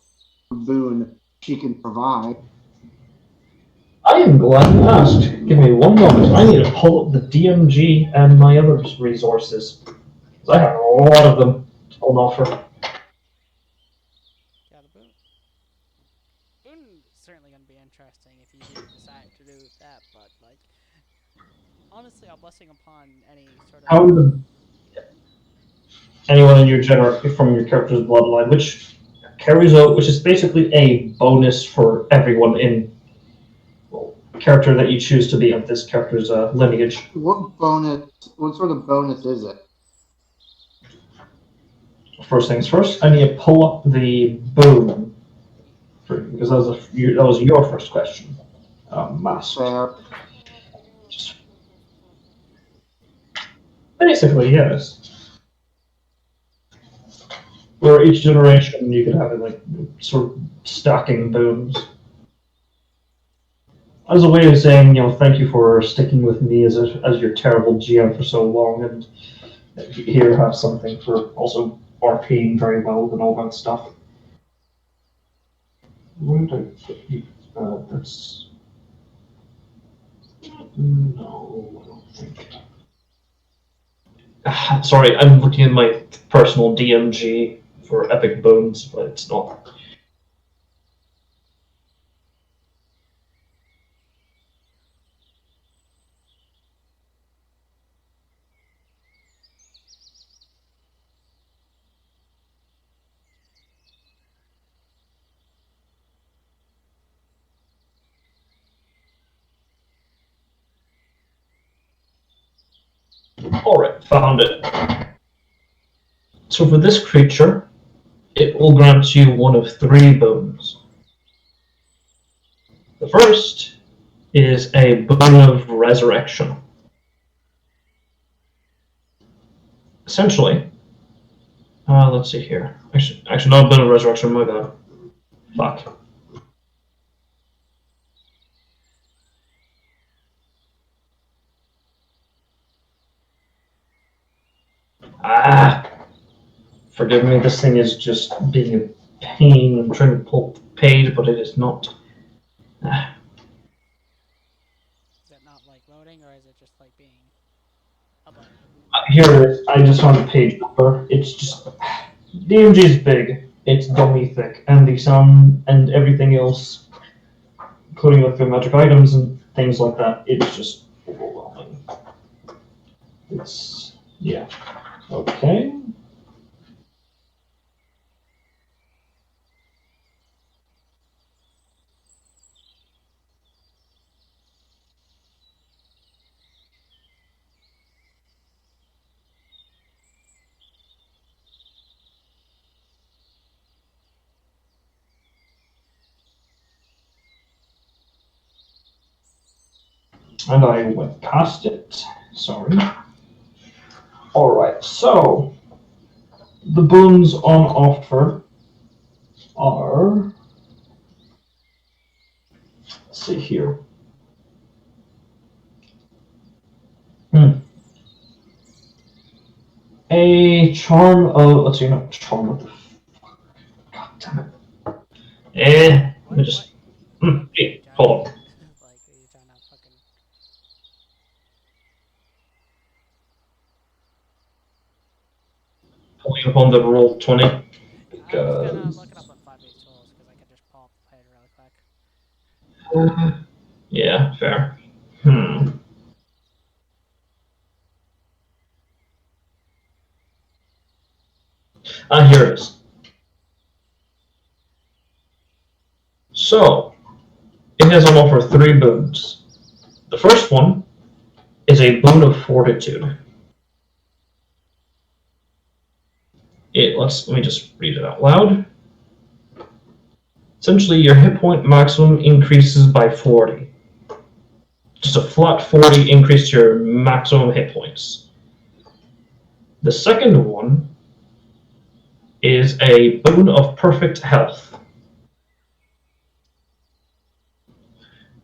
Boon she can provide.
I am glad you asked. Give me one moment. I need to pull up the DMG and my other resources. I have a lot of them on offer.
Yeah, the boon. Boon is certainly going to be interesting if you do decide to do that, but, honestly, a blessing upon any sort of.
How would anyone in your from your character's bloodline, which is basically a bonus for everyone in character that you choose to be of this character's lineage.
What sort of bonus is it?
First things first, I need to pull up the boon because that was your first question. Master. Basically, yes. Where each generation you could have it like sort of stacking boons. As a way of saying, thank you for sticking with me as your terrible GM for so long, and here have something for also RPing very well and all that stuff. Where did I put you? That's no, I don't think. Sorry, I'm looking at my personal DMG for Epic Bones, but it's not. Alright, found it. So for this creature, it will grant you one of 3 boons. The first is a boon of resurrection. Essentially, let's see here. Actually, not a boon of resurrection, my bad. Fuck. Forgive me, this thing is just being a pain. I'm trying to pull up the page, but it is not.
Is it not like loading, or is it just like being a button?
Here it is. I just found the page number. It's just DMG is big. It's dummy thick, and the sound and everything else, including like the magic items and things like that, it's just overwhelming. Yeah. Okay. And I went past it. Sorry. Alright, so the boons on offer are. Let's see here. A charm of. Let's see, not charm of the. God damn it. Let me just. Hey, hold on.
Like, are you trying to fucking...
Pulling up on the roll 20.
I was gonna look it up on 5e tools, because I could just pull up the page really quick.
Yeah, fair. Here it is. So, it has on offer 3 boons. The first one is a boon of fortitude. Let me just read it out loud. Essentially, your hit point maximum increases by 40. Just a flat 40 increase to your maximum hit points. The second one is a boon of perfect health,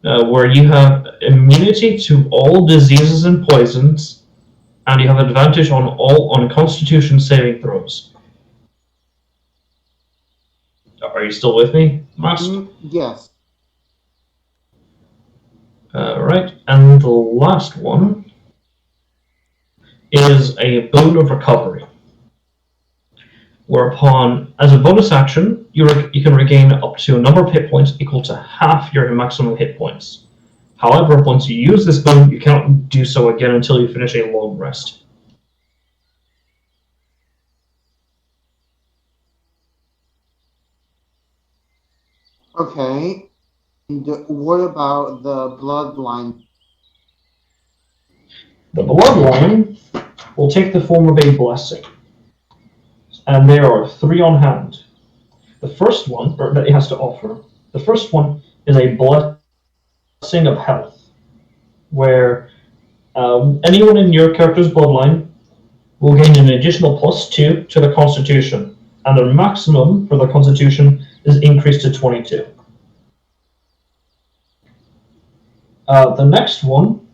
where you have immunity to all diseases and poisons, and you have advantage on Constitution saving throws. Are you still with me, Master?
Yes.
Right, and the last one is a boon of recovery, whereupon, as a bonus action, you can regain up to a number of hit points equal to half your maximum hit points. However, once you use this boon, you cannot do so again until you finish a long rest.
Okay. And what about the bloodline?
The bloodline will take the form of a blessing, and there are 3 on hand. The first one, or that it has to offer, the first one is a blessing of health, where anyone in your character's bloodline will gain an additional +2 to the Constitution, and their maximum for the Constitution is increased to 22. The next one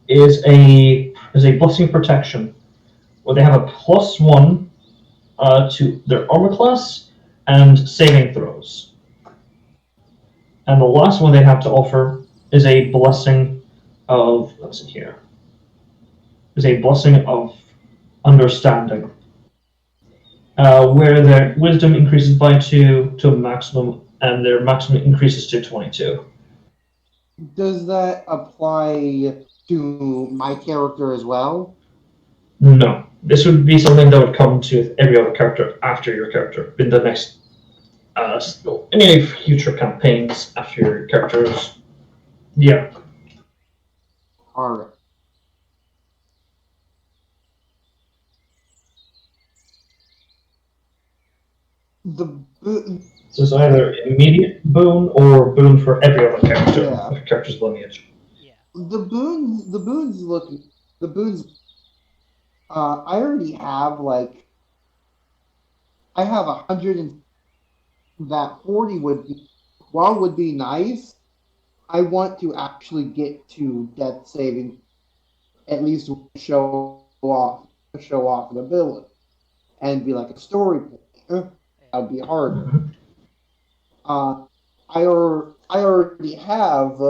is a blessing protection, where they have a +1 to their armor class and saving throws. And the last one they have to offer is a blessing of, let's see here, is a blessing of understanding, where their wisdom increases by 2 to a maximum, and their maximum increases to 22.
Does that apply to my character as well?
No, this would be something that would come to every other character after your character in the next any future campaigns after your characters. Yeah.
Alright.
So it's either immediate boon or boon for every other character of your character's lineage.
Yeah.
The boons look, the boons, I already have I have 100 and that 40 would be nice. I want to actually get to death saving, at least show off an ability, and be like a story point. That would be hard.
Mhm.
I already have,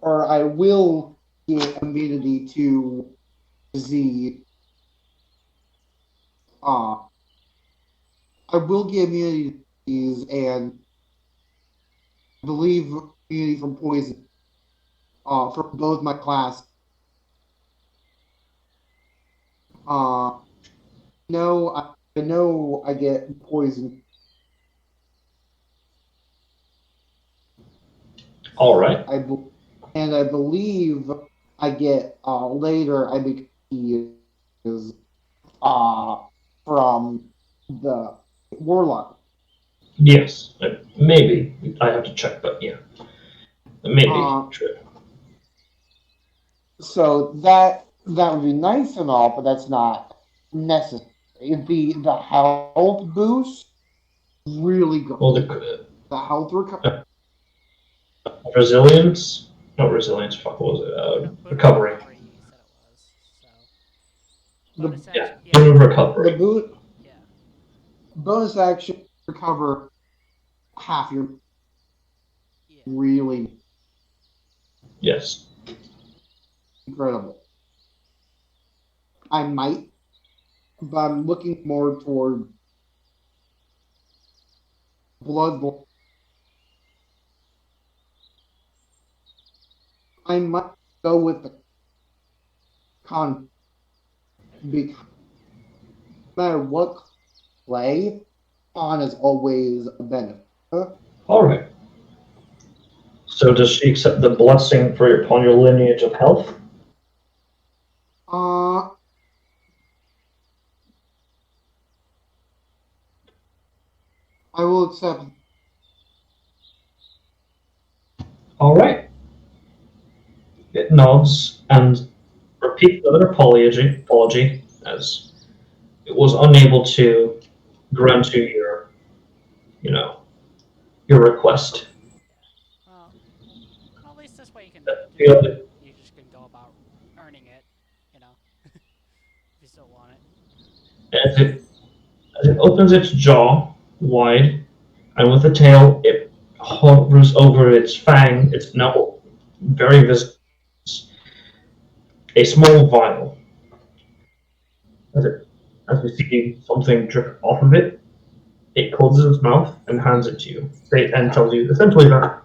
or I will get immunity to the. I will get immunity to these, and I believe immunity from poison. For both my class. No, I know I get poison.
All right.
And I believe I get later. I become is from the warlock.
Yes, maybe I have to check, but yeah, maybe true.
So that would be nice and all, but that's not necessary. The health boost really good.
Well,
the health recovery.
Resilience, not resilience. Fuck, what was it? Recovery.
You said it was. So.
The,
Yeah, boon of recovery.
Bonus action recover half your.
Yeah.
Really.
Yes.
Incredible. I might, but I'm looking more toward Bloodborne. I might go with the con because no matter what play, con is always a benefit.
All right. So does she accept the blessing upon your lineage of health?
I will accept.
All right. It nods and repeats another apology as it was unable to grant you your request.
Well, at least this way you can you just can go about earning it, if you still want it.
As it opens its jaw wide, and with the tail, it hovers over its fang. It's now very visible. A small vial. As you see something drip off of it, it closes its mouth and hands it to you, and tells you essentially that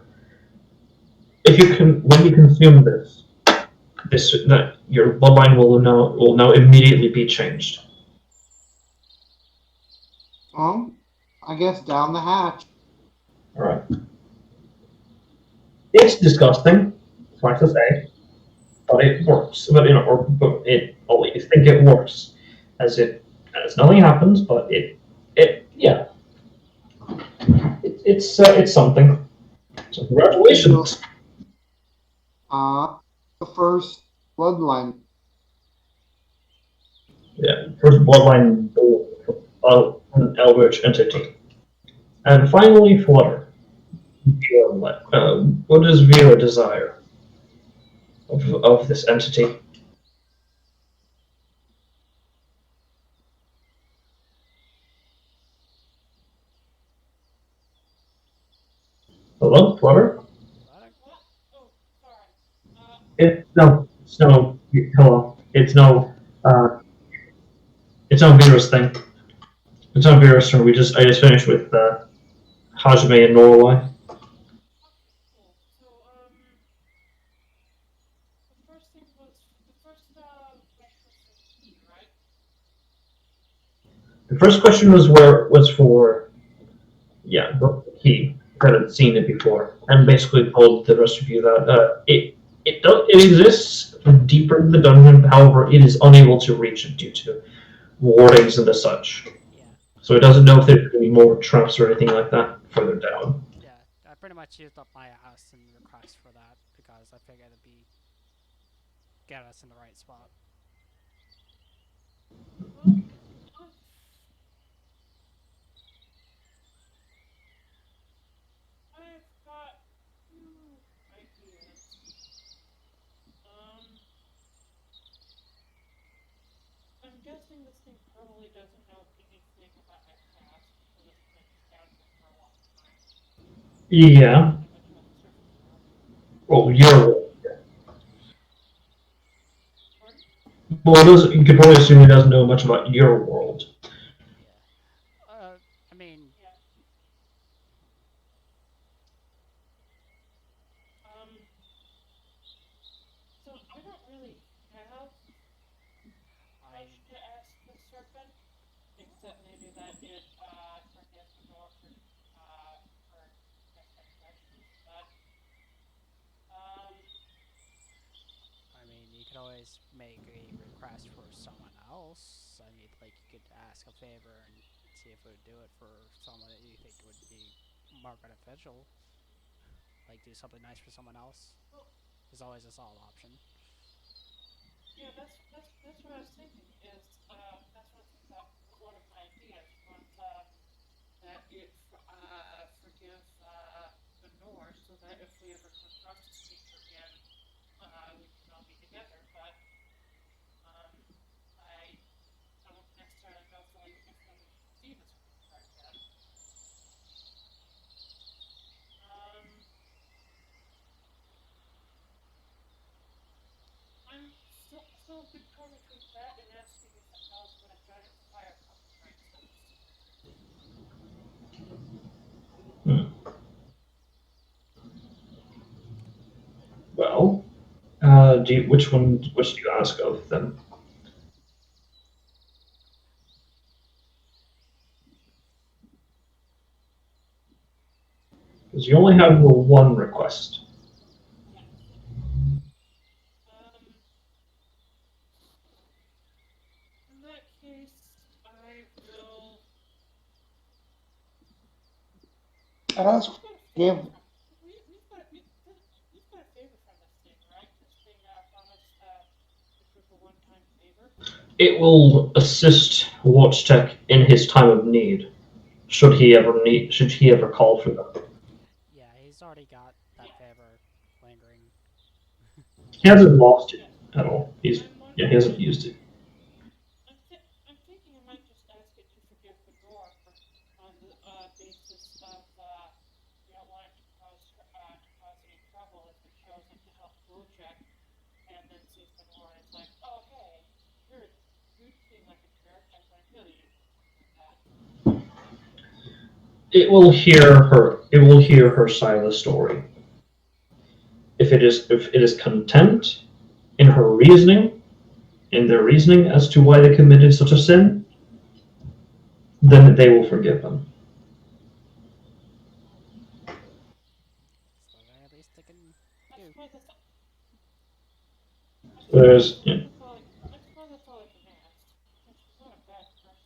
when you consume this, that your bloodline will now immediately be changed.
I guess down the hatch.
All right. It's disgusting, like to say, but it works. But at least think it works, as nothing happens, but yeah, it's something. So congratulations.
The first bloodline.
Yeah, first bloodline, an eldritch entity. And finally, Flutter. What does Vera desire of this entity? Hello, Flutter?
Flutter?
What? Oh, sorry.
It's no, hello. It's no Vera's thing. It's not Vera's turn. I just finished with, Hajime and Norway.
Okay, cool. So, the first thing was the first question was for me, right?
The first question was for, yeah, he hadn't seen it before, and basically told the rest of you that it exists deeper in the dungeon. However, it is unable to reach it due to wardings and the such.
Yeah.
So it doesn't know if there's going to be more traps or anything like that further down.
Yeah. I pretty much used up my ass in request for that because I figured it'd be get us in the right spot.
Well, I've got two ideas. Um, I'm guessing this thing probably doesn't know anything about my past because it's been down here for a long time.
Yeah.
I've been to the surface world.
Well, your
Pardon?
well, it does, you could probably assume he doesn't know much about your world.
Yeah. I mean,
Yeah. Um, so I don't really have much
I
to ask the serpent, except maybe that it forgives the door for their transgressions. But um,
I mean, you could always make a request for someone else. I mean, like you could ask a favor and see if it would do it for someone that you think would be more beneficial. Like do something nice for someone else.
well,
There's always a solid option.
yeah, that's what I was thinking. That's one thing that was one of my ideas was that it forgive the Norse so that if we ever come across this creature again, we can all be together. But um, I don't necessarily know if we'll even see this creature again. Um, I'm still a bit torn between that and asking if it knows what a giant fire copyright says.
Hmm. Well, which do you ask of them? Because you only have the one request.
Yes. Um, in that case, I will.
Ask,
We've got a favor
give,
from we've got a favor from this thing, right? This thing promised the group a one-time favor.
It will assist Watchtech in his time of need, should he ever call for them.
Yeah, he's already got that
Yeah,
favor lingering.
He hasn't lost it
yeah.
at all.
I'm one.
He hasn't used it.
I'm thinking I might just ask it to forgive the door on the basis of we don't want it to cause any trouble if it shows up to help Wojak and then sees Benora and it's like, oh hey, you're you seem like a jerk, I'm gonna kill you or something like that.
It will hear her side of the story. If it is content in her reasoning, in their reasoning as to why they committed such a sin, then they will forgive them.
It's the very least they can
I
do.
suppose that's
There's
I suppose that's all I can ask. And she's not a bad person.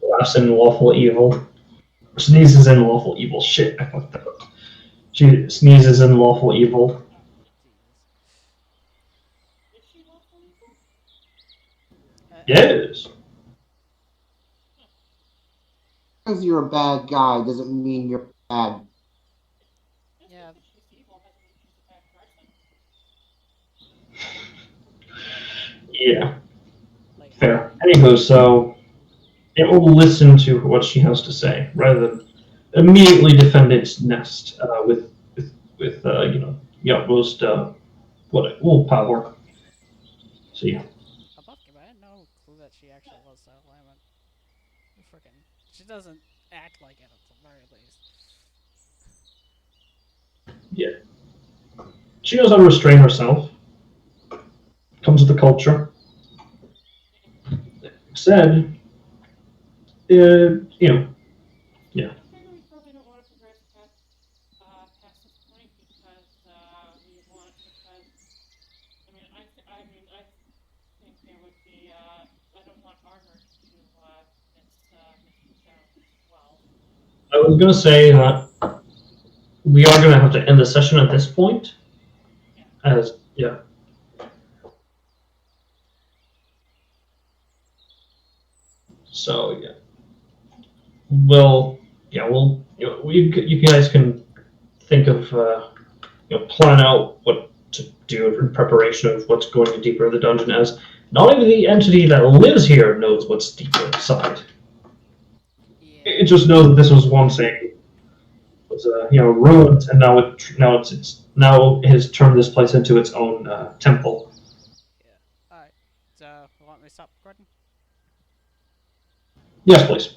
laughs in lawful evil, sneezes in lawful evil. Shit, I fucked that up. She sneezes in lawful evil.
Jesus.
Yes.
Because you're a bad guy doesn't mean you're bad.
Just
Yeah.
because she's evil doesn't mean she's a bad person.
Yeah.
Like,
Fair. Anywho, so it will listen to what she has to say rather than immediately defend its nest with the utmost willpower. So yeah.
above game, I had no clue that she actually was so lemon. Freaking, she doesn't act like it at the very least.
Yeah. She knows how to restrain herself. Comes with the culture. Said, you know, yeah.
I figure we probably don't want to progress past this point because I think there would be I don't want armor to miss out as well.
I was gonna say that we are gonna have to end the session at this point.
Yeah.
As yeah. So yeah. Well, yeah. Well, you guys can think of plan out what to do in preparation of what's going deeper in the dungeon. As not even the entity that lives here knows what's deeper inside.
Yeah.
It just knows that this was once was ruined, and now it has turned this place into its own temple.
Yeah. Alright. So, you want me to stop recording?
Yes, please.